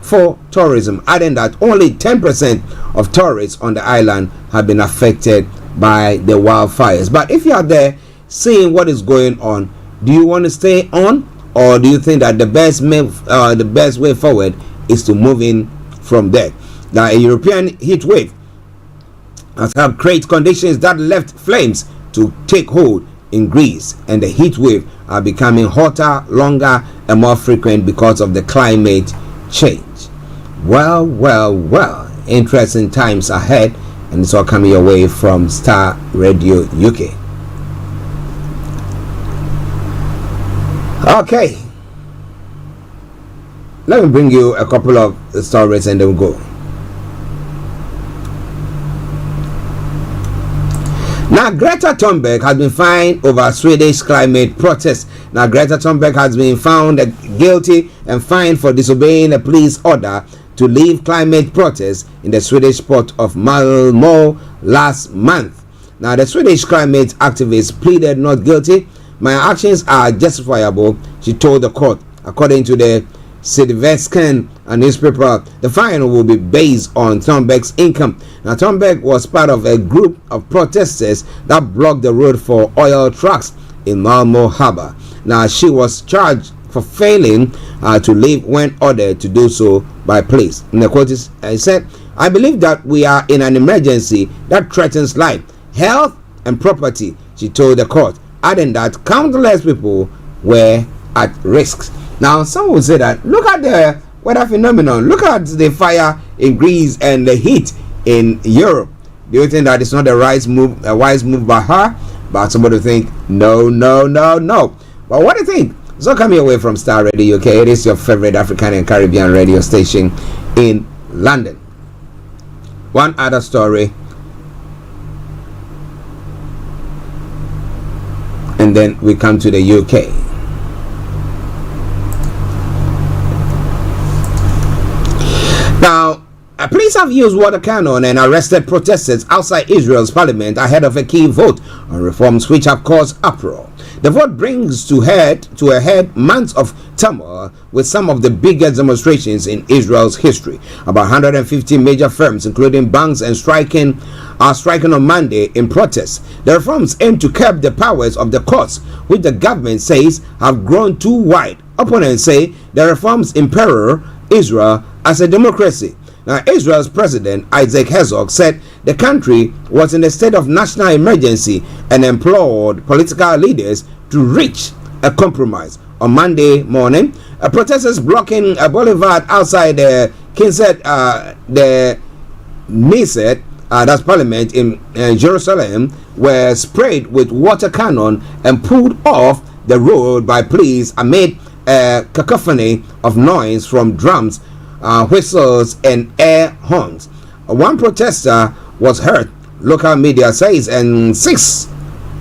for tourism, adding that only 10% of tourists on the island have been affected by the wildfires. But if you are there seeing what is going on, do you want to stay on, or do you think that the best way forward is to move in from there? Now, a European heat wave has helped create conditions that left flames to take hold in Greece, and the heat wave are becoming hotter, longer, and more frequent because of the climate change. Well, interesting times ahead, and it's all coming your way from Starr Radio UK. Okay, let me bring you a couple of stories and then we'll go. Now, Greta Thunberg has been fined over Swedish climate protests. Now, Greta Thunberg has been found guilty and fined for disobeying a police order to leave climate protests in the Swedish port of Malmö last month. Now, the Swedish climate activist pleaded not guilty. My actions are justifiable, she told the court. According to the Sydveskan newspaper, the fine will be based on Thunberg's income. Now, Thunberg was part of a group of protesters that blocked the road for oil trucks in Malmö Harbor. Now, she was charged for failing to leave when ordered to do so by police. And the quote is, I said, I believe that we are in an emergency that threatens life, health, and property, she told the court, adding that countless people were at risk. Now, some will say that, look at the weather phenomenon, look at the fire in Greece and the heat in Europe. Do you think that it's not a wise move by her? But somebody think, no. But what do you think? So coming away from Starr Radio UK, it is your favorite African and Caribbean radio station in London. One other story, and then we come to the UK. Now, police have used water cannon and arrested protesters outside Israel's parliament ahead of a key vote on reforms which have caused uproar. The vote brings to a head months of turmoil with some of the biggest demonstrations in Israel's history. About 150 major firms, including banks, are striking on Monday in protest. The reforms aim to curb the powers of the courts, which the government says have grown too wide. Opponents say the reforms imperil Israel as a democracy. Now, Israel's president Isaac Herzog said the country was in a state of national emergency and implored political leaders to reach a compromise. On Monday morning, protesters blocking a boulevard outside the the Knesset, that's Parliament in Jerusalem, were sprayed with water cannon and pulled off the road by police amid a cacophony of noise from drums, whistles, and air horns. One protester was hurt, local media says, and 6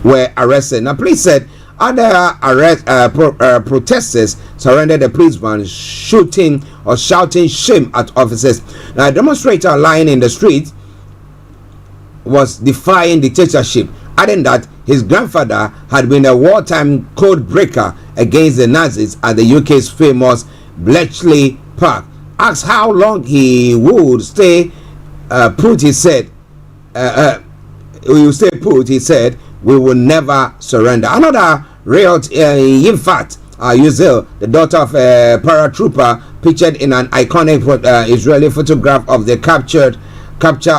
were arrested. Now, police said other protesters surrounded the police van, shouting shame at officers. Now, a demonstrator lying in the street was defying dictatorship, adding that his grandfather had been a wartime code breaker against the Nazis at the UK's famous Bletchley Park. Asked how long he would stay put, he said, we will never surrender. Another riot, Yifat Yuzel, the daughter of a paratrooper, pictured in an iconic Israeli photograph of the capture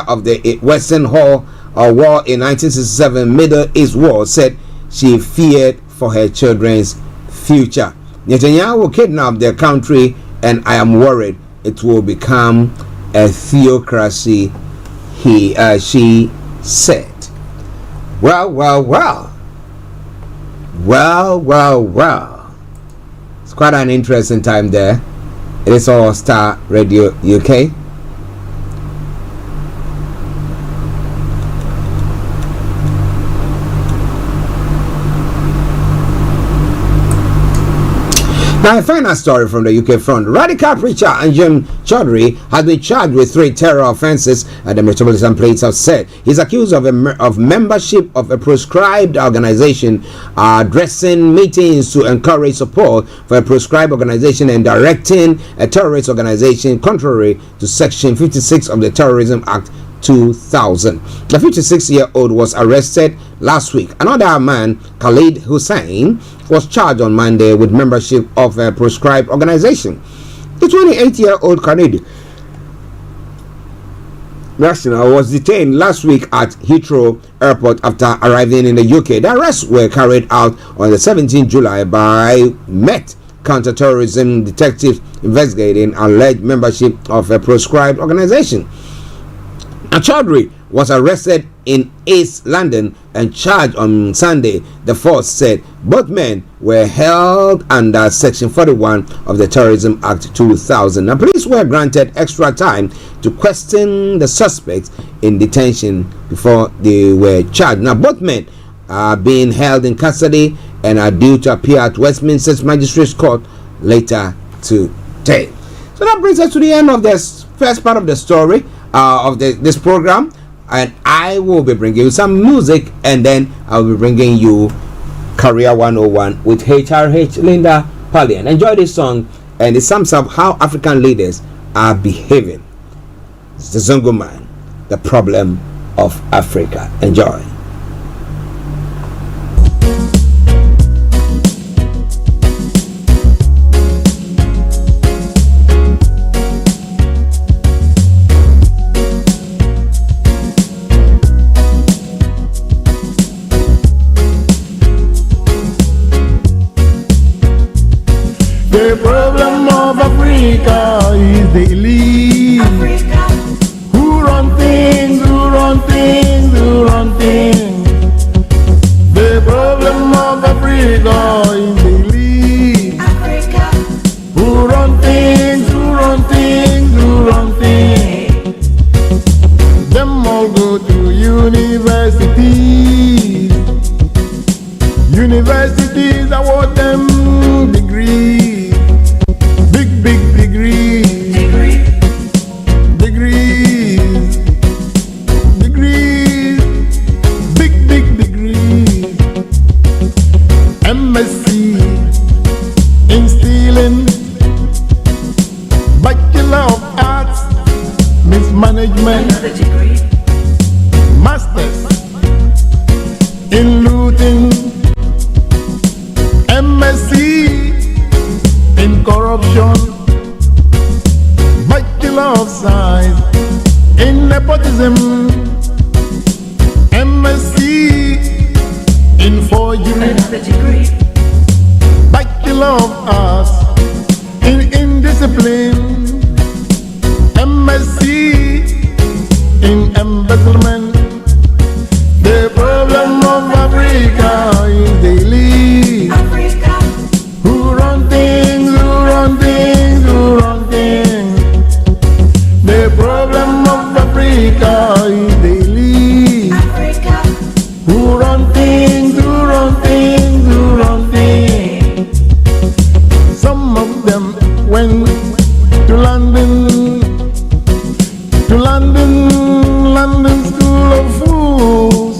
of the Western War in 1967 Middle East War, said she feared for her children's future. Netanyahu kidnapped their country, and I am worried it will become a theocracy, she said. Well. It's quite an interesting time there. It is all Starr Radio UK. Now, a final story from the UK front. Radical preacher Anjem Chaudhry has been charged with 3 terror offences, the Metropolitan Police have said. He's accused of membership of a proscribed organisation, addressing meetings to encourage support for a proscribed organisation, and directing a terrorist organisation contrary to Section 56 of the Terrorism Act 2000. The 56-year-old was arrested last week. Another man, Khalid Hussain, was charged on Monday with membership of a proscribed organization. The 28-year-old Canadian national was detained last week at Heathrow Airport after arriving in the UK. The arrests were carried out on the 17th July by Met counter-terrorism detectives investigating alleged membership of a proscribed organization. Chaudhry was arrested in East London and charged on Sunday. The force said both men were held under Section 41 of the Terrorism Act 2000. Now, police were granted extra time to question the suspects in detention before they were charged. Now, both men are being held in custody and are due to appear at Westminster Magistrates Court later today. So that brings us to the end of this first part of the story of this program, and I will be bringing you some music, and then I'll be bringing you Career 101 with HRH Linda Pallien. Enjoy this song, and it sums up how African leaders are behaving. It's the Zongo Man, the problem of Africa. Enjoy. The problem of Africa is the elite. Who run things, who run things, who run things. The problem of Africa is the elite. Who run things, who run things, who run things. Them all go to universities. Universities award them degrees. Big degrees. Degrees. Big degrees. MSc in stealing. Bachelor of Arts, mismanagement. Masters in looting. MSc in corruption. Bachelor of Science in nepotism. MSc in forgery. Bachelor of Arts in indiscipline. MSc in embezzlement. The problem of Africa is the elite. Who run things, who run things, who run things. The problem of Africa is the elite. Who run things, who run things, who run things. Some of them went to London School of Fools,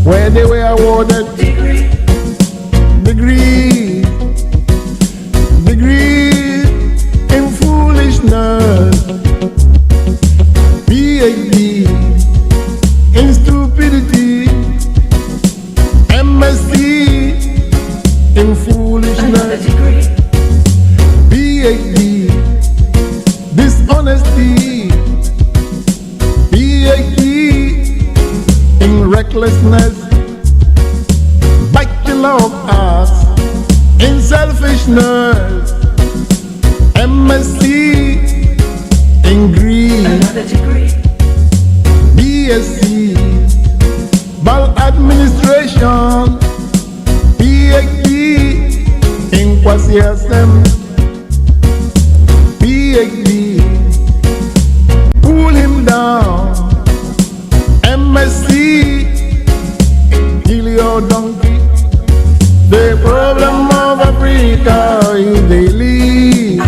where they were awarded degrees in foolishness, PhD in stupidity, MSc in foolishness, PhD dishonesty, PhD in recklessness, Bachelor of Arts in selfishness, MSc in greed, BSc maladministration, PhD in quasi-SM, PhD pull him down, MSc Helio donkey. The problem of Africa is the elite.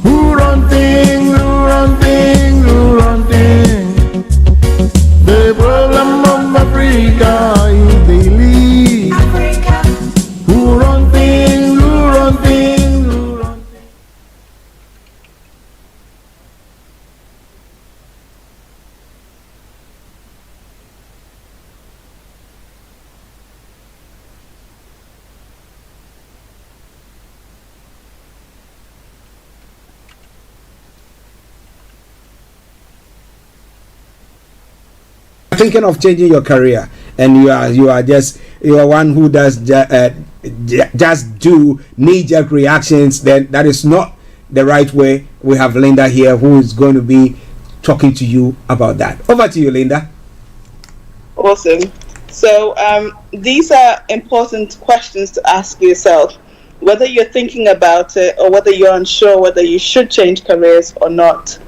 Who run things, who run things, who run things. The problem of Africa is the elite. Who run things, who run things, who run things. Thinking of changing your career, and you are one who does just do knee-jerk reactions, then that is not the right way. We have Linda here who is going to be talking to you about that. Over to you, Linda. Awesome. So these are important questions to ask yourself, whether you're thinking about it or whether you're unsure whether you should change careers or not.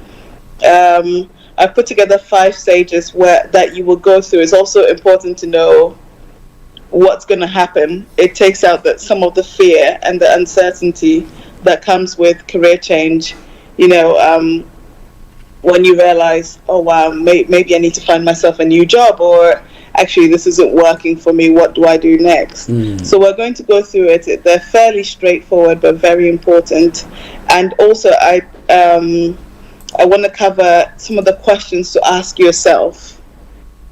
I put together 5 stages that you will go through. It's also important to know what's going to happen. It takes out some of the fear and the uncertainty that comes with career change. When you realize, oh wow, maybe I need to find myself a new job, or actually this isn't working for me, what do I do next? So we're going to go through it. They're fairly straightforward but very important. And also I want to cover some of the questions to ask yourself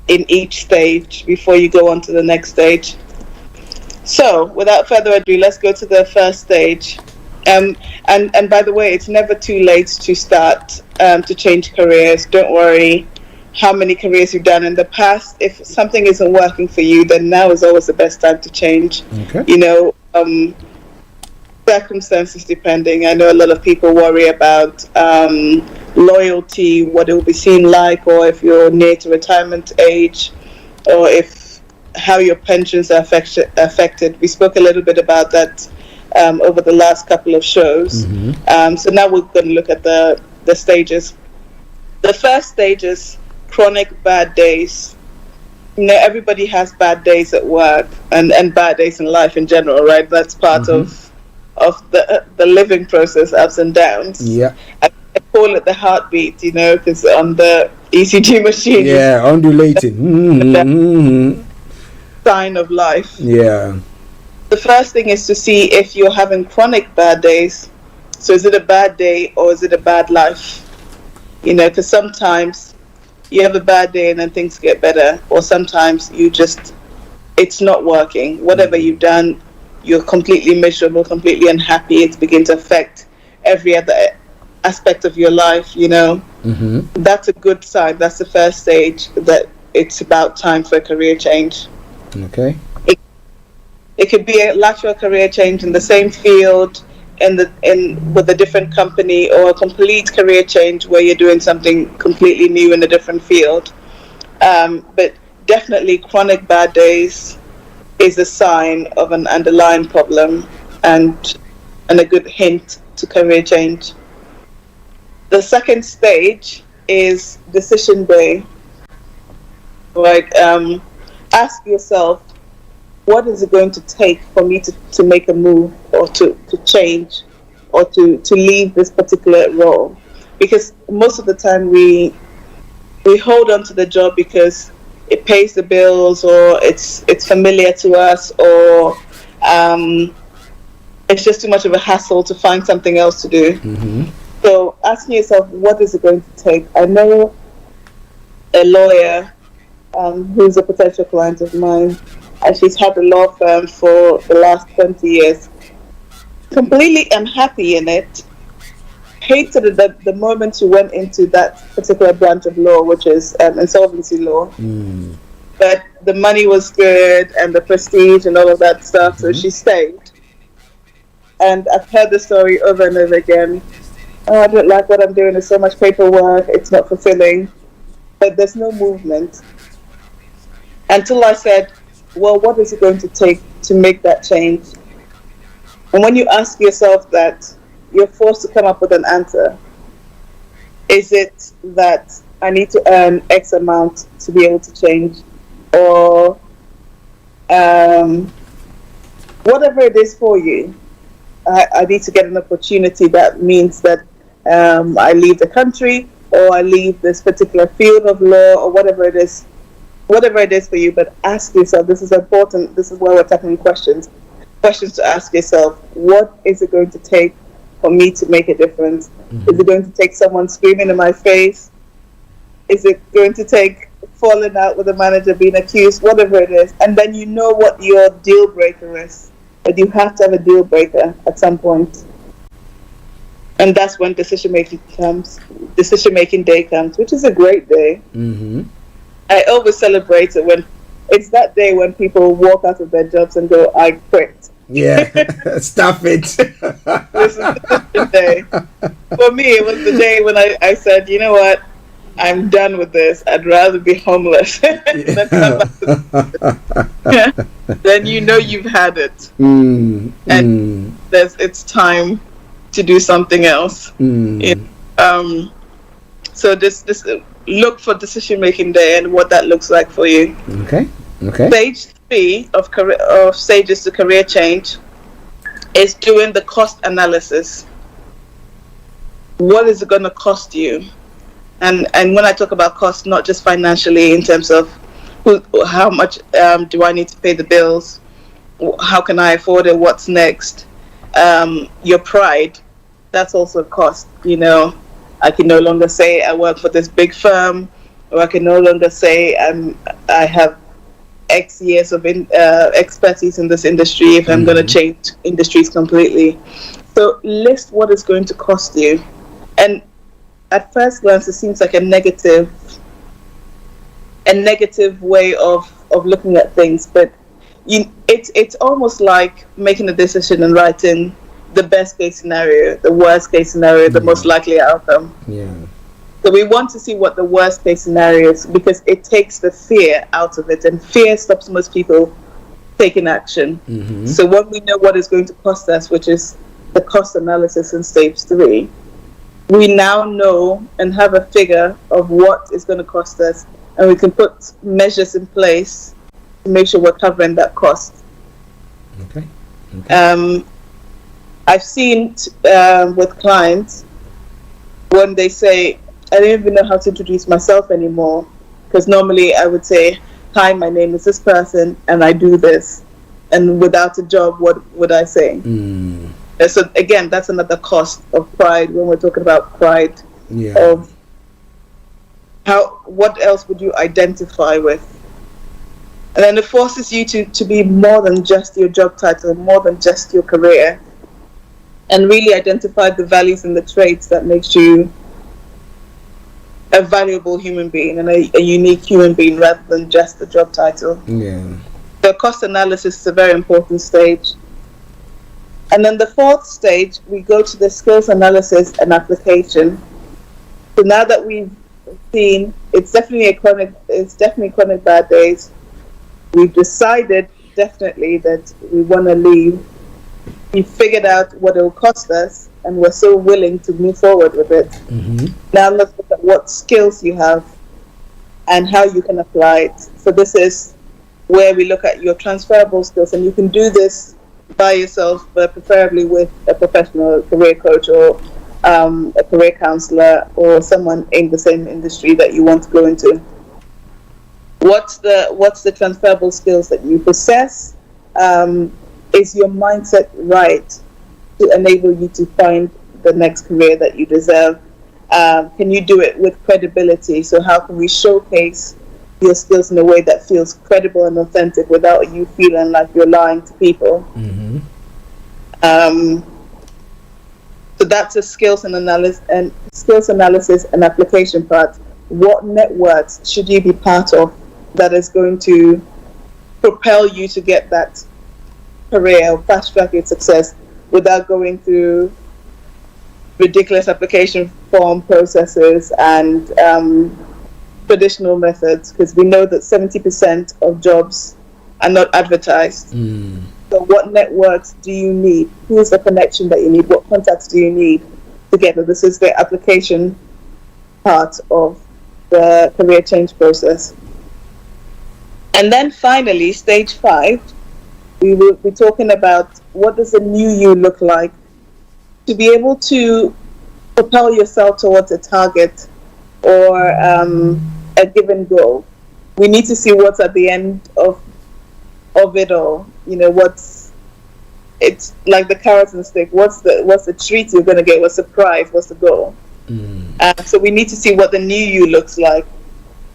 in each stage before you go on to the next stage. So without further ado, let's go to the first stage. And by the way, it's never too late to start to change careers. Don't worry how many careers you've done in the past. If something isn't working for you, then now is always the best time to change. Okay. Circumstances depending. I know a lot of people worry about loyalty, what it will be seen like, or if you're near to retirement age, or how your pensions are affected. We spoke a little bit about that over the last couple of shows. So now we're going to look at the stages. The first stage is chronic bad days. Everybody has bad days at work and bad days in life in general, right? That's part of the living process, ups and downs. Yeah. I call it the heartbeat, because on the ECG machine. Yeah, undulating. Sign of life. Yeah. The first thing is to see if you're having chronic bad days. So is it a bad day or is it a bad life? Because sometimes you have a bad day and then things get better, or sometimes it's not working. Whatever you've done, you're completely miserable, completely unhappy. It's beginning to affect every other aspect of your life, That's a good sign. That's the first stage, that it's about time for a career change. Okay. It could be a lateral career change in the same field, with a different company, or a complete career change where you're doing something completely new in a different field. But definitely chronic bad days is a sign of an underlying problem and a good hint to career change. The second stage is decision day. Right? Ask yourself, what is it going to take for me to make a move, or to change, or to leave this particular role? Because most of the time we hold on to the job because it pays the bills, or it's familiar to us, or it's just too much of a hassle to find something else to do. So asking yourself, what is it going to take? I know a lawyer who's a potential client of mine, and she's had a law firm for the last 20 years. Completely unhappy in it. Hated it the moment she went into that particular branch of law, which is insolvency law. But the money was good and the prestige and all of that stuff, so she stayed. And I've heard the story over and over again. Oh, I don't like what I'm doing. There's so much paperwork. It's not fulfilling. But there's no movement. Until I said, well, what is it going to take to make that change? And when you ask yourself that, you're forced to come up with an answer. Is it that I need to earn X amount to be able to change? Or whatever it is for you, I need to get an opportunity that means that I leave the country, or I leave this particular field of law, or whatever it is for you. But ask yourself, this is important, this is why we're tackling questions to ask yourself, what is it going to take for me to make a difference? Is it going to take someone screaming in my face? Is it going to take falling out with a manager, being accused, whatever it is? And then you know what your deal breaker is. But you have to have a deal breaker at some point. And that's when decision making day comes, which is a great day. I always celebrate it when it's that day when people walk out of their jobs and go, I quit. Yeah, stop it. This is the day. For me, it was the day when I said, you know what, I'm done with this. I'd rather be homeless than come back to then you know you've had it. And it's time to do something else. So this look for decision making day and what that looks like for you. Okay. Stage 3 of stages to career change is doing the cost analysis. What is it going to cost you? And when I talk about cost, not just financially in terms of how much do I need to pay the bills, how can I afford it, what's next, your pride, that's also a cost. You know, I can no longer say I work for this big firm, or I can no longer say I have X years of expertise in this industry if I'm going to change industries completely. So list what it's going to cost you. And at first glance, it seems like a negative way of looking at things, but it's almost like making a decision and writing the best case scenario, the worst case scenario, the most likely outcome. Yeah. So we want to see what the worst case scenario is, because it takes the fear out of it, and fear stops most people taking action. So when we know what it's going to cost us, which is the cost analysis in stage 3, we now know and have a figure of what is going to cost us, and we can put measures in place to make sure we're covering that cost. Okay. I've seen with clients when they say, I don't even know how to introduce myself anymore, because normally I would say, hi, my name is this person and I do this, and without a job, what would I say? So again, that's another cost of pride when we're talking about pride. Of what else would you identify with? And then it forces you to be more than just your job title, more than just your career, and really identify the values and the traits that makes you a valuable human being and a unique human being, rather than just the job title. The cost analysis is a very important stage. And then the 4th stage, we go to the skills analysis and application. So now that we've seen it's definitely chronic bad days, we've decided definitely that we want to leave. We figured out what it will cost us, and we're so willing to move forward with it. Now let's look at what skills you have and how you can apply it. So this is where we look at your transferable skills, and you can do this by yourself, but preferably with a professional career coach or a career counselor or someone in the same industry that you want to go into. What's the transferable skills that you possess? Is your mindset right to enable you to find the next career that you deserve? Can you do it with credibility? So how can we showcase your skills in a way that feels credible and authentic without you feeling like you're lying to people? So that's a skills analysis and application part. What networks should you be part of that is going to propel you to get that career or fast track your success without going through ridiculous application form processes and traditional methods, because we know that 70% of jobs are not advertised. So what networks do you need? Who is the connection that you need? What contacts do you need together? This is the application part of the career change process. And then finally, stage 5, we will be talking about what does the new you look like to be able to propel yourself towards a target or a given goal. We need to see what's at the end of it all. You know, it's like the carrot and stick. What's the treat you're going to get? What's the prize? What's the goal? So we need to see what the new you looks like.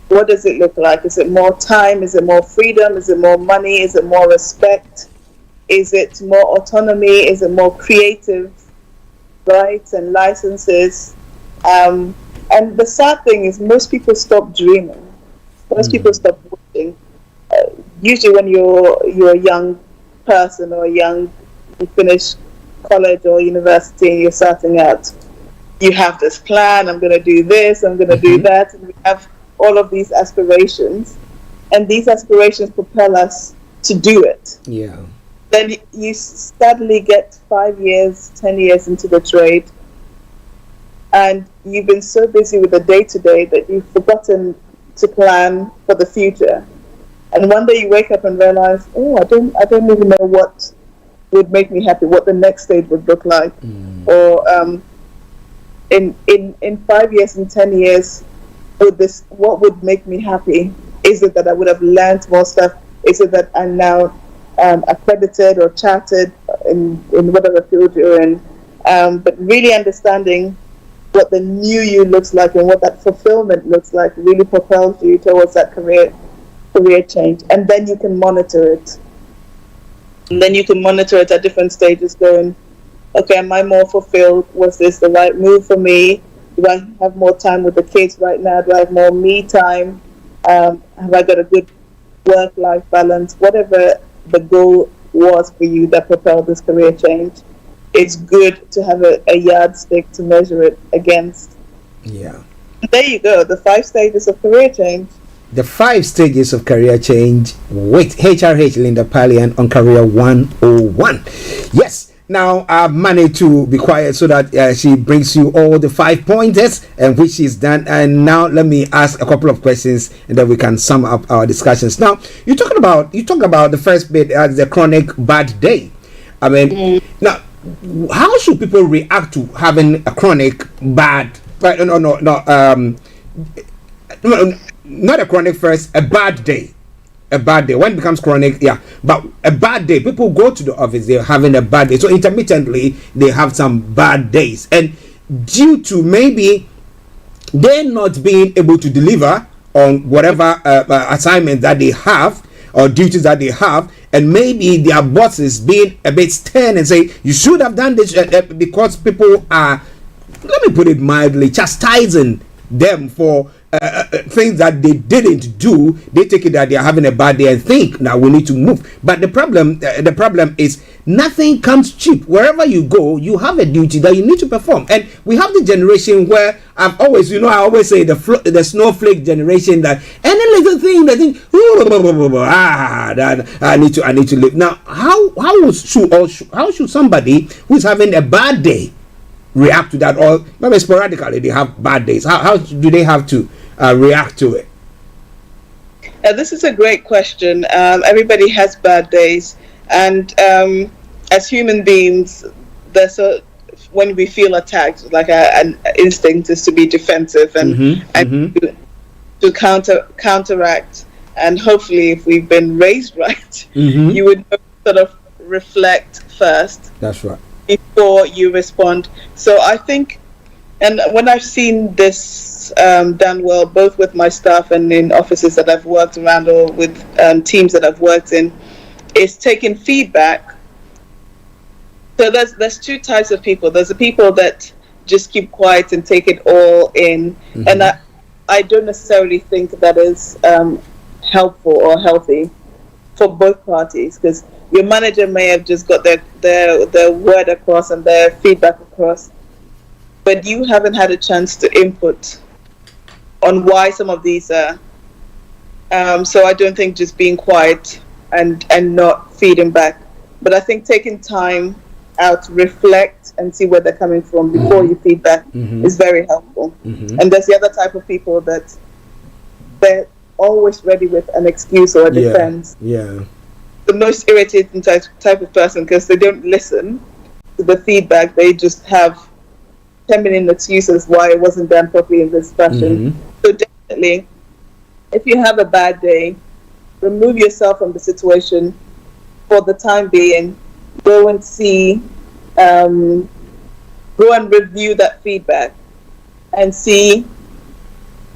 What does it look like? Is it more time? Is it more freedom? Is it more money? Is it more respect? Is it more autonomy? Is it more creative rights and licenses? And the sad thing is most people stop dreaming. Most people stop wishing. Usually when you're a young person or you finish college or university and you're starting out, you have this plan, I'm going to do this, I'm going to do that, and we have all of these aspirations, and these aspirations propel us to do it. Yeah. Then you suddenly get 5 years, 10 years into the trade, and you've been so busy with the day-to-day that you've forgotten to plan for the future. And one day you wake up and realize, oh, I don't even know what would make me happy, what the next stage would look like. Or in 5 years and 10 years, what would make me happy? Is it that I would have learned more stuff? Is it that I'm now accredited or chartered in whatever field you're in? But really understanding what the new you looks like and what that fulfillment looks like really propels you towards that career change. And then you can monitor it. And then you can monitor it at different stages, going, okay, am I more fulfilled? Was this the right move for me? Do I have more time with the kids right now? Do I have more me time? Have I got a good work-life balance? Whatever the goal was for you that propelled this career change, it's good to have a yardstick to measure it against. Yeah. There you go, the 5 stages of career change. The 5 stages of career change with HRH Linda Pallien on Career 101. Yes. Now I've managed to be quiet so that she brings you all the 5 pointers, and which she's done. And now let me ask a couple of questions, and then we can sum up our discussions. Now you talk about the first bit as the chronic bad day. I mean, now how should people react to having a chronic bad? Not a chronic first, a bad day. A bad day. When it becomes chronic, yeah. But a bad day, people go to the office, they're having a bad day. So intermittently, they have some bad days. And due to maybe they're not being able to deliver on whatever assignment that they have or duties that they have, and maybe their bosses being a bit stern and say, you should have done this because people are, let me put it mildly, chastising them for things that they didn't do. They take it that they are having a bad day and think now we need to move. But the problem is nothing comes cheap. Wherever you go, you have a duty that you need to perform. And we have the generation where I always say the snowflake generation, that any little thing they think, I need to live. Now how should somebody who's having a bad day react to that? Or maybe sporadically they have bad days. How do they have to react to it? This is a great question. Everybody has bad days, and as human beings, when we feel attacked, like an instinct is to be defensive and to counteract. And hopefully, if we've been raised right, you would sort of reflect first. That's right. Before you respond. So I think, and when I've seen this done well, both with my staff and in offices that I've worked around, or with teams that I've worked in, is taking feedback. So there's 2 types of people. There's the people that just keep quiet and take it all in, and I don't necessarily think that is helpful or healthy for both parties, because your manager may have just got their word across and their feedback across, but you haven't had a chance to input on why some of these are. So I don't think just being quiet and not feeding back, but I think taking time out to reflect and see where they're coming from before you feed back is very helpful. And there's the other type of people that they're always ready with an excuse or a defense. Yeah. The most irritating type of person, because they don't listen to the feedback. They just have 10-minute excuses why it wasn't done properly in this fashion. So definitely, if you have a bad day, remove yourself from the situation for the time being. Go and go and review that feedback and see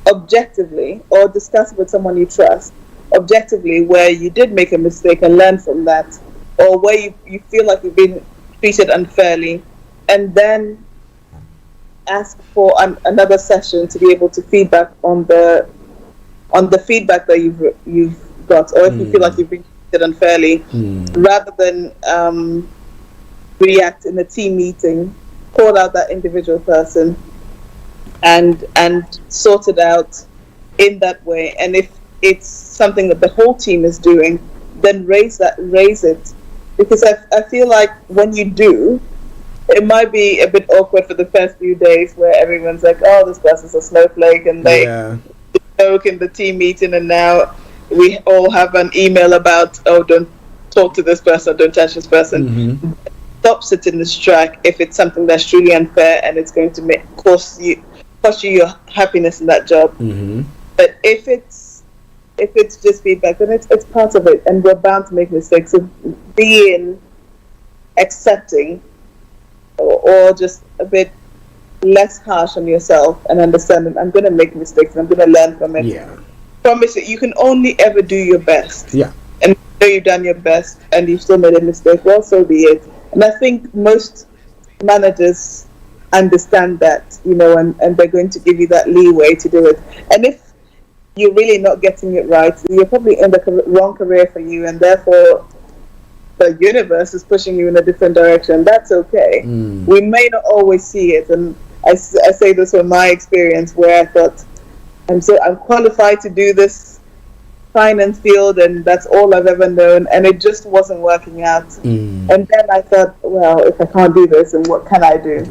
objectively, or discuss it with someone you trust objectively, where you did make a mistake and learn from that, or where you feel like you've been treated unfairly, and then ask for another session to be able to feedback on the feedback that you've got, or if you feel like you've been treated unfairly, rather than react in a team meeting. Call out that individual person and sort it out in that way. And if it's something that the whole team is doing, then raise it, because I feel like when you do, it might be a bit awkward for the first few days where everyone's like, oh, this person's a snowflake, and they joke in the team meeting, and now we all have an email about, oh, don't talk to this person, don't touch this person. Stops it in this track if it's something that's truly unfair and it's going to cost you your happiness in that job. But if it's just feedback, then it's part of it, and we're bound to make mistakes. So being accepting or just a bit less harsh on yourself and understanding, I'm going to make mistakes and I'm going to learn from it. Promise it. You can only ever do your best. And if you know you've done your best and you've still made a mistake, well, so be it. And I think most managers understand that, you know, and they're going to give you that leeway to do it. And if you're really not getting it right, you're probably in the wrong career for you, and therefore the universe is pushing you in a different direction. That's okay. We may not always see it, and I say this from my experience, where I thought, I'm qualified to do this finance field, and that's all I've ever known, and it just wasn't working out. And then I thought, well, if I can't do this, then what can I do?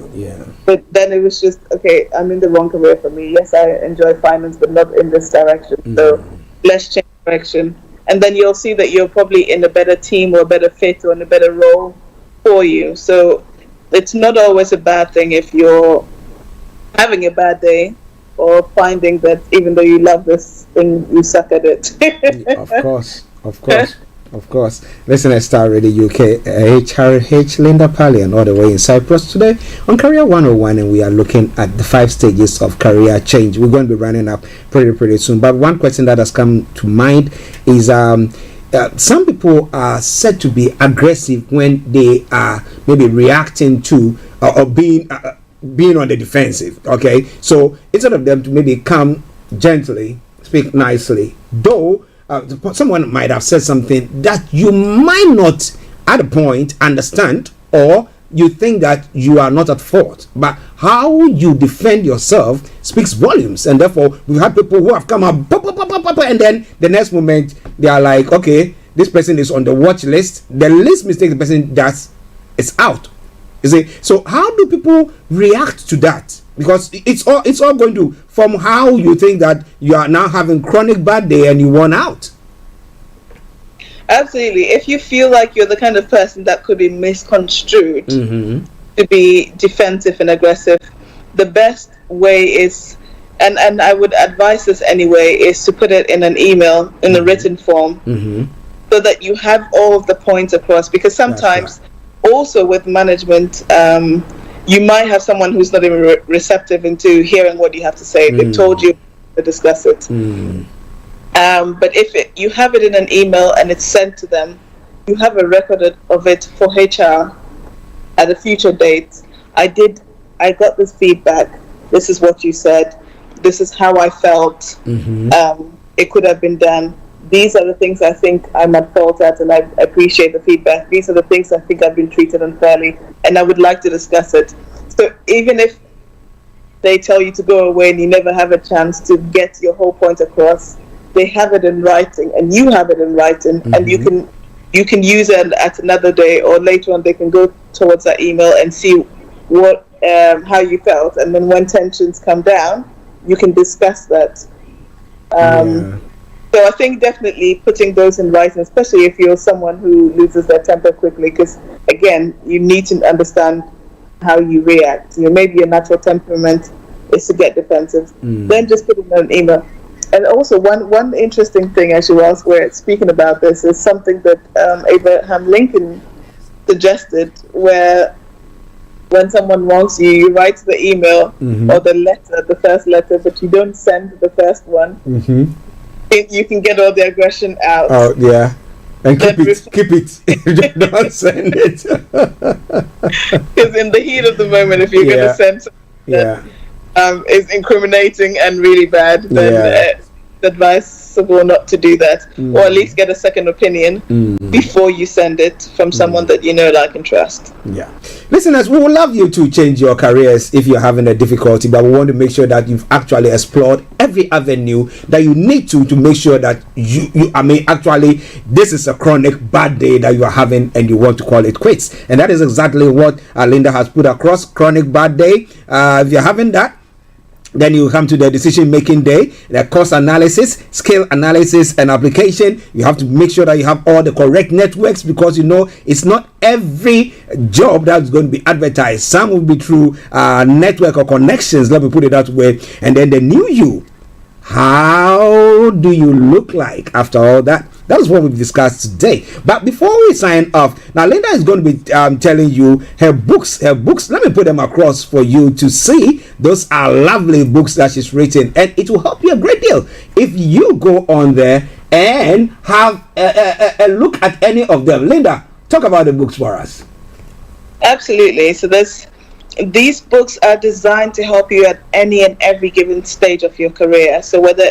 But then it was just, okay, I'm in the wrong career for me. Yes, I enjoy finance, but not in this direction. So let's change direction. And then you'll see that you're probably in a better team or a better fit or in a better role for you. So it's not always a bad thing if you're having a bad day, or finding that even though you love this thing, you suck at it. Of course. Listen at Starr Radio UK, HRH Linda Pallien, all the way in Cyprus today on Career 101, and we are looking at the 5 stages of career change. We're going to be running up pretty soon. But one question that has come to mind is some people are said to be aggressive when they are maybe reacting to or being on the defensive. Okay, so instead of them to maybe come gently, speak nicely, though someone might have said something that you might not at a point understand, or you think that you are not at fault, but how you defend yourself speaks volumes. And therefore we've had people who have come up and then the next moment they are like, okay, this person is on the watch list, the least mistake the person does is out. You see, so how do people react to that? Because it's all going to from how you think that you are now having chronic bad day and you want out. Absolutely. If you feel like you're the kind of person that could be misconstrued to be defensive and aggressive, the best way is, and I would advise this anyway, is to put it in an email in a written form, so that you have all of the points across. Because sometimes also with management, you might have someone who's not even receptive into hearing what you have to say. They've told you to discuss it. But if you have it in an email and it's sent to them, you have a record of it for HR at a future date. I got this feedback. This is what you said. This is how I felt. It could have been done. These are the things I think I'm at fault at, and I appreciate the feedback. These are the things I think I've been treated unfairly, and I would like to discuss it. So even if they tell you to go away and you never have a chance to get your whole point across, they have it in writing, and you have it in writing, and you can use it at another day, or later on they can go towards that email and see what how you felt, and then when tensions come down, you can discuss that. So I think definitely putting those in writing, especially if you're someone who loses their temper quickly, because again, you need to understand how you react. Maybe your natural temperament is to get defensive. Then just put it in an email. And also one interesting thing, actually, whilst we're speaking about this, is something that Abraham Lincoln suggested, where when someone wants you, you write the email or the letter, the first letter, but you don't send the first one. You can get all the aggression out. Oh yeah, and keep it. Don't send it. Because in the heat of the moment, if you're going to send something that is incriminating and really bad, then advisable not to do that, or at least get a second opinion before you send it from someone that you know, like, and trust. Yeah. Listeners, we would love you to change your careers if you're having a difficulty, but we want to make sure that you've actually explored every avenue that you need to make sure that actually, this is a chronic bad day that you are having and you want to call it quits. And that is exactly what Linda has put across, chronic bad day. If you're having that, then you come to the decision-making day, the cost analysis, skill analysis, and application. You have to make sure that you have all the correct networks, because it's not every job that's going to be advertised. Some will be through network or connections, let me put it that way. And then the new you. How do you look like after all that? That is what we've discussed today. But before we sign off, now Linda is going to be telling you her books. Let me put them across for you to see. Those are lovely books that she's written, and it will help you a great deal if you go on there and have a look at any of them. Linda, talk about the books for us. Absolutely. So these books are designed to help you at any and every given stage of your career. So whether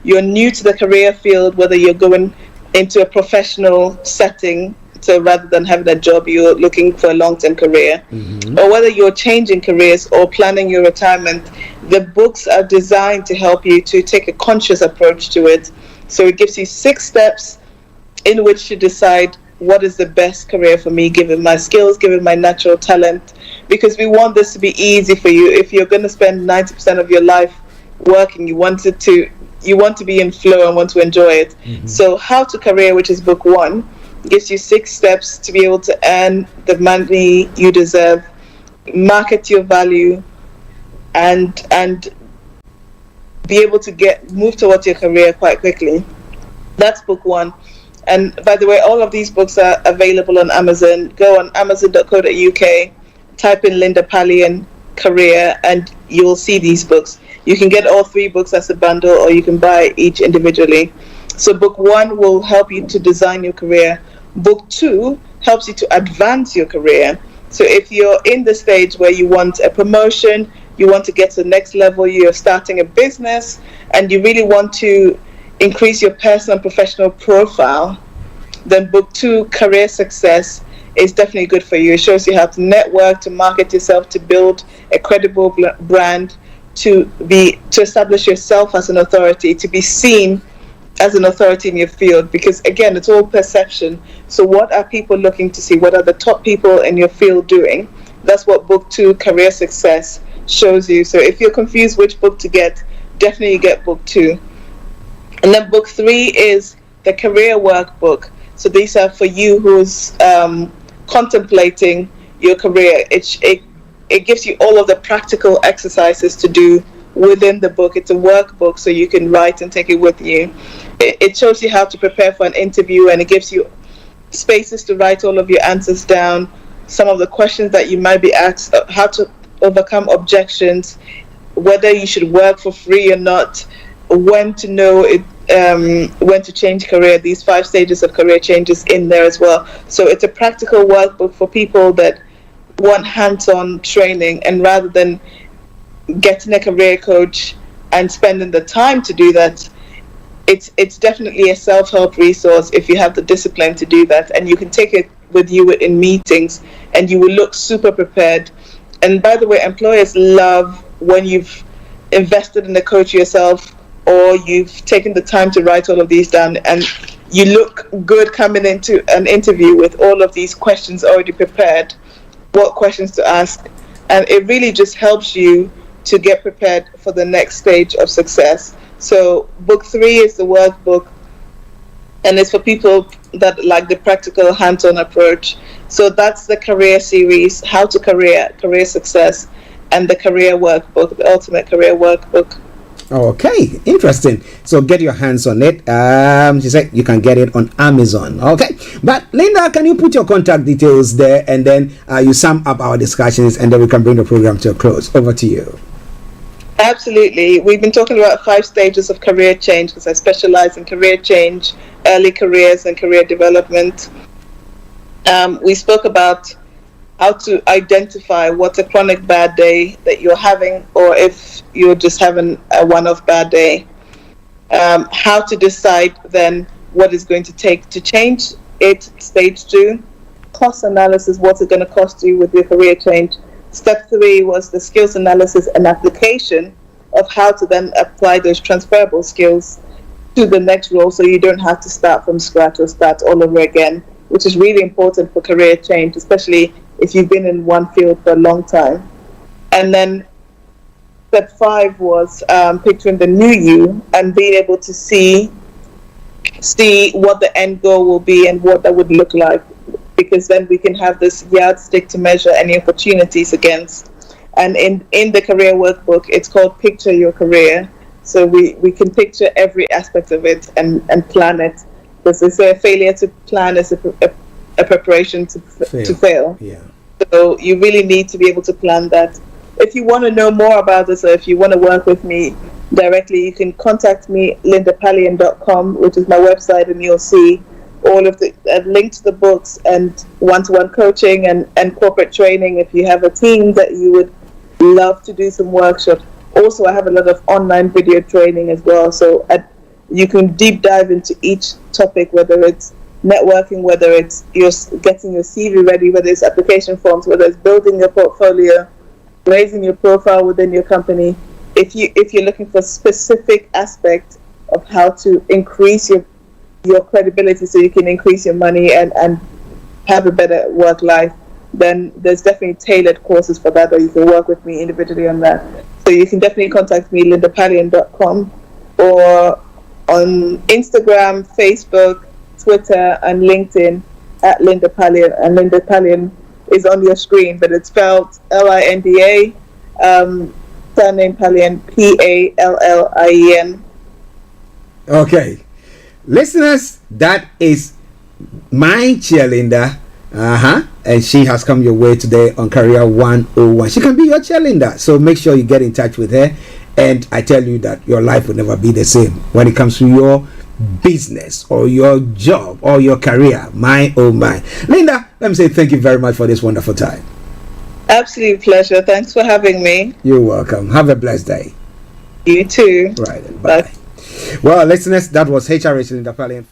you're new to the career field, whether you're going into a professional setting, so rather than having a job, you're looking for a long-term career, or whether you're changing careers or planning your retirement, the books are designed to help you to take a conscious approach to it. So it gives you 6 steps in which to decide what is the best career for me, given my skills, given my natural talent, because we want this to be easy for you. If you're going to spend 90% of your life working, you want to be in flow and want to enjoy it. So How to Career, which is book 1, gives you 6 steps to be able to earn the money you deserve, market your value, and be able to move towards your career quite quickly. That's book 1. And by the way, all of these books are available on Amazon. Go on amazon.co.uk, type in Linda Pallien career, and you will see these books. You can get all 3 books as a bundle, or you can buy each individually. So book 1 will help you to design your career. Book 2 helps you to advance your career. So if you're in the stage where you want a promotion, you want to get to the next level, you're starting a business, and you really want to increase your personal and professional profile, then book 2, Career Success, is definitely good for you. It shows you how to network, to market yourself, to build a credible brand, to establish yourself as an authority, to be seen as an authority in your field, because again, it's all perception. So what are people looking to see? What are the top people in your field doing? That's what book 2, Career Success, shows you. So if you're confused which book to get, definitely get book 2. And then book 3 is the Career Workbook. So these are for you who's contemplating your career. It gives you all of the practical exercises to do within the book. It's a workbook, so you can write and take it with you. It shows you how to prepare for an interview, and it gives you spaces to write all of your answers down, some of the questions that you might be asked, how to overcome objections, whether you should work for free or not, when to know it, when to change career. These 5 stages of career changes in there as well. So it's a practical workbook for people that want hands-on training, and rather than getting a career coach and spending the time to do that, it's definitely a self-help resource if you have the discipline to do that, and you can take it with you in meetings and you will look super prepared. And by the way, employers love when you've invested in a coach yourself, or you've taken the time to write all of these down, and you look good coming into an interview with all of these questions already prepared, what questions to ask. And it really just helps you to get prepared for the next stage of success. So book 3 is the workbook, and it's for people that like the practical hands-on approach. So that's the career series, How to Career, Career Success, and the Career Workbook, the Ultimate Career Workbook. Okay, interesting. So get your hands on it. She said you can get it on Amazon. Okay, but Linda, can you put your contact details there, and then you sum up our discussions, and then we can bring the program to a close. Over to you. Absolutely. We've been talking about 5 stages of career change, because I specialize in career change, early careers, and career development. We spoke about how to identify what's a chronic bad day that you're having, or if you're just having a one-off bad day. how to decide then what it's going to take to change it. Stage 2, cost analysis, what's it going to cost you with your career change. Step 3 was the skills analysis and application of how to then apply those transferable skills to the next role, so you don't have to start from scratch or start all over again, which is really important for career change, especially if you've been in one field for a long time. And then step 5 was picturing the new you and being able to see what the end goal will be and what that would look like, because then we can have this yardstick to measure any opportunities against. And in the career workbook, it's called Picture Your Career. So we can picture every aspect of it and plan it. Because they say a failure to plan is a preparation to fail. Yeah. So you really need to be able to plan that. If you want to know more about this, or if you want to work with me directly, you can contact me, lindapallien.com, which is my website, and you'll see all of the link to the books and one-to-one coaching and corporate training if you have a team that you would love to do some workshops. Also, I have a lot of online video training as well, so you can deep dive into each topic, whether it's networking, whether it's getting your CV ready, whether it's application forms, whether it's building your portfolio, raising your profile within your company. If you're looking for specific aspects of how to increase your credibility so you can increase your money and have a better work life, then there's definitely tailored courses for that, or you can work with me individually on that. So you can definitely contact me, lindapallien.com, or on Instagram, Facebook, Twitter, and LinkedIn at Linda Pallien. And Linda Pallien is on your screen, but it's spelled Linda, surname Pallien, Pallien. Okay. Listeners, that is my cheerleader. And she has come your way today on Career 101. She can be your cheerleader, so make sure you get in touch with her. And I tell you that your life will never be the same when it comes to your business or your job or your career. My oh my. Linda, let me say thank you very much for this wonderful time. Absolute pleasure. Thanks for having me. You're welcome. Have a blessed day. You too. Right. Bye. Well, listeners, that was HRH Linda Pallien.